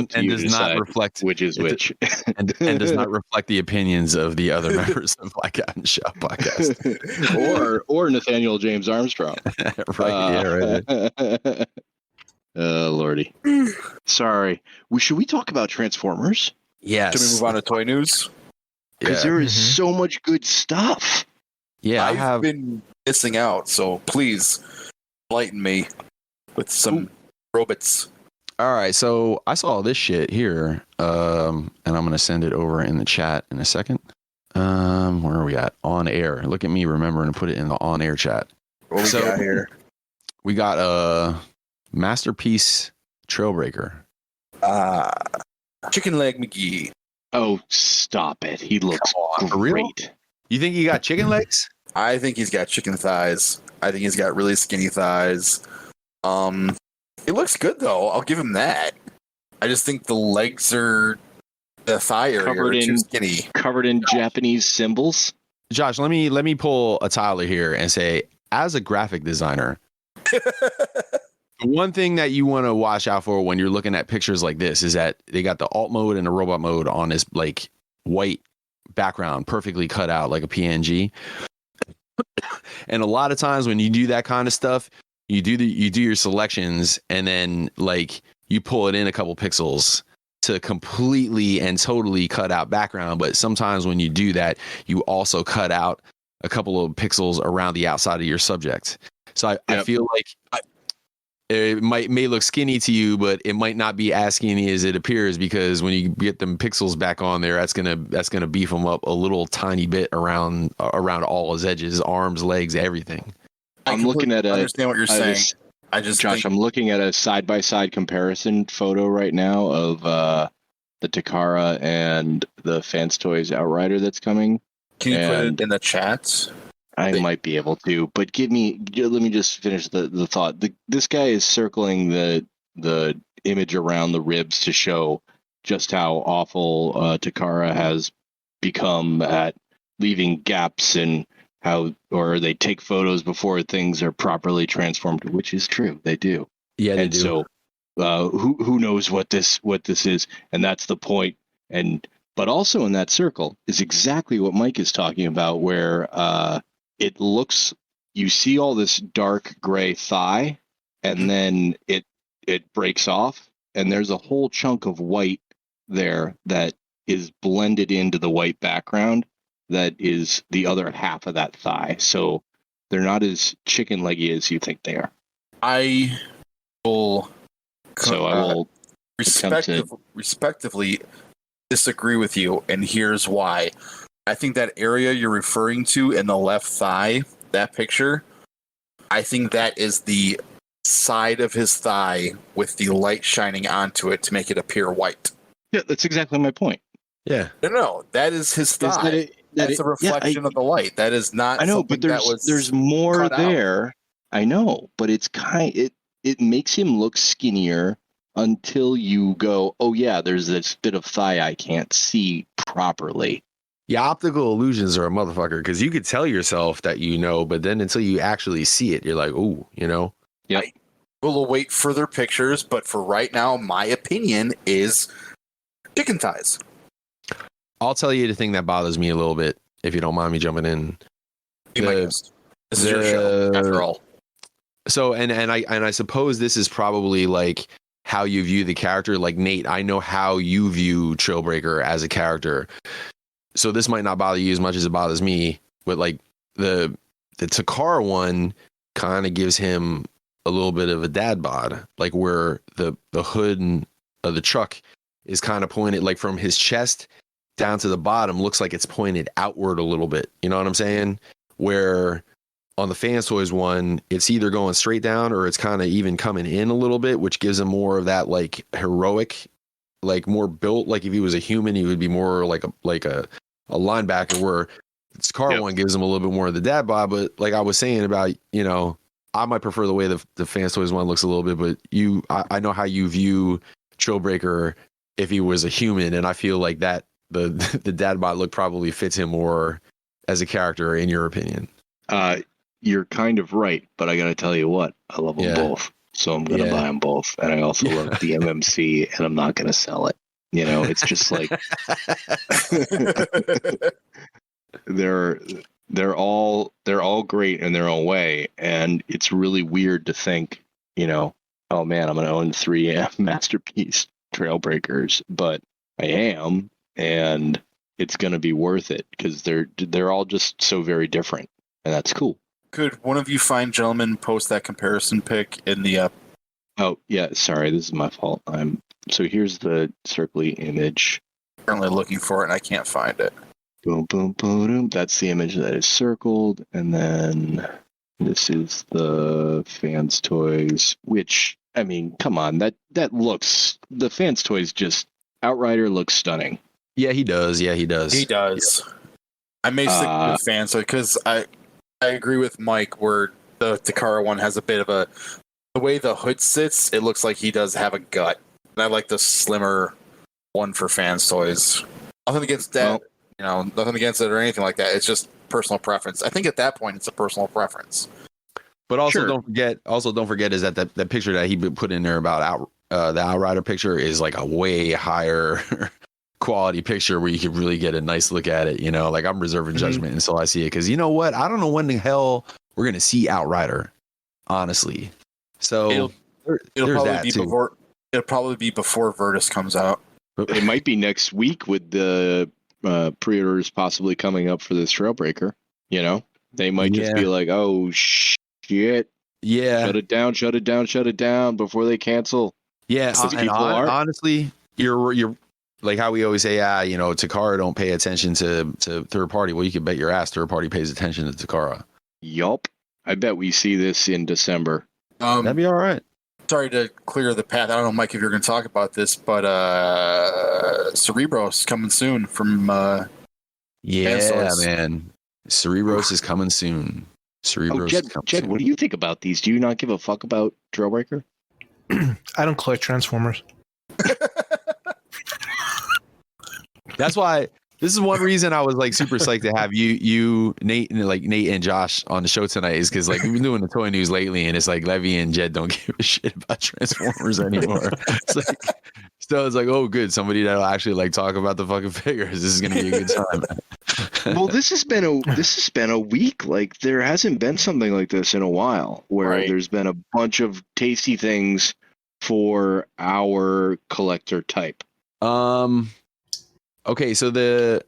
not reflect which is which, and does not reflect the opinions of the other members of Blackout and Shout podcast, or Nathaniel James Armstrong. Right? Lordy. Sorry. Should we talk about Transformers? Yes. Should we move on to toy news? Because there is so much good stuff. Yeah, I've been missing out, so please enlighten me with some robots. All right, so I saw this shit here, and I'm gonna send it over in the chat in a second. Where are we at? On air. Look at me remembering to put it in the on air chat. What we got here? We got a Masterpiece Trailbreaker. Chicken Leg McGee. Oh, stop it! He looks For real? great. You think he got chicken legs? I think he's got chicken thighs. I think he's got really skinny thighs. It looks good though. I'll give him that. I just think the legs are the thigh area are too skinny. Covered in Japanese symbols. Josh, let me pull a Tyler here and say, as a graphic designer, the one thing that you want to watch out for when you're looking at pictures like this is that they got the alt mode and the robot mode on this like white background, perfectly cut out like a PNG. And a lot of times when you do that kind of stuff, you do your selections and then like you pull it in a couple pixels to completely and totally cut out background. But sometimes when you do that, you also cut out a couple of pixels around the outside of your subject. So I feel like it may look skinny to you, but it might not be as skinny as it appears, because when you get them pixels back on there, that's gonna beef them up a little tiny bit around all his edges, arms, legs, everything. I'm looking at understand what you're saying. Josh, I'm looking at a side-by-side comparison photo right now of the Takara and the Fans Toys Outrider that's coming. Can you put it in the chat? I might be able to, but let me just finish the thought. This guy is circling the image around the ribs to show just how awful Takara has become at leaving gaps and or they take photos before things are properly transformed, which is true. They do. Yeah, they and do. So who knows what this is, and that's the point. But also in that circle is exactly what Mike is talking about, where it looks, you see all this dark gray thigh, and then it breaks off, and there's a whole chunk of white there that is blended into the white background. That is the other half of that thigh. So they're not as chicken leggy as you think they are. I will respectively disagree with you, and here's why. I think that area you're referring to in the left thigh, that picture, I think that is the side of his thigh with the light shining onto it to make it appear white. Yeah, that's exactly my point. Yeah. No, that is his thigh. That's a reflection of the light. That is not. I know, but there's more there. Out. I know, but it's it makes him look skinnier until you go, oh yeah, there's this bit of thigh I can't see properly. Yeah, optical illusions are a motherfucker, because you could tell yourself that but then until you actually see it, you're like, ooh, Yeah. We'll await further pictures, but for right now, my opinion is chicken thighs. I'll tell you the thing that bothers me a little bit, if you don't mind me jumping in. Be my guest. This is your show, after all. So and I suppose this is probably like how you view the character. Like Nate, I know how you view Trailbreaker as a character. So this might not bother you as much as it bothers me. But like the Takara one kind of gives him a little bit of a dad bod, like where the hood of the truck is kind of pointed, like from his chest down to the bottom, looks like it's pointed outward a little bit. You know what I'm saying? Where on the Fans Toys one, it's either going straight down or it's kind of even coming in a little bit, which gives him more of that like heroic, like more built. Like if he was a human, he would be more like a linebacker. Where this car one gives him a little bit more of the dad bod. But like I was saying about, you know, I might prefer the way the Fans Toys one looks a little bit. But I know how you view Trailbreaker if he was a human, and I feel like that the dad bod look probably fits him more as a character, in your opinion. You're kind of right, but I got to tell you what, I love them both, so I'm going to buy them both. And I also love the MMC, and I'm not going to sell it. You know, it's just like they're all great in their own way, and it's really weird to think, you know, oh man, I'm going to own 3 masterpiece Trailbreakers, but I am, and it's going to be worth it because they're all just so very different, and that's cool. Could one of you fine gentlemen post that comparison pic in the Oh yeah, sorry, this is my fault. So here's the circly image. Currently looking for it and I can't find it. Boom, boom, boom, boom. That's the image that is circled, and then this is the Fans Toys. Which, I mean, come on, that looks, the Fans Toys, just Outrider looks stunning. Yeah, he does. He does. Yeah. I may stick with Fans Toys because I agree with Mike where the Takara one has a bit of the way the hood sits, it looks like he does have a gut. And I like the slimmer one for Fans Toys. Nothing against that, nothing against it or anything like that. It's just personal preference. I think at that point it's a personal preference. But also don't forget is that picture that he put in there about the Outrider picture is like a way higher quality picture where you could really get a nice look at it. You know, like I'm reserving judgment until I see it, because you know what? I don't know when the hell we're gonna see Outrider, honestly. So it'll probably be before Virtus comes out. It might be next week with the pre-orders possibly coming up for this Trailbreaker. You know, they might just be like, "Oh shit, shut it down before they cancel." Yeah, honestly, you're like how we always say, Takara don't pay attention to third party. Well, you can bet your ass third party pays attention to Takara. Yup. I bet we see this in December. That'd be all right. Sorry to clear the path. I don't know, Mike, if you're going to talk about this, but Cerebros coming soon from man. Cerebros is coming soon. Jed, what do you think about these? Do you not give a fuck about Trailbreaker? I don't collect Transformers. That's why this is one reason I was like super psyched to have you, Nate and Josh on the show tonight, is because like we've been doing the toy news lately, and it's like Levy and Jed don't give a shit about Transformers anymore. So it's like, oh, good, somebody that'll actually like talk about the fucking figures. This is gonna be a good time. Well, this has been a week. Like there hasn't been something like this in a while, where there's been a bunch of tasty things for our collector type. Okay, so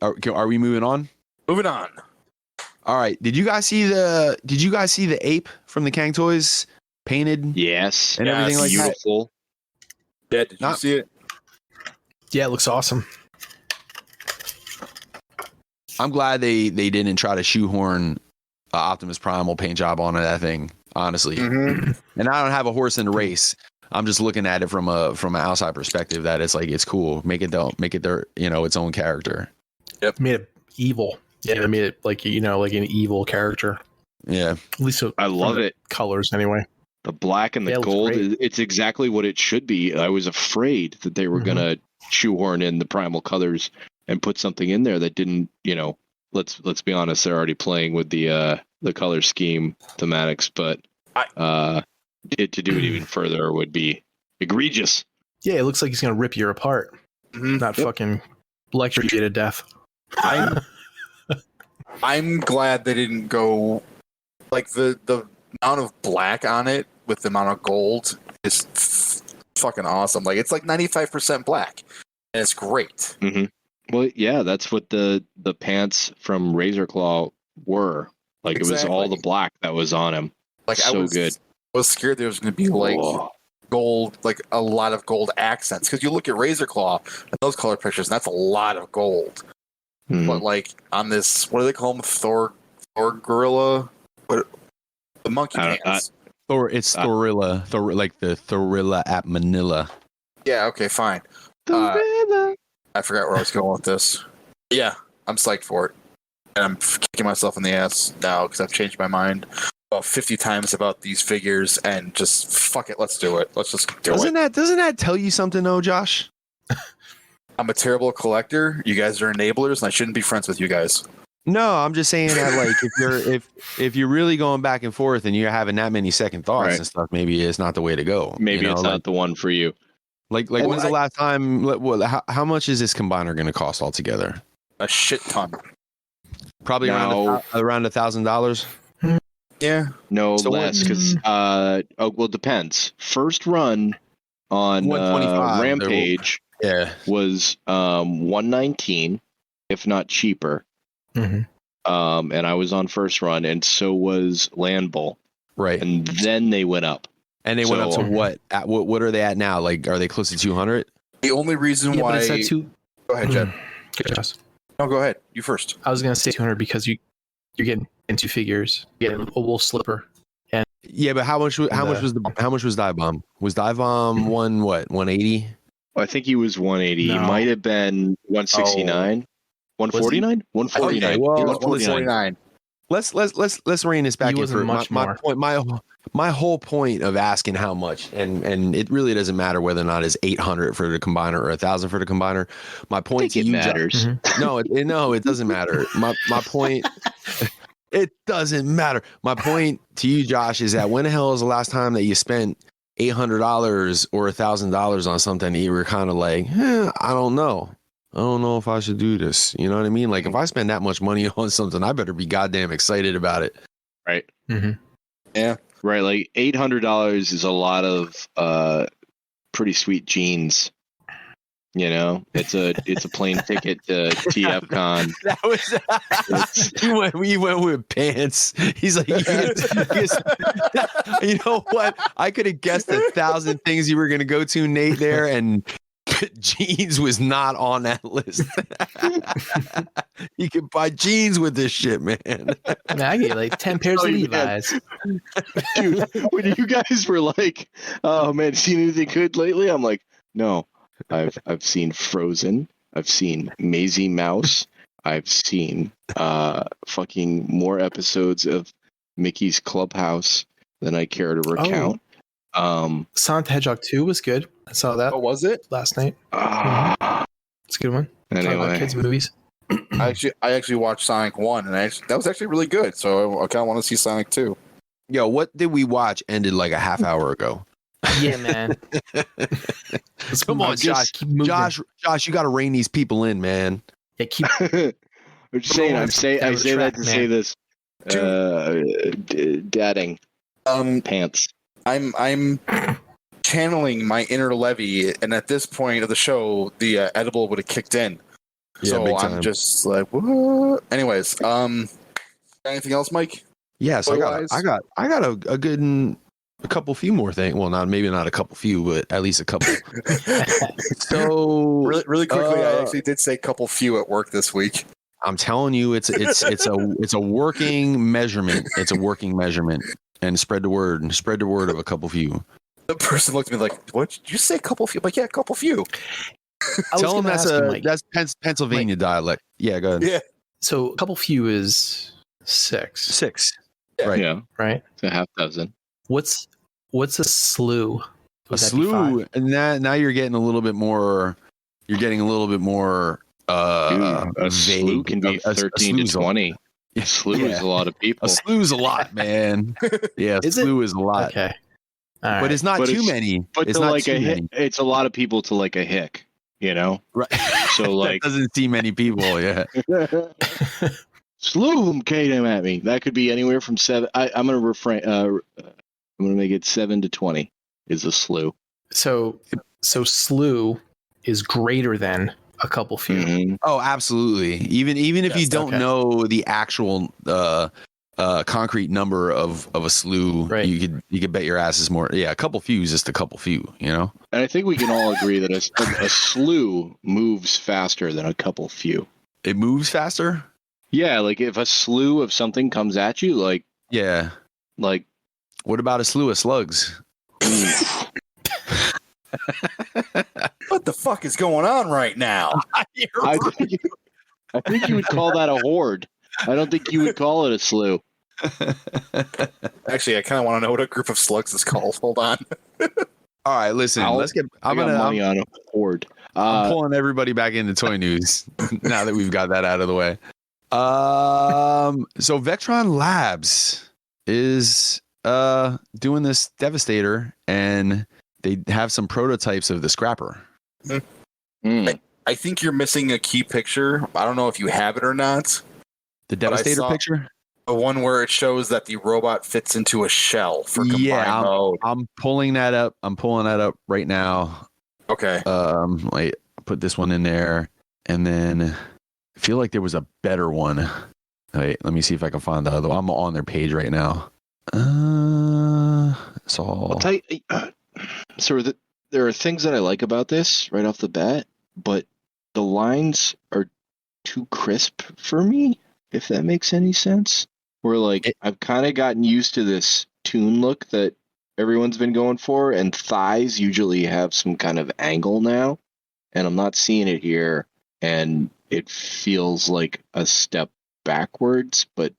are we moving on? Moving on. All right. Did you guys see the ape from the Kang Toys painted? Yes. And everything like beautiful. Yeah, did you see it? Yeah, it looks awesome. I'm glad they didn't try to shoehorn Optimus Primal paint job onto that thing, honestly. Mm-hmm. And I don't have a horse in the race. I'm just looking at it from an outside perspective that it's like, it's cool. Make it their, its own character. Yep. Made it evil. Yeah, they made it like an evil character. Yeah. At least I love it. Colors anyway. The black and the gold, it's exactly what it should be. I was afraid that they were going to shoehorn in the primal colors and put something in there that didn't, let's be honest, they're already playing with the color scheme thematics, but to do it even further would be egregious. Yeah, it looks like he's going to rip you apart. Not fucking electrocute you to death. I'm glad they didn't go like the amount of black on it with the amount of gold is fucking awesome. Like it's like 95% black, and it's great. Mm-hmm. Well, yeah, that's what the pants from Razor Claw were. Like It was all the black that was on him. Like so good. I was scared there was going to be like gold, like a lot of gold accents. Because you look at Razor Claw and those color pictures, and that's a lot of gold. Mm-hmm. But like on this, what do they call them? Thor gorilla? What? The monkey pants. It's Thorilla. Like the Thorilla at Manila. Yeah. Okay. Fine. I forgot where I was going with this. Yeah, I'm psyched for it, and I'm kicking myself in the ass now because I've changed my mind about 50 times about these figures, and just fuck it, let's do it. Let's just do it. Doesn't that tell you something, though, Josh? I'm a terrible collector. You guys are enablers, and I shouldn't be friends with you guys. No, I'm just saying that, like, if you're really going back and forth and you're having that many second thoughts and stuff, maybe it's not the way to go. Maybe it's not the one for you. Like when's the last time? How much is this combiner going to cost altogether? A shit ton. Probably around $1,000. Yeah. No, so less because depends. First run on Rampage was 119, if not cheaper. Mm-hmm. And I was on first run, and so was Land Bowl. Right, and then they went up. And they went up to what? What are they at now? Like, are they close to 200? The only reason why. But it's at Go ahead, Jed. No, go ahead. You first. I was going to say 200 because you're getting into figures. You're getting a wolf slipper. And yeah, but how much was Dive Bomb? Was Dive Bomb 180? I think he was 180. No. He might have been 169. 149? 149. Okay, well, 149. Let's rein this back in for my point. My whole point of asking how much, and it really doesn't matter whether or not it's 800 for the combiner or 1,000 for the combiner. My point to you matters. No, it doesn't matter. My point. It doesn't matter. My point to you, Josh, is that when the hell is the last time that you spent $800 or $1,000 on something that you were kind of like, I don't know if I should do this. You know what I mean? Like, if I spend that much money on something, I better be goddamn excited about it. Right. Mm-hmm. Yeah. Right. Like $800 is a lot of pretty sweet jeans. You know, it's a plane ticket to TFCon. That was we went with pants. He's like, you know what? I could have guessed 1,000 things you were going to go to, Nate, there, and jeans was not on that list. You can buy jeans with this shit, man. I get like 10 pairs of Levi's. Dude, when you guys were like, "Oh man, seen anything good lately?" I'm like, "No, I've seen Frozen. I've seen Maisie Mouse. I've seen fucking more episodes of Mickey's Clubhouse than I care to recount." Sonic the Hedgehog 2 was good. I saw that. Oh, was it? Last night. It's a good one. Anyway, kids movies. I actually watched Sonic 1, and that was actually really good. So I kind of want to see Sonic 2. Yo, what did we watch ended like a half hour ago? Yeah, man. Come on, Josh. Josh, you got to rein these people in, man. Yeah, keep. I'm just saying. I say that to say this. Dadding. Pants. I'm channeling my inner Levy, and at this point of the show, the edible would have kicked in. Yeah, so I'm just like, what? Anyways, anything else, Mike? Yes, I got a couple few more things. Well, maybe not a couple few, but at least a couple. So really quickly, I actually did say couple few at work this week. I'm telling you, it's a working measurement. It's a working measurement. And spread the word of a couple few. The person looked at me like, "What did you say? A couple few?" I'm like, yeah, a couple few. Tell them that's Pennsylvania dialect. Yeah, go ahead. Yeah. So a couple few is 6. 6. Yeah. Right. Yeah. Right. It's a half dozen. What's a slew? A slew, and now you're getting a little bit more. You're getting a little bit more. A slew can be 13 to 20. A slew is a lot of people. A slew's a lot, man. Yeah, a slew is a lot. Okay. All right. But it's not too many. But it's like it's a lot of people to like a hick, you know? Right. So like that doesn't see many people, yeah. Sloom came at me. That could be anywhere from 7. I'm going to refrain. I'm going to make it 7 to 20 is a slew. So slew is greater than a couple few. Mm-hmm. Oh, absolutely. Even if Yes, you don't okay. know the actual concrete number of a slew, Right. you could bet your ass is more. Yeah, a couple few is just a couple few, you know? And I think we can all agree that a slew moves faster than a couple few. It moves faster? Yeah, like if a slew of something comes at you, Yeah. like What about a slew of slugs? What the fuck is going on right now? I think you would call that a horde. I don't think you would call it a slew. Actually, I kind of want to know what a group of slugs is called. Hold on. All right, listen. Let's get. I got money on a horde. I'm pulling everybody back into toy news now that we've got that out of the way. So Vectron Labs is doing this Devastator, and they have some prototypes of the Scrapper. Mm. I think you're missing a key picture. I don't know if you have it or not. The Devastator picture? The one where it shows that the robot fits into a shell for combined mode. I'm pulling that up. I'm pulling that up right now. Okay. Wait, put this one in there, and then I feel like there was a better one. Wait, let me see if I can find the other one. I'm on their page right now. It's all. I'll tell you, so there are things that I like about this right off the bat, but the lines are too crisp for me, if that makes any sense. Where I've kind of gotten used to this toon look that everyone's been going for, and thighs usually have some kind of angle now, and I'm not seeing it here, and it feels like a step backwards, but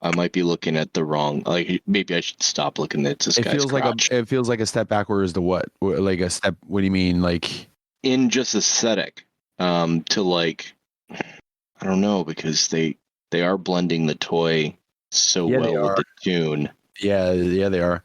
I might be looking at the wrong. Maybe I should stop looking at this guy's crotch. It feels like a step backwards to what? Like a step? What do you mean? Like in just aesthetic, to I don't know, because they are blending the toy so well with the tune. Yeah, they are.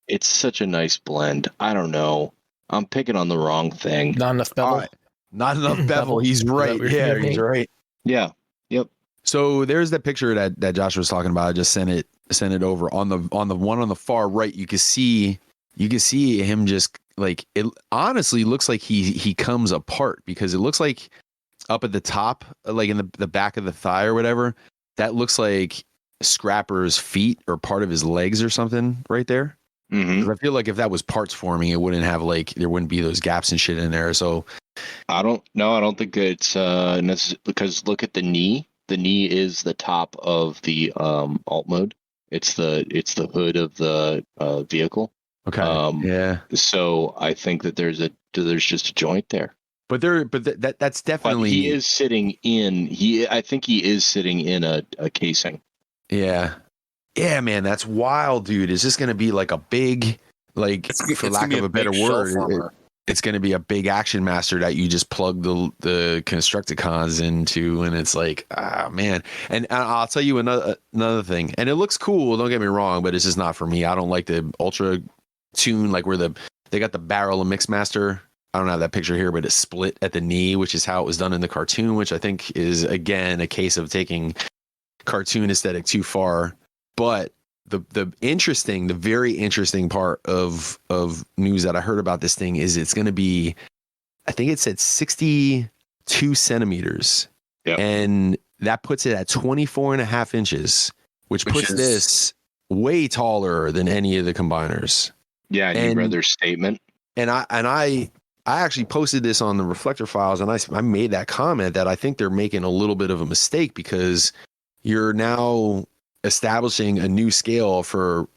It's such a nice blend. I don't know. I'm picking on the wrong thing. Not enough bevel. Right. Not enough bevel. He's right. Yeah, He's right. Yeah. Yep. So there's the picture that Josh was talking about. I just sent it over on the one on the far right. You can see him just like it. Honestly, looks like he comes apart because it looks like up at the top, like in the back of the thigh or whatever. That looks like Scrapper's feet or part of his legs or something right there. Mm-hmm. 'Cause I feel like if that was parts forming, it wouldn't have there wouldn't be those gaps and shit in there. So I don't think it's necessary, because look at the knee. The knee is the top of the alt mode. It's the hood of the vehicle. okay, yeah. So I think that there's just a joint there. But that's definitely. But he is sitting in. I think he is sitting in a casing. Yeah. Yeah, man, that's wild, dude. It's just going to be like a big, for lack of a better word, it's going to be a big action master that you just plug the Constructicons into, and it's like, man. And I'll tell you another thing, and it looks cool, don't get me wrong, but it's just not for me. I don't like the Ultra tune, like where they got the barrel of Mixmaster. I don't have that picture here, but it's split at the knee, which is how it was done in the cartoon, which I think is, again, a case of taking cartoon aesthetic too far. But the very interesting part of news that I heard about this thing is it's going to be, I think it said 62 centimeters. Yep. And that puts it at 24 and a half inches, which puts this way taller than any of the combiners. Yeah, and you read their statement. And I actually posted this on the Reflector Files, and I made that comment that I think they're making a little bit of a mistake, because you're now establishing a new scale for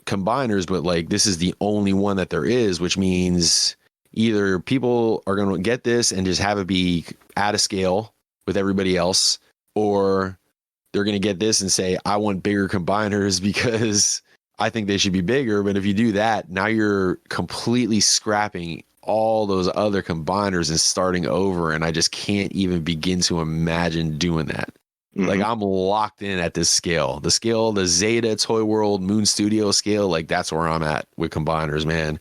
combiners, but this is the only one that there is, which means either people are going to get this and just have it be at a scale with everybody else, or they're going to get this and say, I want bigger combiners because I think they should be bigger. But if you do that, now you're completely scrapping all those other combiners and starting over. And I just can't even begin to imagine doing that. Mm-hmm. I'm locked in at this scale. The Zeta Toy World Moon Studio scale, that's where I'm at with combiners, man.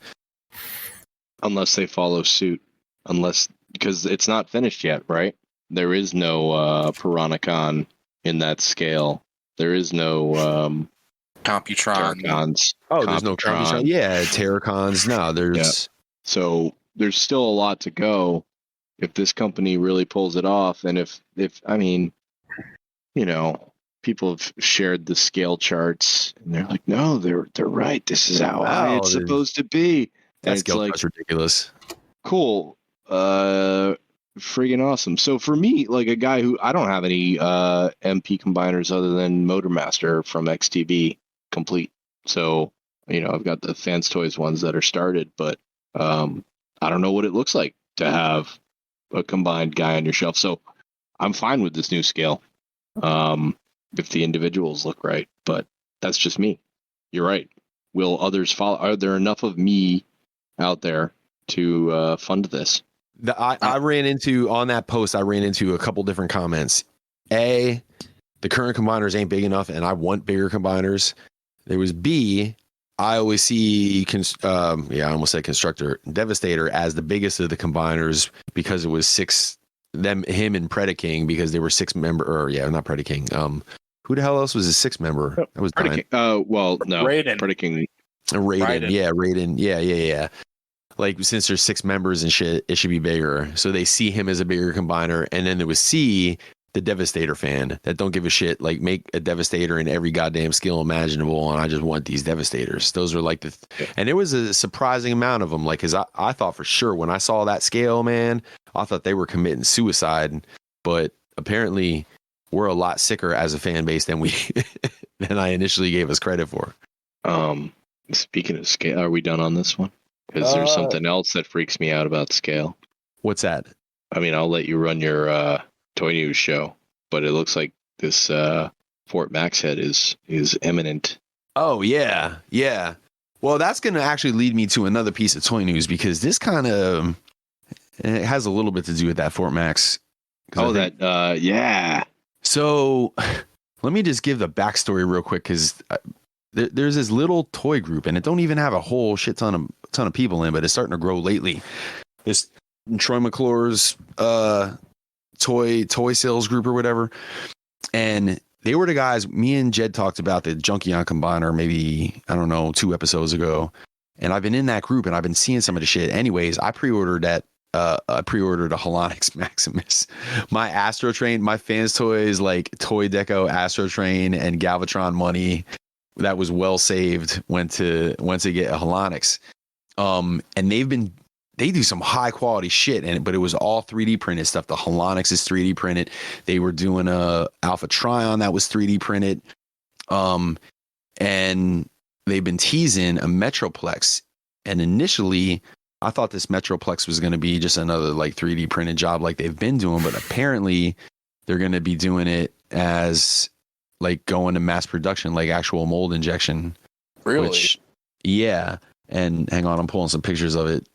Unless they follow suit. Because it's not finished yet, right? There is no Piranhacon in that scale. There is no Computron. Terracons. Oh, there's no Computron. Yeah, Terracons. No, there's. So there's still a lot to go if this company really pulls it off. And if I mean, people have shared the scale charts and they're like, no, they're right. This is how high it's supposed to be. That And scale it's like, chart's ridiculous. cool. Friggin' awesome. So for me, like a guy who I don't have any MP combiners other than Motormaster from XTB complete. So, I've got the Fans Toys ones that are started, but I don't know what it looks like to have a combined guy on your shelf. So I'm fine with this new scale. If the individuals look right, but that's just me. You're right. Will others follow? Are there enough of me out there to fund this? I ran into on that post. I ran into a couple different comments. A, the current combiners ain't big enough, and I want bigger combiners. There was B. I always see, I almost said Constructor, Devastator as the biggest of the combiners because it was him and Predaking because they were 6-member, not Predaking. Who the hell else was a 6-member? That was Predaking. Raiden. Predaking. Raiden. Yeah, Raiden. Yeah. Like, since there's 6 members and shit, it should be bigger. So they see him as a bigger combiner. And then there was C, the Devastator fan that don't give a shit. Like, make a Devastator in every goddamn skill imaginable. And I just want these Devastators. Those are like and there was a surprising amount of them. Like, cause I thought for sure when I saw that scale, man, I thought they were committing suicide. But apparently we're a lot sicker as a fan base than than I initially gave us credit for. Speaking of scale, are we done on this one? Because there's something else that freaks me out about scale. What's that? I mean, I'll let you run your Toy News show, but it looks like this Fort Max head is imminent. Oh, yeah. Well, that's going to actually lead me to another piece of Toy News because this kind of it has a little bit to do with that Fort Max. Yeah. So let me just give the backstory real quick because there's this little toy group and it don't even have a whole shit ton of people in, but it's starting to grow lately. This Troy McClure's toy sales group or whatever. And they were the guys me and Jed talked about the Junkion Combiner maybe, I don't know, 2 episodes ago. And I've been in that group and I've been seeing some of the shit. Anyways, I pre-ordered a Halonix Maximus. My Astro Train, my Fans Toys like Toy Deco Astro Train and Galvatron money that was well saved went to get a Halonix. And they do some high quality shit but it was all 3D printed stuff. The Halonix is 3D printed. They were doing a Alpha Trion that was 3D printed. And they've been teasing a Metroplex. And initially I thought this Metroplex was going to be just another like 3D printed job like they've been doing, but apparently they're going to be doing it as like going to mass production, like actual mold injection. Really? Yeah. And hang on, I'm pulling some pictures of it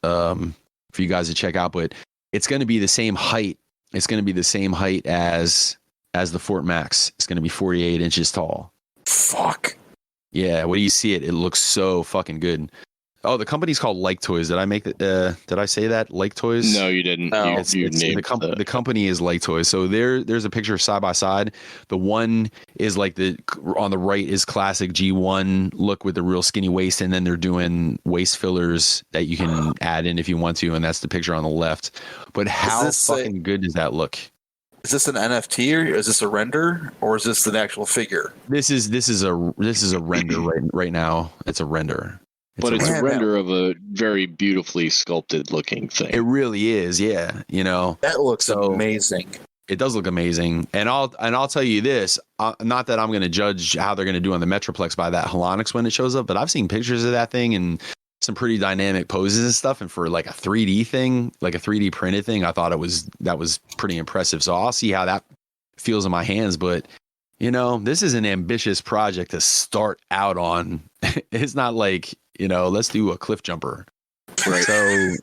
for you guys to check out, but it's going to be the same height. It's going to be the same height as the Fort Max. It's going to be 48 inches tall. Fuck. Yeah. When you see it, it looks so fucking good. Oh, the company's called Like Toys. Did I make that? Did I say that? Like Toys? No, you didn't. No. The company is Like Toys. So there's a picture side by side. The one is like on the right is classic G1 look with the real skinny waist, and then they're doing waist fillers that you can add in if you want to, and that's the picture on the left. But how fucking good does that look? Is this an NFT or is this a render or is this an actual figure? This is a render right now. It's a render. But it's a render of a very beautifully sculpted looking thing. It really is, yeah. That looks amazing. It does look amazing, and I'll tell you this: not that I'm going to judge how they're going to do on the Metroplex by that Halonix when it shows up, but I've seen pictures of that thing and some pretty dynamic poses and stuff. And for like a 3D thing, like a 3D printed thing, I thought that was pretty impressive. So I'll see how that feels in my hands, but. This is an ambitious project to start out on. It's not like, let's do a cliff jumper. Right. So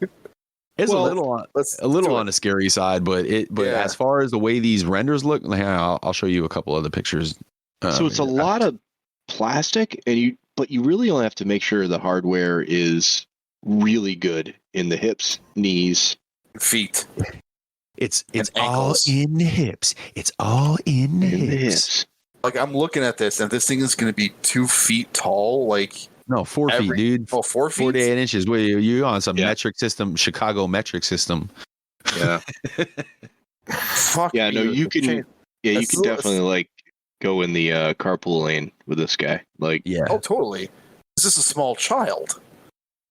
it's a little on the scary side, but as far as the way these renders look, I'll show you a couple other pictures. So it's a lot of plastic, but you really only have to make sure the hardware is really good in the hips, knees, feet. It's And all ankles. in the hips. It's all in the In the hips. hips. Like, I'm looking at this, and this thing is going to be 2 feet tall. Like, No, 4 feet, dude. 4 feet? 48 inches. What are you on some Yeah. metric system, Chicago metric system? Yeah. Fuck. Yeah, no, me. you can. Change- Yeah, you That's can still- definitely like go in the carpool lane with this guy. Like, Yeah. Oh, totally. This is a small child.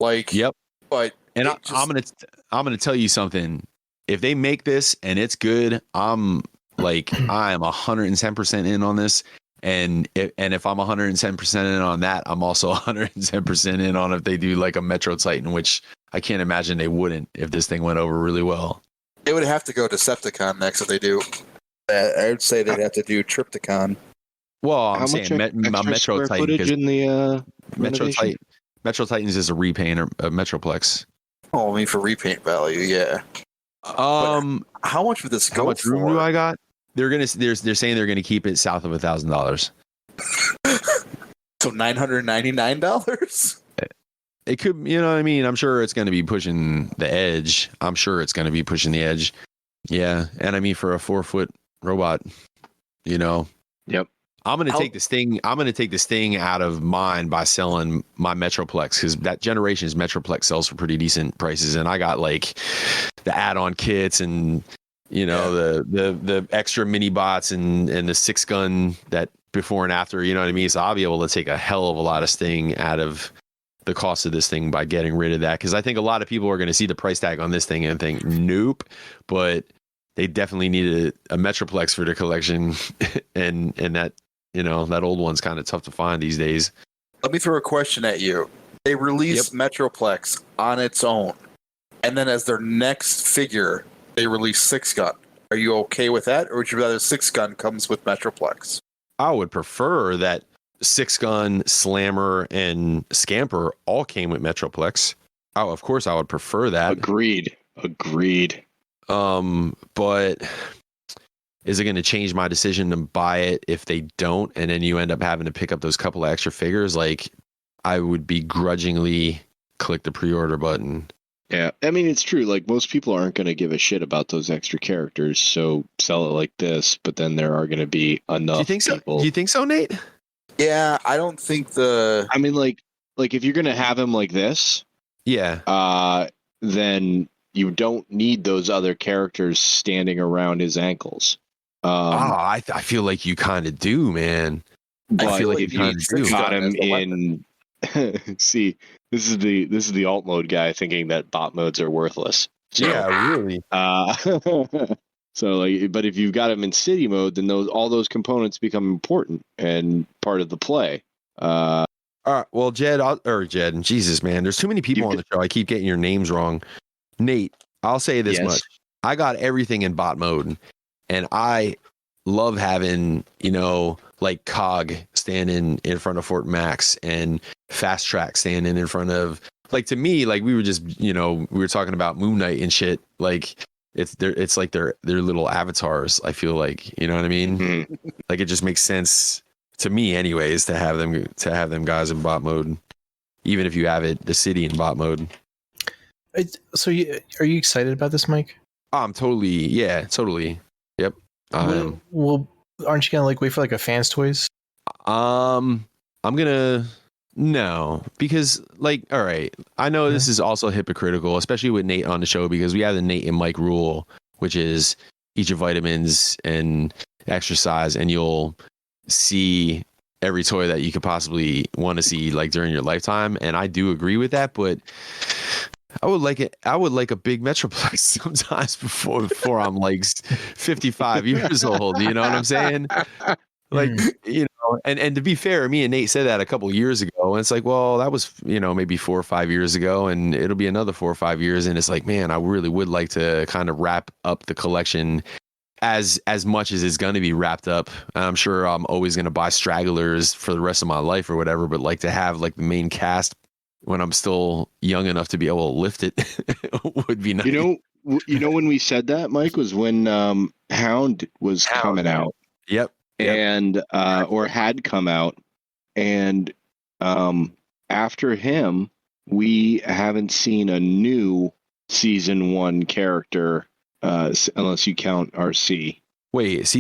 Like, Yep. But And it just- I'm gonna tell you something. If they make this and it's good, I'm 110% in on this. And if I'm 110% in on that, I'm also 110% in on if they do like a Metro Titan, which I can't imagine they wouldn't if this thing went over really well. They would have to go Decepticon next if they do. I would say they'd have to do Tripticon. Well, I'm how much saying extra Metro square Titan footage because in the Metro renovation? Titans is a repaint or a Metroplex. Oh, I mean, for repaint value, yeah. How much would this go How much for? room do I got? They're saying they're gonna keep it south of $1,000. So $999? It could, you know what I mean? I'm sure it's going to be pushing the edge. Yeah. And I mean, for a 4-foot robot, you know. Yep. I'm going to take the sting out of mine by selling my Metroplex because that generation's Metroplex sells for pretty decent prices. And I got like the add-on kits and, you know, the extra mini bots and the 6-gun that before and after, you know what I mean? So I'll be able to take a hell of a lot of sting out of the cost of this thing by getting rid of that. Because I think a lot of people are going to see the price tag on this thing and think, nope. But they definitely need a Metroplex for their collection. and that, you know, that old one's kind of tough to find these days. Let me throw a question at you. They release Metroplex on its own. And then as their next figure, they release 6-gun. Are you okay with that? Or would you rather 6-gun comes with Metroplex? I would prefer that 6-gun, Slammer, and Scamper all came with Metroplex. Oh, of course, I would prefer that. Agreed. But is it going to change my decision to buy it if they don't, and then you end up having to pick up those couple of extra figures? Like, I would begrudgingly click the pre-order button. Yeah, I mean, it's true. Like, most people aren't going to give a shit about those extra characters, so sell it like this. But then there are going to be enough Do you think people. so? Do you think so, Nate? Yeah, I don't think the... I mean, like if you're going to have him like this, Yeah. then you don't need those other characters standing around his ankles. I feel like you kind of do, man. But I feel like if you you kind of do. got him in, see, this is the alt mode guy thinking that bot modes are worthless. So, Yeah, really. So like, but if you've got him in city mode, then all those components become important and part of the play. All right. Well, Jed, Jesus, man, there's too many people on the show. I keep getting your names wrong. Nate, I'll say this much. I got everything in bot mode, and I love having, you know, like Cog standing in front of Fort Max and Fast Track standing in front of, like, to me, like, we were just, you know, we were talking about Moon Knight and shit. Like, it's like their little avatars. I feel like, you know what I mean? Mm-hmm. Like, it just makes sense to me, anyways, to have them guys in bot mode, even if you have the city in bot mode. So, are you excited about this, Mike? I'm totally. Yep. Well, aren't you gonna like wait for like a Fans Toys? I'm gonna no, because like, all right, I know this is also hypocritical, especially with Nate on the show, because we have the Nate and Mike rule, which is eat your vitamins and exercise, and you'll see every toy that you could possibly want to see, like, during your lifetime. And I do agree with that, but I would like a big Metroplex sometimes before I'm like 55 years old. You know what I'm saying? Like, you know, and to be fair, me and Nate said that a couple years ago, and it's like, well, that was, you know, maybe 4 or 5 years ago, and it'll be another 4 or 5 years, and it's like, man, I really would like to kind of wrap up the collection as much as it's going to be wrapped up. I'm sure I'm always going to buy stragglers for the rest of my life or whatever, but like to have like the main cast when I'm still young enough to be able to lift it would be nice. You know when we said that, Mike, was when Hound was coming out. Yep. And or had come out, and after him, we haven't seen a new season 1 character unless you count RC. Wait,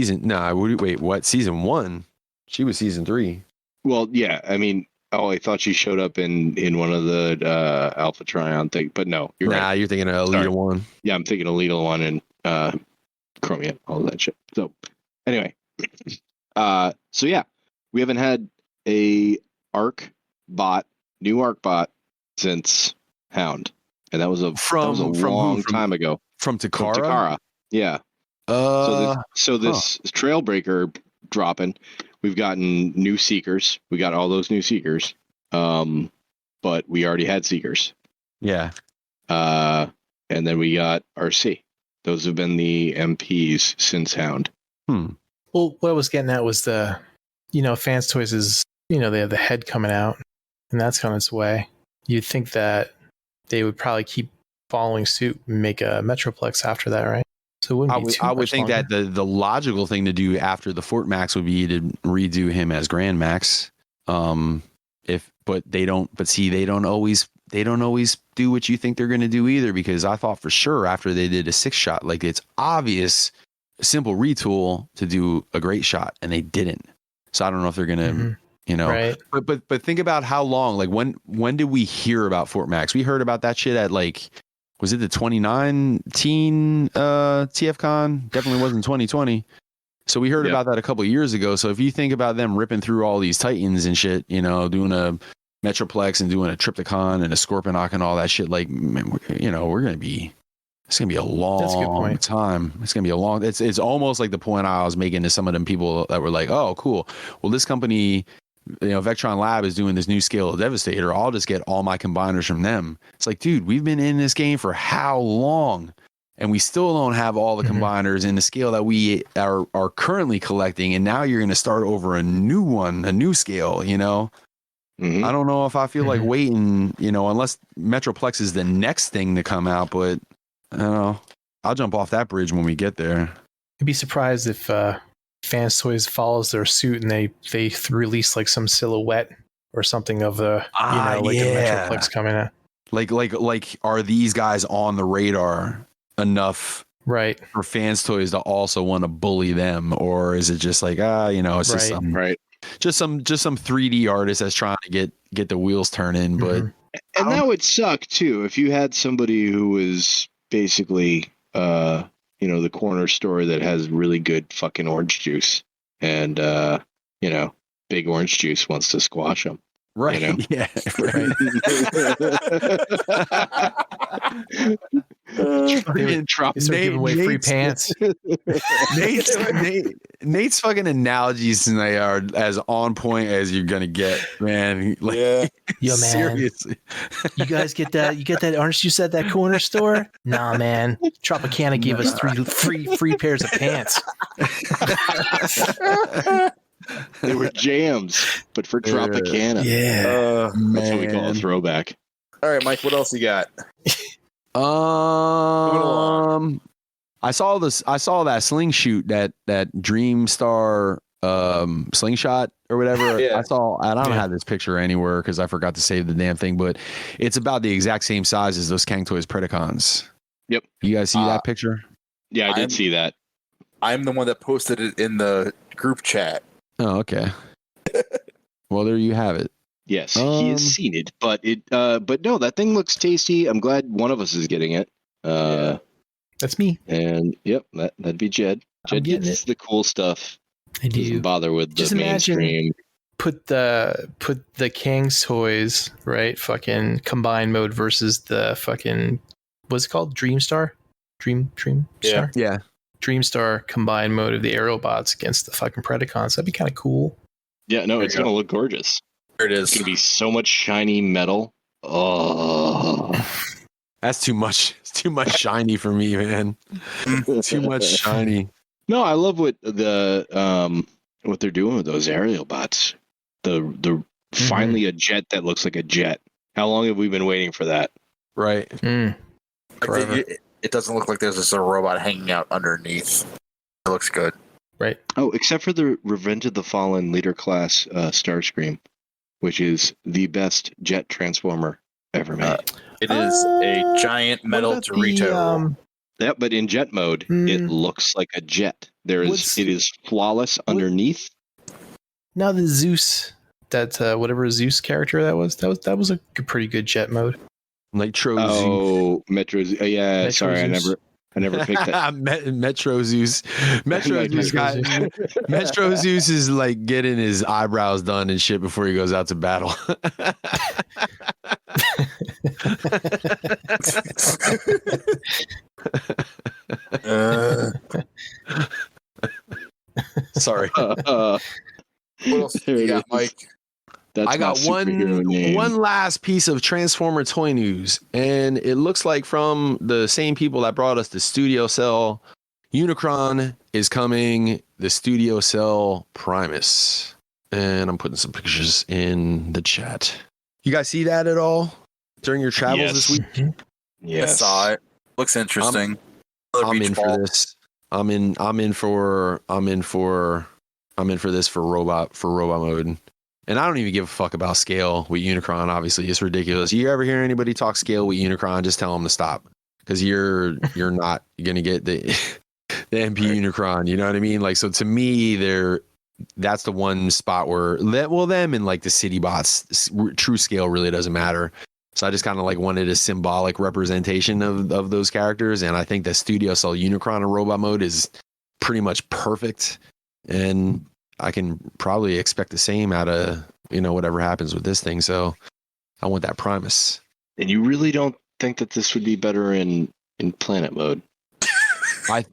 wait, what? Season 1? She was season 3. Well, yeah. I mean, I thought she showed up in one of the Alpha Trion thing, but no, you're right. You're thinking of Alita 1. Yeah, I'm thinking Alita 1 and Chromium, all that shit. So anyway, so yeah, we haven't had a new ARC bot since Hound, and that was a long time ago. From Takara? From Takara, yeah. So this Trailbreaker dropping, we've gotten new Seekers. We got all those new Seekers, but we already had Seekers. Yeah. And then we got RC. Those have been the MPs since Hound. Well, what I was getting at was Fans Toys is, they have the head coming out, and that's on its way. You'd think that they would probably keep following suit and make a Metroplex after that, right? So it wouldn't be too much. I would think longer. that the logical thing to do after the Fort Max would be to redo him as Grand Max. But they don't always do what you think they're going to do either, because I thought for sure after they did a 6-shot, like it's obvious, simple retool to do a great shot, and they didn't. So I don't know if they're going to, right. But think about how long, like when did we hear about Fort Max? We heard about that shit at was it the 2019 TFCon? Definitely wasn't 2020. So we heard about that a couple of years ago. So if you think about them ripping through all these Titans and shit, doing a Metroplex and doing a Trypticon and a Scorponok and all that shit, like, man, we're going to be, it's going to be a long time. It's going to be a long, it's almost like the point I was making to some of them people that were like, oh, cool. Well, this company, Vectron Lab is doing this new scale of Devastator. I'll just get all my combiners from them. It's like, dude, we've been in this game for how long? And we still don't have all the combiners in the scale that we are currently collecting. And now you're going to start over a new scale, I don't know if I feel like waiting, unless Metroplex is the next thing to come out, but I don't know. I'll jump off that bridge when we get there. I'd be surprised if Fans Toys follows their suit and they release like some silhouette or something of the a Metroplex coming out. Like are these guys on the radar enough, right, for Fans Toys to also want to bully them, or is it just like it's just some, right, just some 3D artist that's trying to get the wheels turning, but and that would suck too if you had somebody who was basically the corner store that has really good fucking orange juice, and Big Orange Juice wants to squash them. Right. Yeah. Right. Giving away free pants. Nate's fucking analogies tonight are as on point as you're gonna get, man. Like, yo, man. Seriously. You guys get that? You get that orange juice at that corner store? Nah, man. Tropicana gave us free pairs of pants. They were jams, but for Tropicana. Yeah. That's what we call a throwback. All right, Mike, what else you got? I saw that sling shoot, that Dreamstar slingshot or whatever. Yeah. I don't have this picture anywhere because I forgot to save the damn thing, but it's about the exact same size as those Kang Toys Predacons. Yep. You guys see that picture? Yeah, I did see that. I'm the one that posted it in the group chat. Oh, okay. Well, there you have it. Yes, he has seen it, but no, that thing looks tasty. I'm glad one of us is getting it. That's me. And that'd be Jed. Jed gets the cool stuff. I do. Doesn't bother with Just the mainstream. Put the Kang's Toys, right? Fucking combined mode versus the fucking, what's it called? Dreamstar? Dreamstar? Yeah. Dreamstar combined mode of the Aerobots against the fucking Predacons. That'd be kind of cool. Yeah, no, it's going to look gorgeous. There it is. It's going to be so much shiny metal. Oh. That's too much. It's too much shiny for me, man. Too much shiny. No, I love what they're doing with those aerial bots. The finally a jet that looks like a jet. How long have we been waiting for that? Right. It doesn't look like there's just a robot hanging out underneath. It looks good. Right. Oh, except for the Revenge of the Fallen leader class Starscream, which is the best jet transformer ever made. It is a giant metal Dorito. Yeah, but in jet mode, it looks like a jet. It is flawless underneath. Now the Zeus, that whatever Zeus character that was a pretty good jet mode. Nitro Zeus. Oh, Metro. Yeah, Metro sorry, Zeus. I never picked that. Metro Zeus. Metro Zeus is like getting his eyebrows done and shit before he goes out to battle. Sorry. What else do you got, Mike? I got one last piece of Transformer toy news, and it looks like from the same people that brought us the Studio Cell Unicron is coming, the Studio Cell Primus. And I'm putting some pictures in the chat. You guys see that at all during your travels this week? Yes. I saw it. Looks interesting. I'm in for this. I'm in for this for robot mode. And I don't even give a fuck about scale with Unicron. Obviously, it's ridiculous. You ever hear anybody talk scale with Unicron? Just tell them to stop, because you're not gonna get the MP Unicron. You know what I mean? Like, so to me, that's the one spot where them and like the city bots, true scale really doesn't matter. So I just kind of like wanted a symbolic representation of those characters, and I think the Studio Cell Unicron in robot mode is pretty much perfect, and I can probably expect the same out of, whatever happens with this thing. So I want that Primus. And you really don't think that this would be better in planet mode? I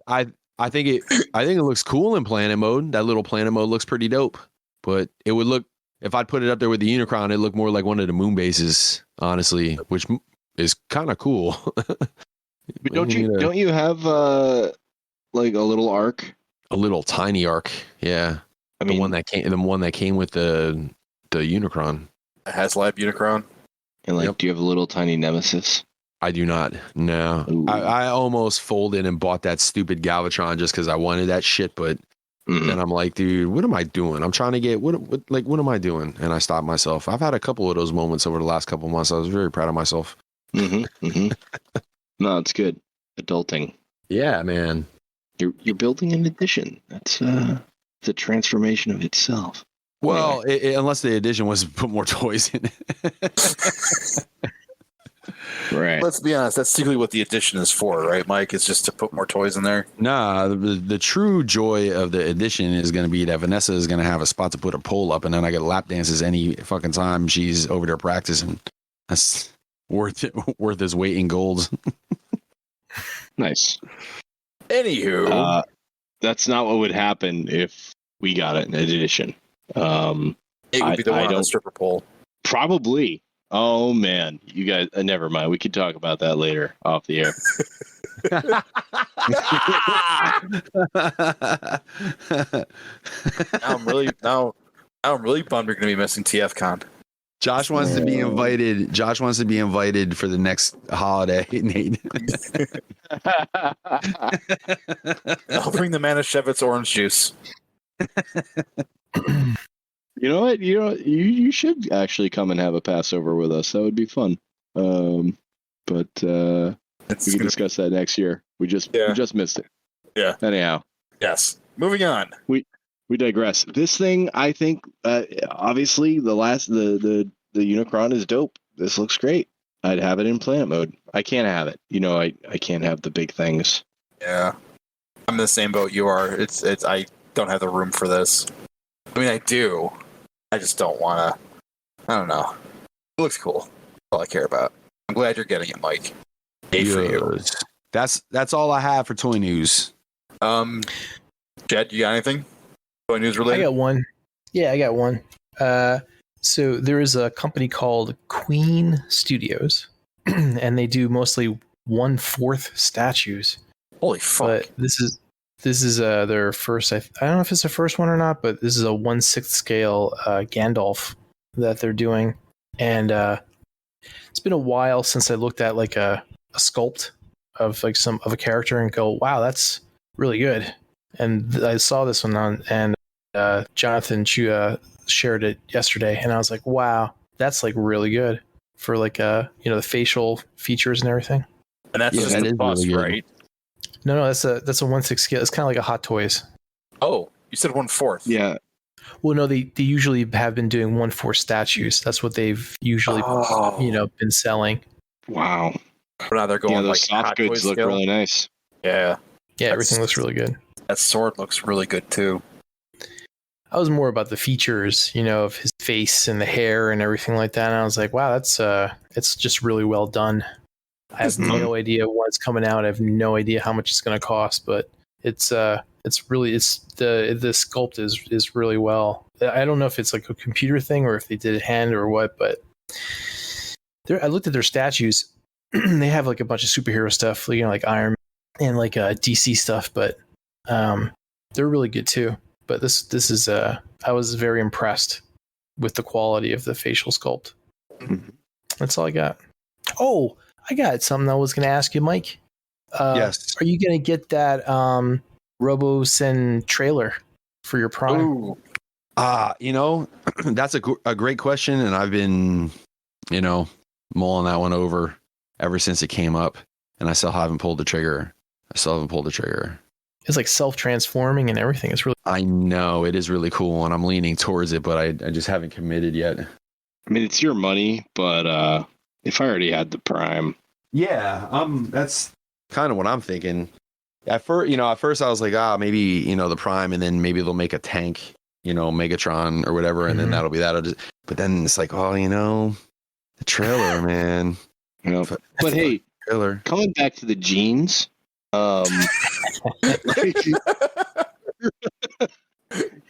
think it looks cool in planet mode. That little planet mode looks pretty dope. But it would look, if I'd put it up there with the Unicron, it'd look more like one of the moon bases, honestly, which is kind of cool. But don't you have like a little arc? A little tiny arc, yeah. I mean, the one that came with the Unicron. A HasLab Unicron. And do you have a little tiny Nemesis? I do not. No, I almost folded and bought that stupid Galvatron just because I wanted that shit. But then I'm like, dude, what am I doing? I'm trying to get what am I doing? And I stopped myself. I've had a couple of those moments over the last couple of months. I was very proud of myself. No, it's good. Adulting. Yeah, man. You're building an addition. That's the transformation of itself. Well, unless the addition was to put more toys in it. Right. Let's be honest. That's secretly what the addition is for, right, Mike? It's just to put more toys in there. Nah, the true joy of the addition is going to be that Vanessa is going to have a spot to put a pole up, and then I get lap dances any fucking time she's over there practicing. That's worth his weight in gold. Nice. Anywho, that's not what would happen if we got it in addition. It would be the one on the stripper pole. Probably. Oh man, you guys. Never mind. We could talk about that later off the air. I'm really bummed you're going to be missing TFCon. Josh wants to be invited. Josh wants to be invited for the next holiday, Nate. I'll bring the Manischewitz orange juice. You know what? You should actually come and have a Passover with us. That would be fun. But we can discuss that next year. We just missed it. Yeah. Anyhow. Yes. Moving on. We digress. This thing, I think, obviously, the Unicron is dope. This looks great. I'd have it in planet mode. I can't have it. I can't have the big things. Yeah. I'm in the same boat you are. It's I don't have the room for this. I mean, I do. I just don't want to. I don't know. It looks cool. That's all I care about. I'm glad you're getting it, Mike. Yay for you. That's all I have for toy news. Jed, you got anything? Toy news related? I got one. Yeah, I got one. So there is a company called Queen Studios, and they do mostly 1/4 statues. Holy fuck! But this is their first. I don't know if it's the first one or not, but this is a 1/6 scale Gandalf that they're doing, and it's been a while since I looked at like a sculpt of like some of a character and go, wow, that's really good. And I saw this one on, and Jonathan shared it yesterday, and I was like, wow, that's like really good for like the facial features and everything. And that's just the bust, really, right? No, that's a 1/6 scale. It's kind of like a Hot Toys. Oh, you said 1/4. Yeah. Well, no, they usually have been doing 1/4 statues. That's what they've usually been selling. Wow. But now they're going Those like soft Hot goods Toys look scale. really nice. Yeah. Yeah, everything looks really good. That sword looks really good too. I was more about the features, of his face and the hair and everything like that. And I was like, wow, it's just really well done. I have no idea what's coming out. I have no idea how much it's going to cost, but the sculpt is really well. I don't know if it's like a computer thing or if they did it hand or what, but I looked at their statues. They have like a bunch of superhero stuff, like Iron Man and like DC stuff, but they're really good too. But this is I was very impressed with the quality of the facial sculpt. That's all I got. Oh, I got something I was going to ask you, Mike. Yes. Are you going to get that RoboSen trailer for your Prime? Ooh. That's a great question, and I've been, mulling that one over ever since it came up, and I still haven't pulled the trigger. It's like self-transforming and everything. It's really. I know it is really cool, and I'm leaning towards it, but I just haven't committed yet. I mean, it's your money, but if I already had the Prime, that's kind of what I'm thinking. At first I was like, maybe the Prime, and then maybe they'll make a tank, Megatron or whatever, and then that'll be that. But then it's like, the trailer, man. But hey, trailer. Coming back to the jeans.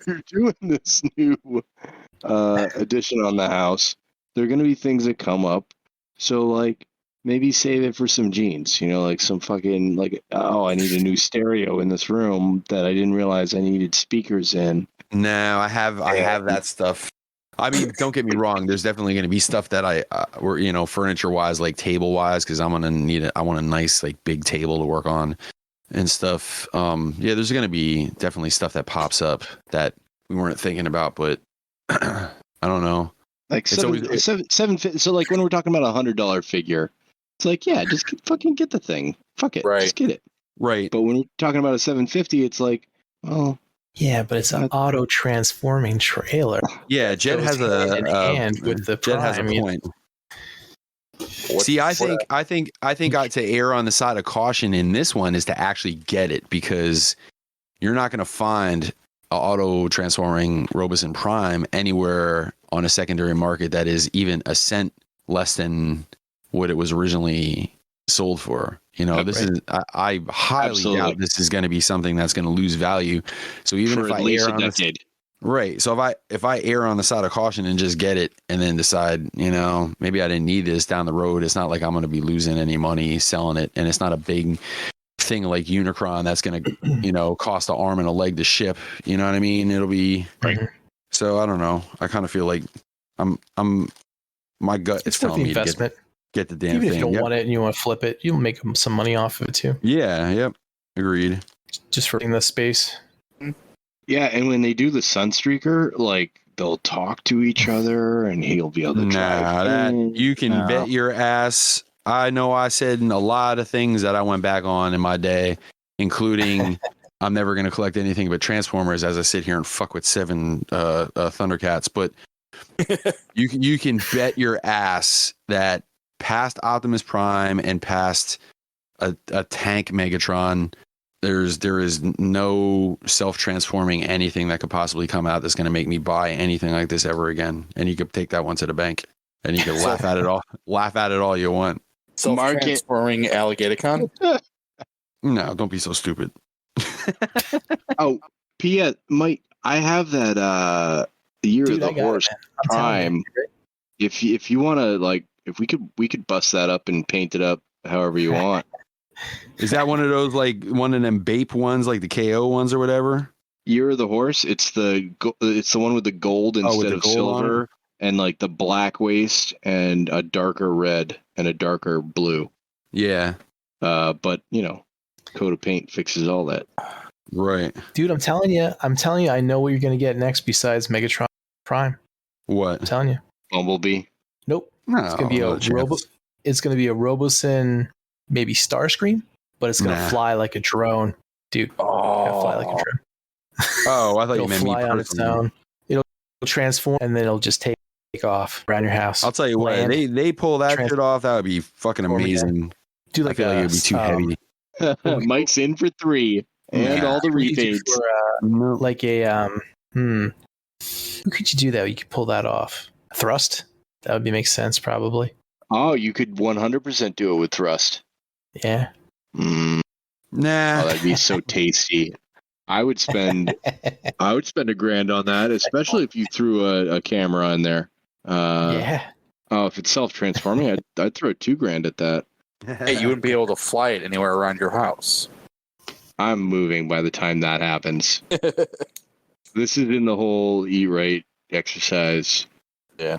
You're doing this new addition on the house. There are going to be things that come up. So, like, maybe save it for some jeans. Like some fucking, I need a new stereo in this room that I didn't realize I needed speakers in. No, I have that stuff. I mean, don't get me wrong. There's definitely going to be stuff that furniture wise, like table wise, because I'm going to need I want a nice, like, big table to work on and stuff. There's going to be definitely stuff that pops up that we weren't thinking about, but I don't know. Like $750. So, like, when we're talking about $100 figure, it's like, yeah, just fucking get the thing. Fuck it, just get it. Right. But when we're talking about a $750, it's like, oh. Yeah, but it's an auto-transforming trailer. Yeah, Jed has hand with the Prime. Jed has a point. See, I think to err on the side of caution in this one is to actually get it, because you're not going to find an auto-transforming RoboSen Prime anywhere on a secondary market that is even a cent less than what it was originally sold for. I highly doubt this is going to be something that's going to lose value. So even for if I err on decade. Right. So if I err on the side of caution and just get it and then decide, maybe I didn't need this down the road, it's not like I'm going to be losing any money selling it. And it's not a big thing like Unicron that's going to, cost an arm and a leg to ship. You know what I mean? It'll be right. So I don't know. I kind of feel like my gut is telling me to get the damn thing. Even if you don't want it and you want to flip it, you'll make some money off of it too. Yeah. Yep. Agreed. Just for the space. Yeah, and when they do the Sunstreaker, like, they'll talk to each other, and he'll be able to drive. You can bet your ass. I know I said a lot of things that I went back on in my day, including I'm never going to collect anything but Transformers as I sit here and fuck with 7 Thundercats. But you can bet your ass that past Optimus Prime and past a tank Megatron, there is no self-transforming anything that could possibly come out that's going to make me buy anything like this ever again. And you could take that one to the bank, and you can laugh at it all you want. Self-transforming Alligatorcon? No, don't be so stupid. Oh, P.S. Mike, I have that Year of the Horse Prime. If you want to, like, if we could bust that up and paint it up however you want. Is that one of those, like, one of them Bape ones, like the KO ones or whatever? Year of the Horse. It's the one with the gold instead of silver, and like the black waist and a darker red and a darker blue. Yeah. But coat of paint fixes all that. Right. Dude, I'm telling you, I know what you're gonna get next besides Megatron Prime. What? I'm telling you. Bumblebee. Nope. No, it's gonna be it's gonna be a RoboSen, maybe Starscream, but it's gonna fly like a drone, dude. It's gonna fly like a drone. Oh, I thought It'll you meant me fly on its personally. own. It'll transform, and then it'll just take off around your house. I'll tell you what, they pull that shit off, that would be fucking amazing. Do I feel like it would be too heavy. Mike's in for 3 and all the rebates. Like a who could you do that? You could pull that off. Thrust? That would make sense, probably. Oh, you could 100% do it with thrust. Yeah. Nah. Oh, that'd be so tasty. I would spend $1,000 on that, especially if you threw a camera in there. Yeah. Oh, if it's self-transforming, I'd throw $2,000 at that. Hey, you wouldn't be able to fly it anywhere around your house. I'm moving by the time that happens. This is in the whole eat right exercise. Yeah.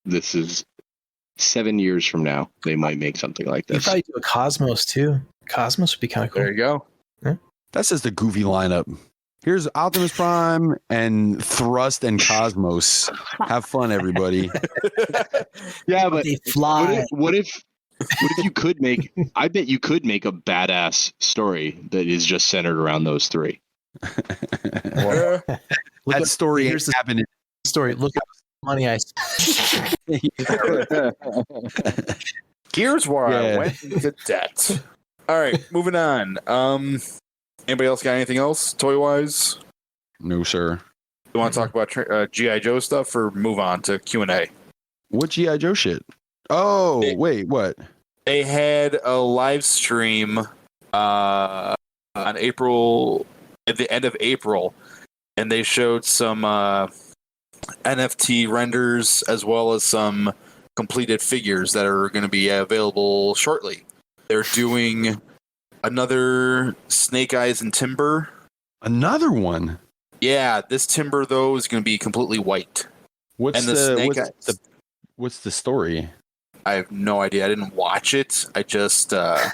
This is 7 years from now. They might make something like You this. could probably do a Cosmos too. Cosmos would be kind of cool. There you go. That's just a goofy lineup. Here's Optimus Prime and Thrust and Cosmos. Have fun, everybody. Yeah, but They fly. What if you could make? I bet you could make a badass story that is just centered around those 3. That story here's the happened. story. Look at the money I Here's where I Yeah. went into debt. All right, moving on. Anybody else got anything else toy wise? No, sir. You want to talk about GI Joe stuff, or move on to Q&A? What G.I. Joe shit? Oh, wait, what? They had a live stream on April, at the end of April, and they showed some NFT renders as well as some completed figures that are going to be available shortly. They're doing another Snake Eyes and Timber. Another one? Yeah, this Timber, though, is going to be completely white. What's And the Snake Eyes. What's the story? I have no idea. I didn't watch it. I just It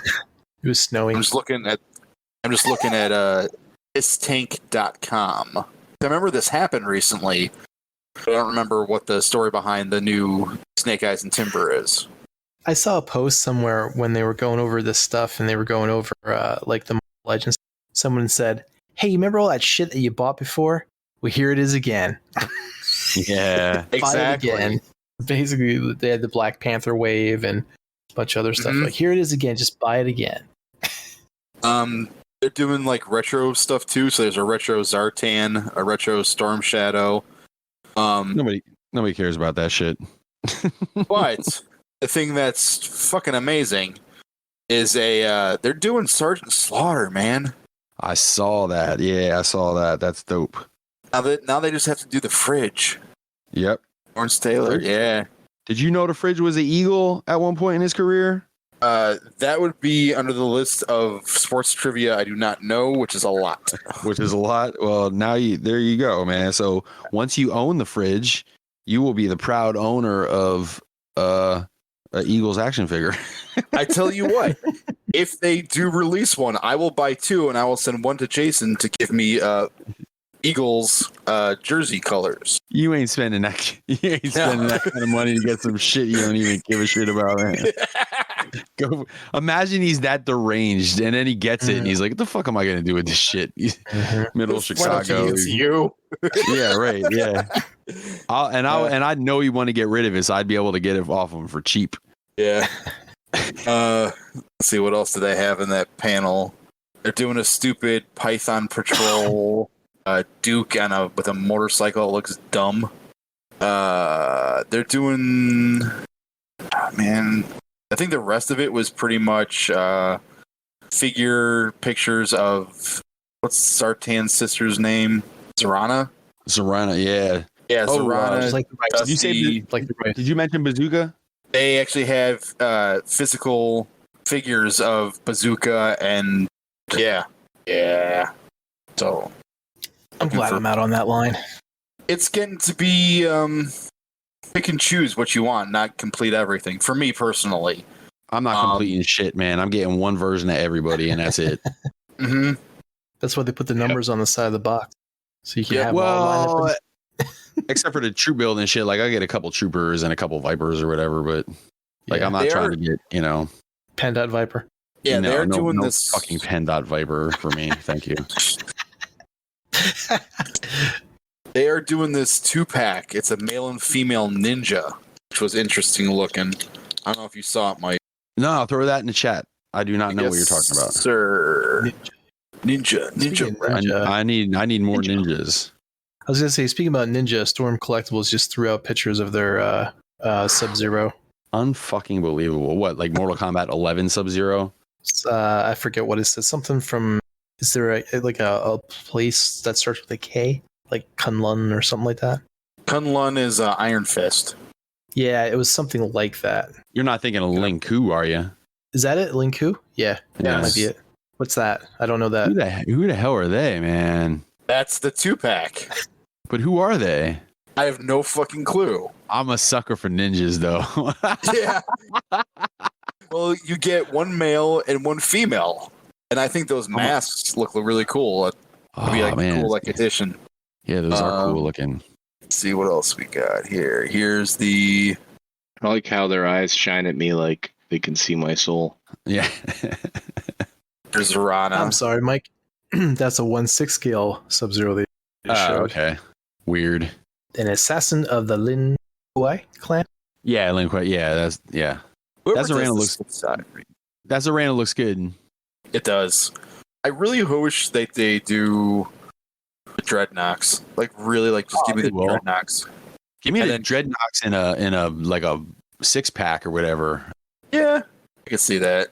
was snowing. I'm just looking at istank.com. I remember this happened recently, but I don't remember what the story behind the new Snake Eyes and Timber is. I saw a post somewhere when they were going over this stuff and they were going over like the Legends. Someone said, "Hey, you remember all that shit that you bought before? Well, here it is again." Yeah. Buy it Exactly. again. Basically, they had the Black Panther wave and a bunch of other stuff. Mhm. Like, here it is again. Just buy it again. They're doing like retro stuff too. So there's a retro Zartan, a retro Storm Shadow. Nobody cares about that shit. But the thing that's fucking amazing is they're doing Sergeant Slaughter, man. I saw that. Yeah, I saw that. That's dope. Now they just have to do the fridge. Yep. Lawrence Taylor, Fridge? yeah. Did you know the Fridge was an eagle at one point in his career? That would be under the list of sports trivia I do not know, which is a lot. Which is a lot. Well, now there you go, man. So once you own the Fridge, you will be the proud owner of an Eagles action figure. I tell you what, if they do release one, I will buy 2, and I will send one to Jason to give me Eagles jersey colors. You ain't spending that. You ain't spending that kind of money to get some shit you don't even give a shit about, man. Go. Imagine he's that deranged, and then he gets it, and he's like, "What the fuck am I gonna do with this shit?" He's middle of Chicago. It's you. Yeah, right. Yeah. I know you want to get rid of it, so I'd be able to get it off him for cheap. Yeah. Let's see, what else do they have in that panel? They're doing a stupid Python Patrol Duke with a motorcycle that looks dumb. They're doing... Oh, man, I think the rest of it was pretty much figure pictures of... What's Sartan's sister's name? Zorana? Zorana, yeah. Yeah, Oh, Zorana. Just like the right. Did you say Like the right. Did you mention Bazooka? They actually have physical figures of Bazooka and yeah. So I'm glad I'm out on that line. it's getting to be pick and choose what you want, not complete everything. For me personally, I'm not completing shit, man. I'm getting one version of everybody, and that's it. hmm That's why they put the numbers on the side of the box, so you can have them all lined Well, up. except for the troop build and shit. Like I get a couple troopers and a couple vipers or whatever, but like Yeah. I'm not They trying are- to get, Pandot Viper. Yeah, no, they're no, doing no this. fucking PennDOT Viper for me. Thank you. They are doing this 2-pack. It's a male and female ninja, which was interesting looking. I don't know if you saw it, Mike. No, I'll throw that in the chat. I do not know what you're talking about. Sir. Ninja. Speaking of ninja, I need more ninjas. I was gonna say, speaking about Ninja, Storm Collectibles just threw out pictures of their Sub-Zero. Unfucking believable. What, like Mortal Kombat 11 Sub-Zero? I forget what it says. Something from. Is there a place that starts with a K, like Kunlun or something like that? Kunlun is Iron Fist. Yeah, it was something like that. You're not thinking of Lin Ku, are you? Is that it, Linku? Yeah, that might be it. What's that? I don't know that. Who the hell are they, man? That's the 2-pack. But who are they? I have no fucking clue. I'm a sucker for ninjas, though. Yeah. Well, you get one male and one female, and I think those masks look really cool. It'd be like a cool addition. Yeah, those are cool looking. Let's see what else we got here. Here's the. I like how their eyes shine at me like they can see my soul. Yeah. There's Rana. I'm sorry, Mike. That's a 1/6 scale Sub-Zero they showed. Okay. Weird. An assassin of the Lin Kuei clan. Yeah, Lin Kuei. Yeah, that's Whoever Zarana does looks. this- That Zarana looks good. It does. I really wish that they do the Dreadnoks. Like really, like just give me the will. Dreadnoks. Give me And the then- Dreadnoks in a like a 6-pack or whatever. Yeah, I can see that.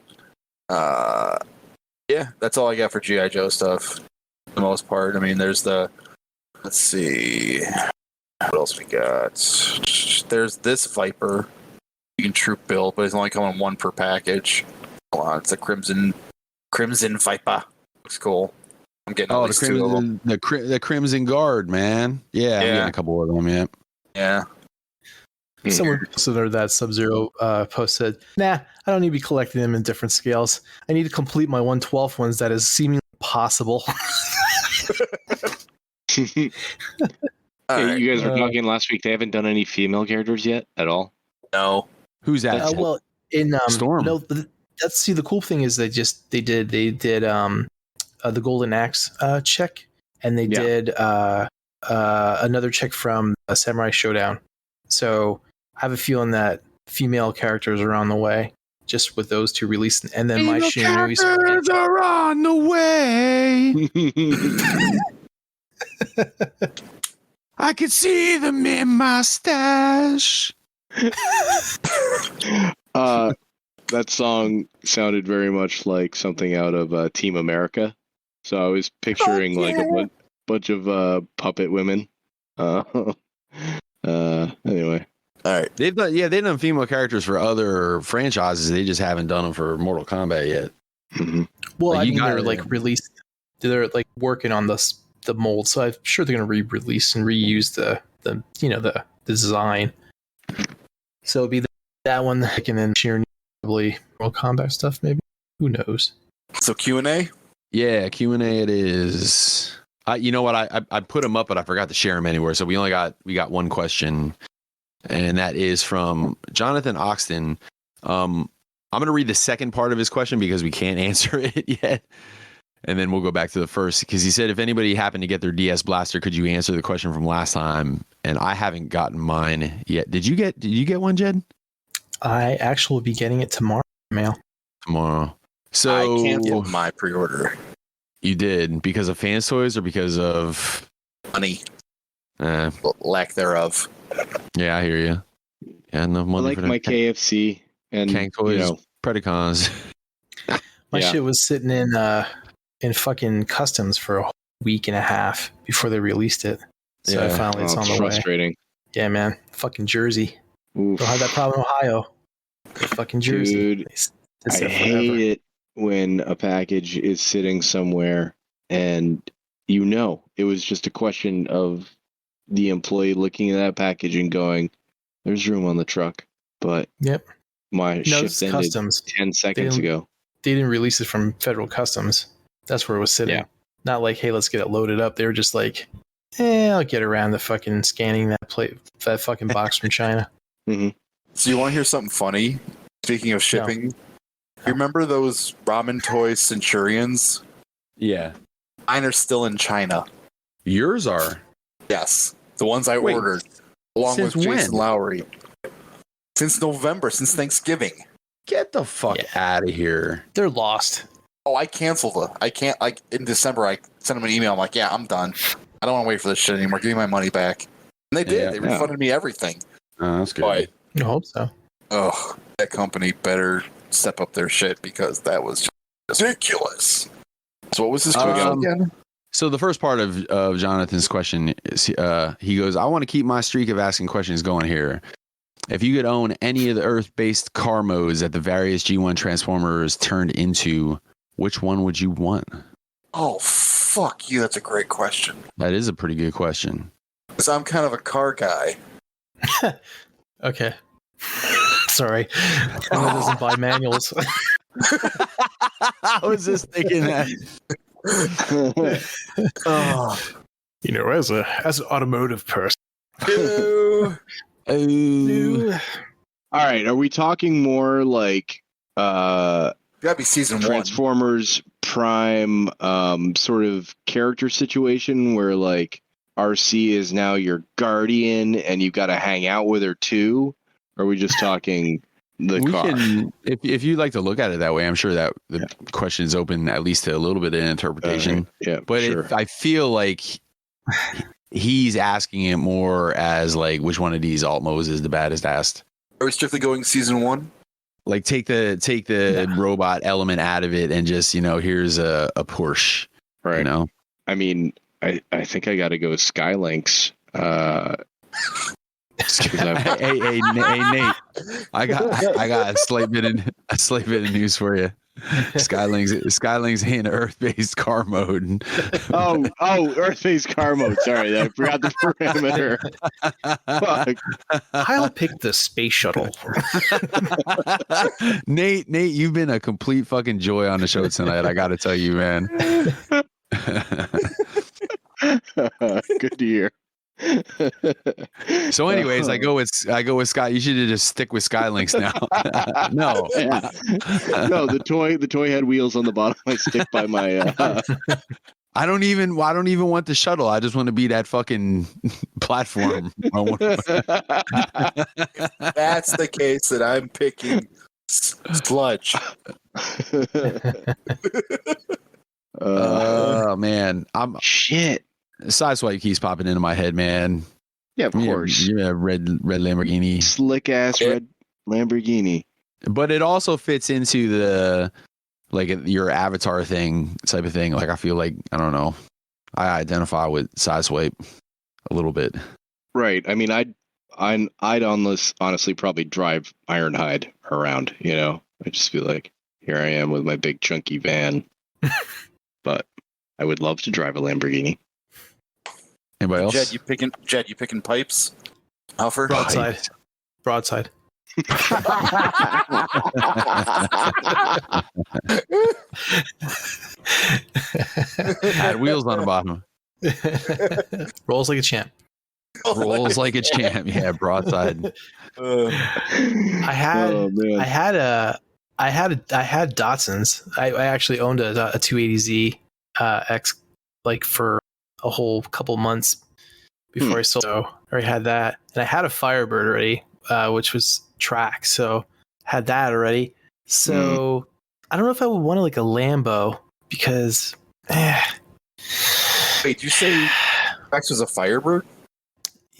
Yeah, that's all I got for G.I. Joe stuff. For the most part. I mean, there's the. Let's see. What else we got? There's this Viper. You can troop build, but it's only coming one per package. Hold on, it's a Crimson Viper. Looks cool. I'm getting at least two of them. The Crimson Guard, man. Yeah, I'm getting a couple of them. Yeah. Yeah. Someone posted that Sub-Zero post said, "Nah, I don't need to be collecting them in different scales. I need to complete my 1/12 ones. That is seemingly possible." Hey, Right. you guys were talking last week. They haven't done any female characters yet at all. No. Who's that? Well, in Storm. No, that's the cool thing is they did the Golden Axe check, and they did another check from Samurai Showdown. So I have a feeling that female characters are on the way, just with those two released, and then my Shinryu characters are on the way. I can see them in my stash. That song sounded very much like something out of Team America. So I was picturing like a bunch of puppet women. Anyway. All right. They've done female characters for other franchises. They just haven't done them for Mortal Kombat yet. Mm-hmm. Well, Like, I you mean, gotta- they're like released. They're like working on the mold, so I'm sure they're going to re-release and reuse the design. So it'll be that one, and then Sheer probably Mortal Kombat stuff, maybe. Who knows? So Q&A? Yeah, Q&A it is. You know what? I put them up, but I forgot to share them anywhere. So we got one question, and that is from Jonathan Oxton. I'm going to read the second part of his question because we can't answer it yet. And then we'll go back to the first, because he said, if anybody happened to get their DS Blaster, could you answer the question from last time? And I haven't gotten mine yet. Did you get one, Jed? I actually will be getting it tomorrow. Mail. Tomorrow. So I canceled my pre-order. You did because of Fans Toys or because of Money. Lack thereof. Yeah, I hear you. Yeah, enough I money like for my KFC and Kank Toys, you know, Predacons. My Yeah. shit was sitting in fucking customs for a week and a half before they released it. So Yeah. finally it's on the way. frustrating. Yeah, man. Fucking Jersey. Oof. Don't have that problem in Ohio. Fucking Jersey. Dude, They sit I forever. hate it when a package is sitting somewhere and it was just a question of the employee looking at that package and going, there's room on the truck. But Yep. my No, shift it's ended customs. 10 seconds didn't- ago. They didn't release it from federal customs. That's where it was sitting. Yeah. Not like, hey, let's get it loaded up. They were just like, I'll get around to fucking scanning that fucking box from China. Mm-hmm. So you want to hear something funny? Speaking of shipping, Remember those ramen toy Centurions? Yeah. Mine are still in China. Yours are? Yes. The ones I Wait, ordered. Along with since Jason when? Lowry. Since November, since Thanksgiving. Get the fuck out of here. They're lost. Oh, I canceled it. I can't, like, in December, I sent them an email. I'm like, yeah, I'm done. I don't want to wait for this shit anymore. Give me my money back. And they did. Yeah. They refunded me everything. Oh, that's good. But, I hope so. oh, that company better step up their shit because that was just ridiculous. So what was this question again? So the first part of Jonathan's question is, he goes, I want to keep my streak of asking questions going here. If you could own any of the Earth-based car modes that the various G1 Transformers turned into, which one would you want? Oh, fuck you. That's a great question. That is a pretty good question. Because I'm kind of a car guy. Okay. Sorry. Emma doesn't buy manuals. I was just thinking that. You know, as an automotive person. All right, are we talking more like Gotta be season Transformers Prime sort of character situation where like RC is now your guardian and you got to hang out with her too? Or are we just talking the We car? can, if you'd like to look at it that way, I'm sure that the question is open at least to a little bit of interpretation. Yeah, But sure. I feel like he's asking it more as like, which one of these alt modes is the baddest ass? Are we strictly going season 1? Like take the robot element out of it and just, you know, here's a Porsche. Right. You know? I mean, I think I got to go Skylinks. Hey, Nate, I got a slight bit of news for you. Skyling's in Earth-based car mode. oh, Earth-based car mode. Sorry, I forgot the parameter. Fuck. I'll pick the space shuttle. Nate, you've been a complete fucking joy on the show tonight. I got to tell you, man. Good to hear. So, anyways, I go with Scott. You should just stick with Skylinks now. No, no, the toy had wheels on the bottom. I stick by my. I don't even want the shuttle. I just want to be that fucking platform. If that's the case, that I'm picking Sludge. Oh man, shit. Sideswipe keeps popping into my head, man. Yeah, of course. Yeah, red Lamborghini, slick ass red Lamborghini. But it also fits into the like your avatar thing type of thing. Like I feel like I don't know. I identify with Sideswipe a little bit. Right. I mean, I'd honestly probably drive Ironhide around. You know, I'd just be like, here I am with my big chunky van. But I would love to drive a Lamborghini. Anybody else? Jed, you picking pipes? Alfred? Broadside. Had wheels on the bottom. Rolls like a champ. Rolls like a champ. Yeah, broadside. I had Datsuns. I actually owned a 280Z X like for a whole couple months before I sold. So I already had that, and I had a Firebird already, which was track. So had that already. So I don't know if I would want like a Lambo because. Wait, you say Trax was a Firebird?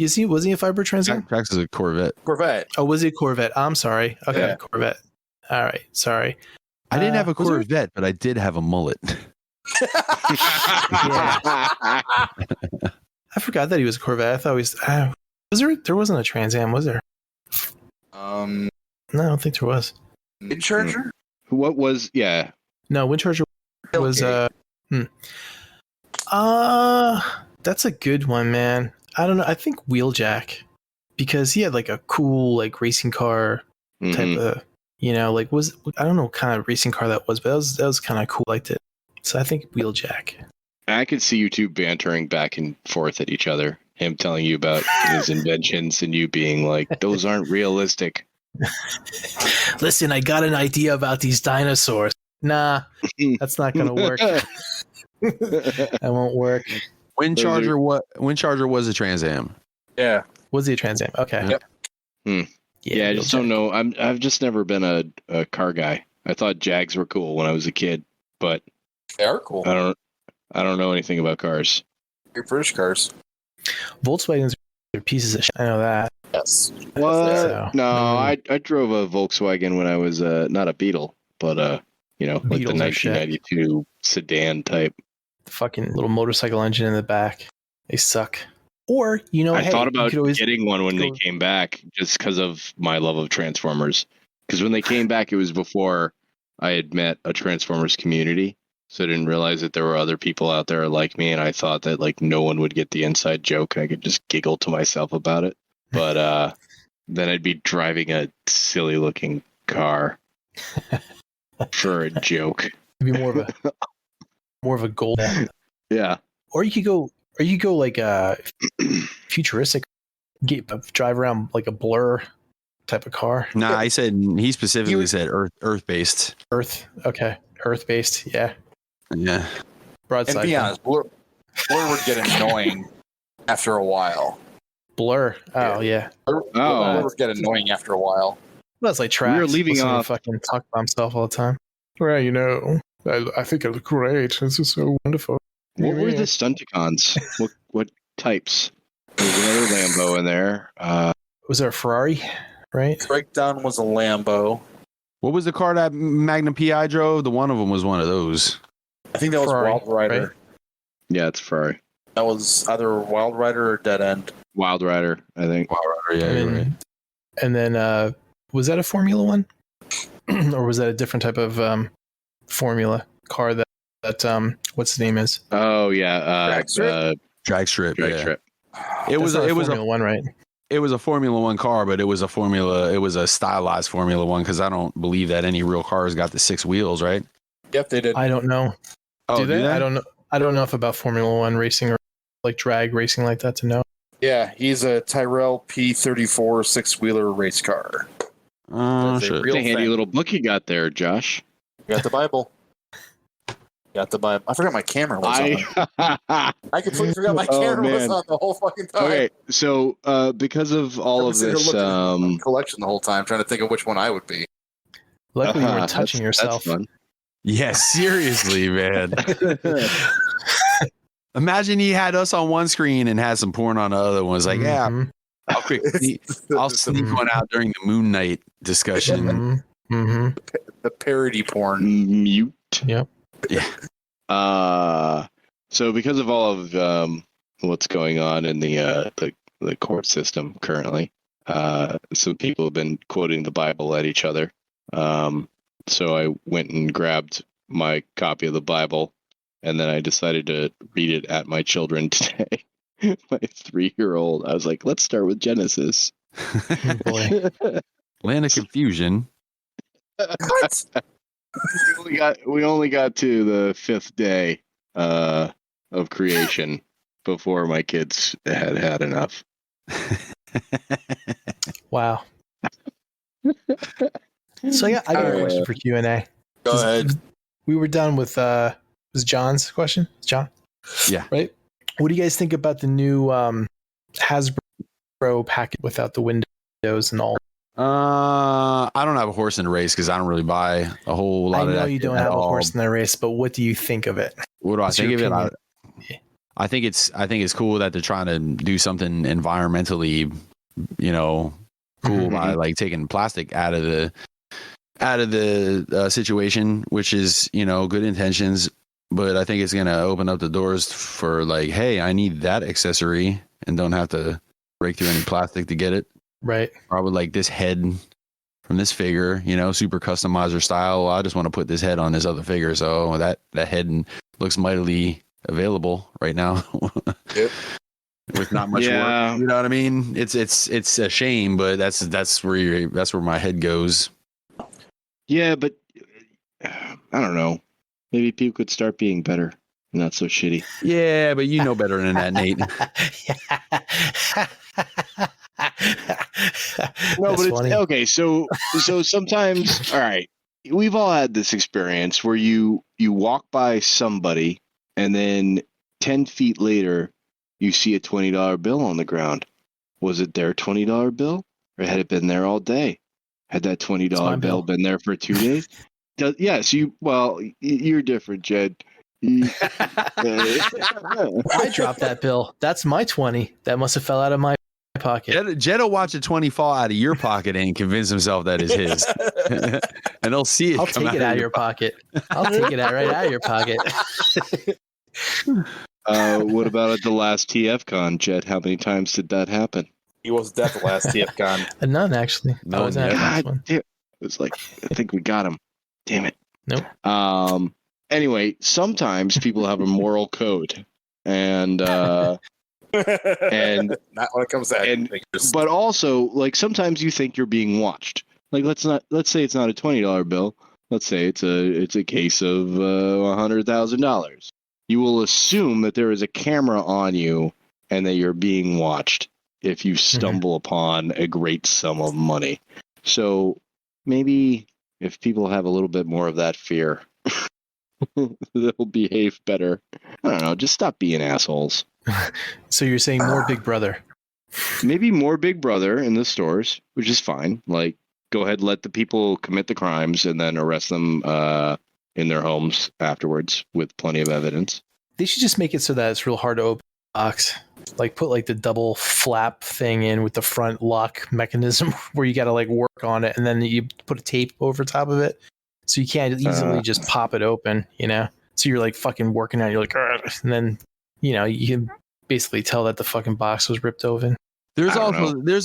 Was he a Firebird Trans Am? Trax is a Corvette. Oh, was he a Corvette? I'm sorry. Okay, Yeah. Corvette. All right, sorry. I didn't have a Corvette, but I did have a mullet. I forgot that he was a Corvette. I thought he was. Was there? There wasn't a Trans Am, was there? No, I don't think there was. Windcharger? What was? Yeah. No, Windcharger was. That's a good one, man. I don't know. I think Wheeljack, because he had like a cool like racing car type of, you know, like I don't know what kind of racing car that was, but that was kind of cool. I liked it. So I think Wheeljack. I could see you two bantering back and forth at each other. Him telling you about his inventions and you being like, those aren't realistic. Listen, I got an idea about these dinosaurs. Nah, that's not gonna work. That won't work. Wind Charger was a Trans Am. Yeah. Was he a Trans Am? Okay. Yep. Yeah, I just don't know. I've just never been a car guy. I thought Jags were cool when I was a kid, but They are cool. I don't know anything about cars. Your British cars. Volkswagens are pieces of shit. I know that. Yes. What? So, No, I drove a Volkswagen when I was not a Beetle, but you know, like the Beetles are shit. 1992 sedan type. The fucking little motorcycle engine in the back. They suck. Or, you know, I hey, thought you about could always getting one when they came back, just because of my love of Transformers. Because when they came back, it was before I had met a Transformers community, so I didn't realize that there were other people out there like me, and I thought that like no one would get the inside joke, and I could just giggle to myself about it. But then I'd be driving a silly looking car for a joke. It'd be more of a goal. Yeah. Or you could go like futuristic, drive around like a Blur type of car. Nah, he specifically said Earth based. Earth based. Yeah. Yeah. Broadside. And be honest, Blur would get annoying after a while. Blur. Oh yeah. Blur would get annoying after a while. Well, that's like Trax. We were leaving Listening to off- fucking talk about himself all the time. Well, you know, I think I look great. This is so wonderful. What were the Stunticons? What types? There's another Lambo in there. Was there a Ferrari? Right. Breakdown was a Lambo. What was the car that Magnum PI drove? The one of them was one of those. I think that was Ferrari, Wild Rider. right? Yeah, it's Ferrari. That was either Wild Rider or Dead End. Wild Rider, I think. Wow, yeah, you're right. And then was that a Formula One, or was that a different type of Formula car that what's the name is? Oh yeah, Drag strip? Drag strip. Drag Yeah. strip. It was a Formula One, right? It was a Formula One car, but it was a stylized Formula One because I don't believe that any real cars got the 6 wheels, right? Yep, they did. I don't know. Oh, do they? I don't know. I don't know enough about Formula One racing or like drag racing like that to know. Yeah, he's a Tyrrell P34 6-wheeler race car. Oh, That's a shit. real It's a handy thing. little book you got there, Josh. You got the Bible. Got the Bible. I forgot my camera was on. I completely forgot my Oh, camera was man. on the whole fucking time. Okay, so because of all I of was sitting this, here looking at my collection the whole time, trying to think of which one I would be. Luckily, you were touching yourself. That's fun. Yeah, seriously, man. Imagine he had us on one screen and had some porn on the other one. It's like, yeah, Mhm. I'll sneak one out during the Moon Knight discussion. Mhm. Mhm. The parody porn. Mute. Yep. Yeah. So because of all of what's going on in the court system currently, some people have been quoting the Bible at each other. So I went and grabbed my copy of the Bible, and then I decided to read it at my children today. My 3-year-old, I was like, let's start with Genesis. Oh, boy. Land of confusion. What? we only got to the 5th day of creation before my kids had enough. Wow. So I got a question for Q&A. Go ahead. We were done with was John's question? John? Yeah. Right? What do you guys think about the new Hasbro package without the windows and all? I don't have a horse in the race because I don't really buy a whole lot I of know that you shit don't at have a all. horse in the race, but what do you think of it? What do I What's think your of it? opinion? I think it's cool that they're trying to do something environmentally, cool Mhm. by like taking plastic out of the situation, which is good intentions. But I think it's gonna open up the doors for like, hey, I need that accessory and don't have to break through any plastic to get it. Right. Or I would like this head from this figure, super customizer style. Well, I just want to put this head on this other figure, so that head looks mightily available right now. Yep. With not much work. You know what I mean? It's a shame, but that's where my head goes. Yeah, but I don't know. Maybe people could start being better, not so shitty. Yeah, but you know better than that, Nate. No, That's but it's funny. okay. So sometimes, all right, we've all had this experience where you walk by somebody and then 10 feet later you see a $20 bill on the ground. Was it their $20 bill, or had it been there all day? Had that $20 my bill bill. been there for 2 days? Yes, you're different, Jed. I dropped that bill. That's my 20. That must have fell out of my pocket. Jed will watch a 20 fall out of your pocket and convince himself that is his. And he'll see it I'll come take it out of your pocket. I'll take it right out of your pocket. What about at the last TFCon, Jed? How many times did that happen? He wasn't at the last TFCon. None, actually. I None wasn't at yet. the last God, one. it was like, I think we got him. Damn it. Nope. Anyway, sometimes people have a moral code, and Not when it comes to action figures. but also, like, sometimes you think you're being watched. Like, let's say it's not a $20 bill. Let's say it's a case of $100,000. You will assume that there is a camera on you and that you're being watched if you stumble upon a great sum of money. So maybe if people have a little bit more of that fear, they'll behave better. I don't know. Just stop being assholes. So you're saying more Big Brother? Maybe more Big Brother in the stores, which is fine. Like, go ahead, let the people commit the crimes, and then arrest them in their homes afterwards with plenty of evidence. They should just make it so that it's real hard to open the box. Like, put like the double flap thing in with the front lock mechanism where you got to like work on it, and then you put a tape over top of it, so you can't easily just pop it open. So you're like fucking working out. You're like, "Argh," and then you can basically tell that the fucking box was ripped open. There's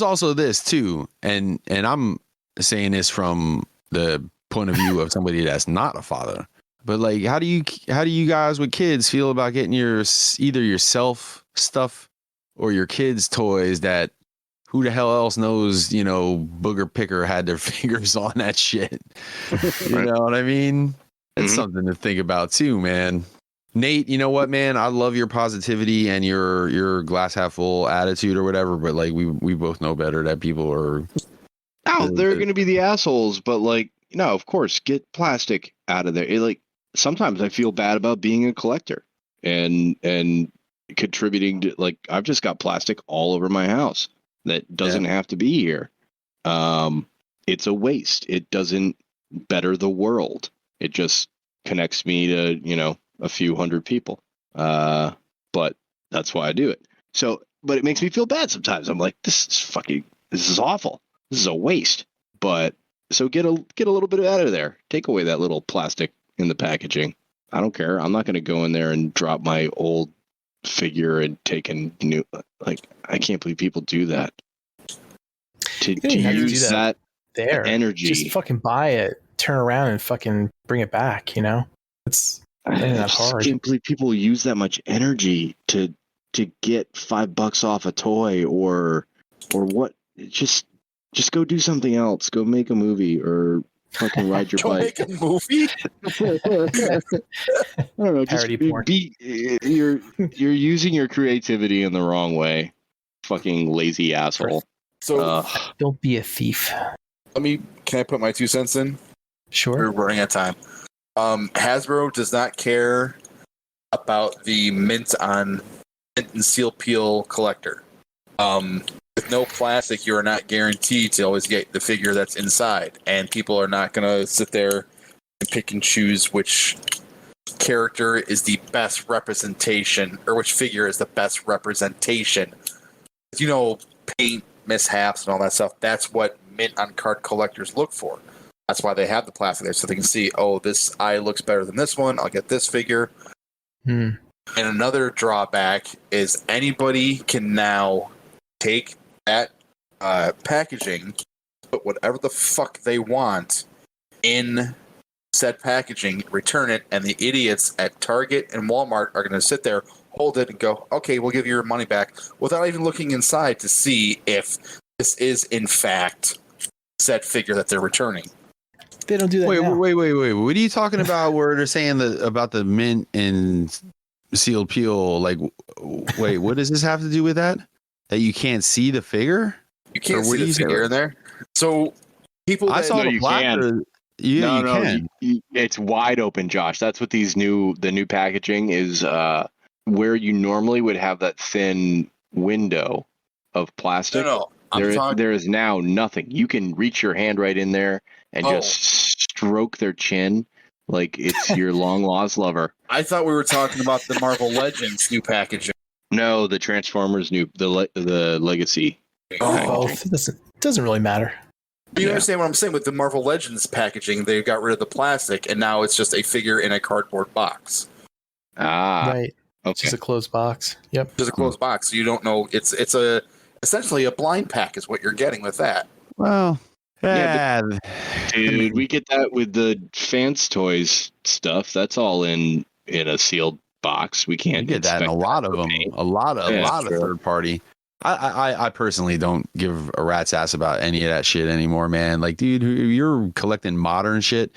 also this too, and I'm saying this from the point of view of somebody that's not a father. But like, how do you guys with kids feel about getting either yourself stuff or your kids toys that who the hell else knows, Booger Picker had their fingers on that shit. You know what I mean? It's something to think about too, man. Nate, you know what, man? I love your positivity and your glass half full attitude or whatever, but like we both know better that people are they're going to be the assholes, but like, no, of course, get plastic out of there. Sometimes I feel bad about being a collector and contributing to, like, I've just got plastic all over my house that doesn't have to be here. It's a waste. It doesn't better the world. It just connects me to, a few hundred people. But that's why I do it. So, but it makes me feel bad sometimes. I'm like, this is awful. This is a waste. But so get a little bit out of there. Take away that little plastic in the packaging. I don't care. I'm not going to go in there and drop my old figure and take a new. Like, I can't believe people do that. To use that there energy, just fucking buy it, turn around, and fucking bring it back. It's not that hard. I can't believe people use that much energy to get $5 off a toy or what. Just go do something else. Go make a movie or fucking ride your bike. Make a movie? I don't know. Parody porn. You're using your creativity in the wrong way. Fucking lazy asshole. So don't be a thief. Can I put my 2 cents in? Sure. We're running out of time. Hasbro does not care about the mint and seal peel collector. With no plastic, you are not guaranteed to always get the figure that's inside, and people are not going to sit there and pick and choose which character is the best representation or which figure is the best representation. Paint mishaps and all that stuff. That's what mint on card collectors look for. That's why they have the plastic there, so they can see, this eye looks better than this one. I'll get this figure. And another drawback is anybody can now take that packaging, put whatever the fuck they want in said packaging, return it, and the idiots at Target and Walmart are going to sit there, hold it, and go, okay, we'll give you your money back, without even looking inside to see if this is, in fact, said figure that they're returning. They don't do that. Wait. What are you talking about where they're saying about the mint and sealed peel? Like, wait, what does this have to do with that? That you can't see the figure? You can't Or see what do the you say? figure in there. So people I that saw No, the you black. can. Yeah, you can. It's wide open, Josh. That's what the new packaging is. Where you normally would have that thin window of plastic. no, I'm talking. There is now nothing. You can reach your hand right in there and just stroke their chin like it's your long lost lover. I thought we were talking about the Marvel Legends new packaging. No, the Transformers the Legacy. Both. It doesn't really matter. Do you understand what I'm saying with the Marvel Legends packaging? They got rid of the plastic, and now it's just a figure in a cardboard box. Right. Okay. It's just a closed box. Yep. Just a closed box, so you don't know. It's essentially a blind pack is what you're getting with that. Well, Yeah, Dude, we get that with the Fans Toys stuff. That's all in a sealed box. We can't you get that in a lot of them. A lot of third party. I personally don't give a rat's ass about any of that shit anymore, man. Like, dude, you're collecting modern shit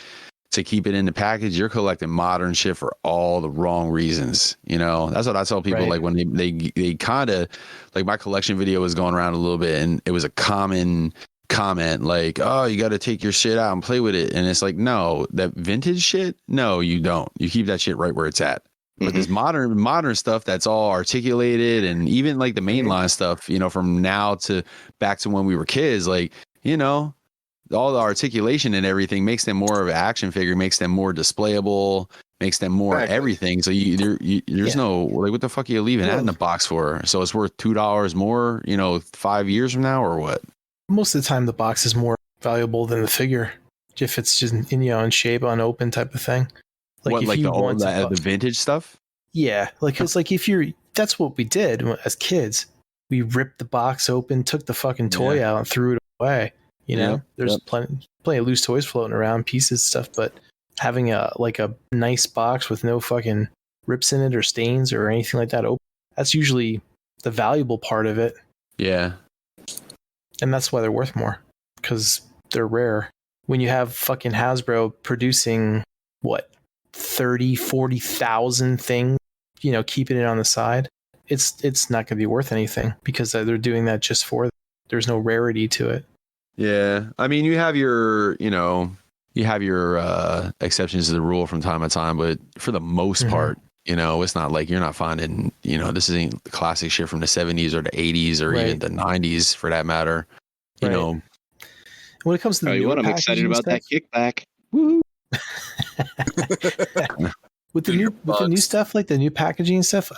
to keep it in the package. You're collecting modern shit for all the wrong reasons. You know, that's what I tell people. Right. Like when they kind of like my collection video was going around a little bit, and it was a common comment like, oh, you got to take your shit out and play with it. And it's like, no, that vintage shit, no, you don't. You keep that shit right where it's at. But this modern stuff that's all articulated, and even like the mainline stuff, you know, from now to back to when we were kids, like, you know, all the articulation and everything makes them more of an action figure, makes them more displayable, makes them more everything. So there's no, like, what the fuck are you leaving that in the box for? So it's worth $2 more, you know, 5 years from now, or what? Most of the time, the box is more valuable than the figure if it's just in shape, unopened type of thing. Like, what, if like you want the vintage stuff? Yeah, like it's like that's what we did as kids. We ripped the box open, took the fucking toy out, and threw it away. You know, there's plenty of loose toys floating around, pieces, stuff. But having a nice box with no fucking rips in it or stains or anything like that, that's usually the valuable part of it. Yeah, and that's why they're worth more, because they're rare. When you have fucking Hasbro producing 30,000-40,000 things, you know, keeping it on the side, it's not going to be worth anything, because they're doing that just for them. There's no rarity to it. Yeah, I mean, you have your exceptions to the rule from time to time, but for the most part, you know, it's not like you're not finding, you know, this isn't classic shit from the 70s or the 80s or even the 90s for that matter. You know, when it comes to I'm excited about that kickback. Woo! with the new stuff, like the new packaging stuff,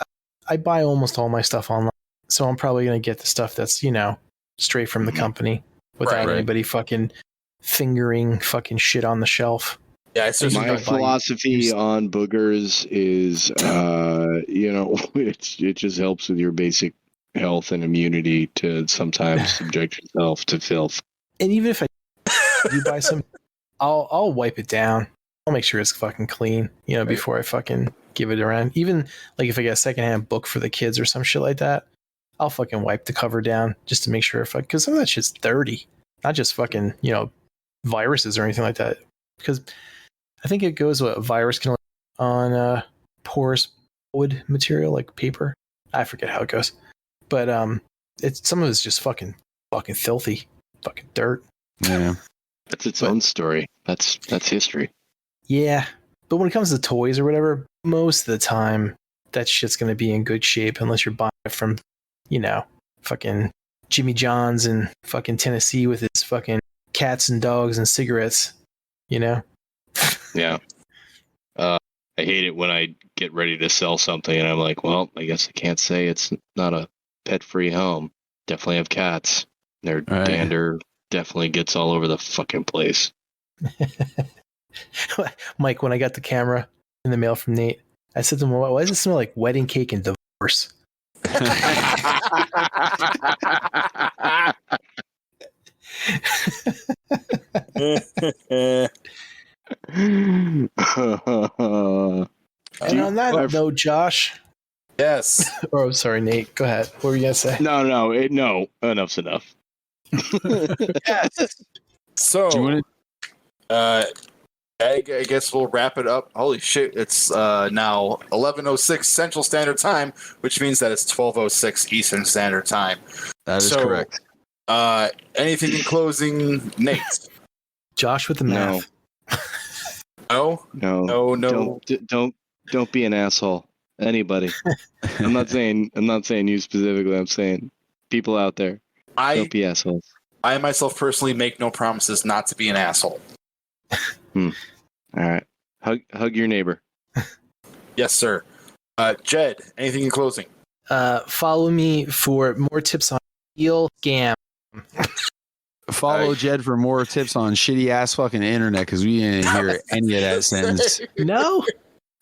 I buy almost all my stuff online, so I'm probably going to get the stuff that's, you know, straight from the company without anybody fucking fingering fucking shit on the shelf. Yeah, my philosophy on boogers is, you know, it just helps with your basic health and immunity to sometimes subject yourself to filth. And even if you buy some, I'll wipe it down. I'll make sure it's fucking clean, you know, before I fucking give it around. Even like if I get a secondhand book for the kids or some shit like that, I'll fucking wipe the cover down just to make sure because some of that shit's dirty, not just fucking, you know, viruses or anything like that. Because I think it goes what a virus can on porous wood material like paper. I forget how it goes, but it's some of it's just fucking filthy, fucking dirt. Yeah, that's its own story. That's history. Yeah, but when it comes to toys or whatever, most of the time that shit's gonna be in good shape unless you're buying it from, you know, fucking Jimmy John's in fucking Tennessee with his fucking cats and dogs and cigarettes, you know. Yeah. I hate it when I get ready to sell something and I'm like, well, I guess I can't say it's not a pet-free home. Definitely have cats. Their dander definitely gets all over the fucking place. Mike, when I got the camera in the mail from Nate, I said to him, why does it smell like wedding cake and divorce? And on that note, Josh. Yes. Oh, sorry, Nate. Go ahead. What were you gonna say? No. Enough's enough. Yes. So, I guess we'll wrap it up. Holy shit! It's now 11:06 Central Standard Time, which means that it's 12:06 Eastern Standard Time. That is correct. Anything in closing, Nate? Josh with the No. math. No. No. Don't be an asshole. Anybody. I'm not saying you specifically. I'm saying people out there. Don't be assholes. I myself personally make no promises not to be an asshole. All right. Hug your neighbor. Yes, sir. Jed, anything in closing? Follow me for more tips on real scam. Follow Jed for more tips on shitty ass fucking internet because we didn't hear any of that sentence. No.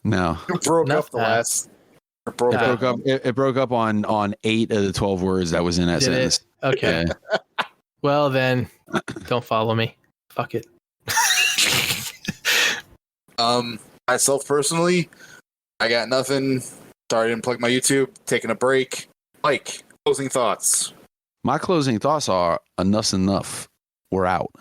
No. You broke up the last. It broke up on 8 of the 12 words that was in that Did sentence. it? Okay. Yeah. Well then, don't follow me. Fuck it. Myself personally, I got nothing. Sorry I didn't plug my YouTube. Taking a break. Mike, closing thoughts. My closing thoughts are enough's enough. We're out.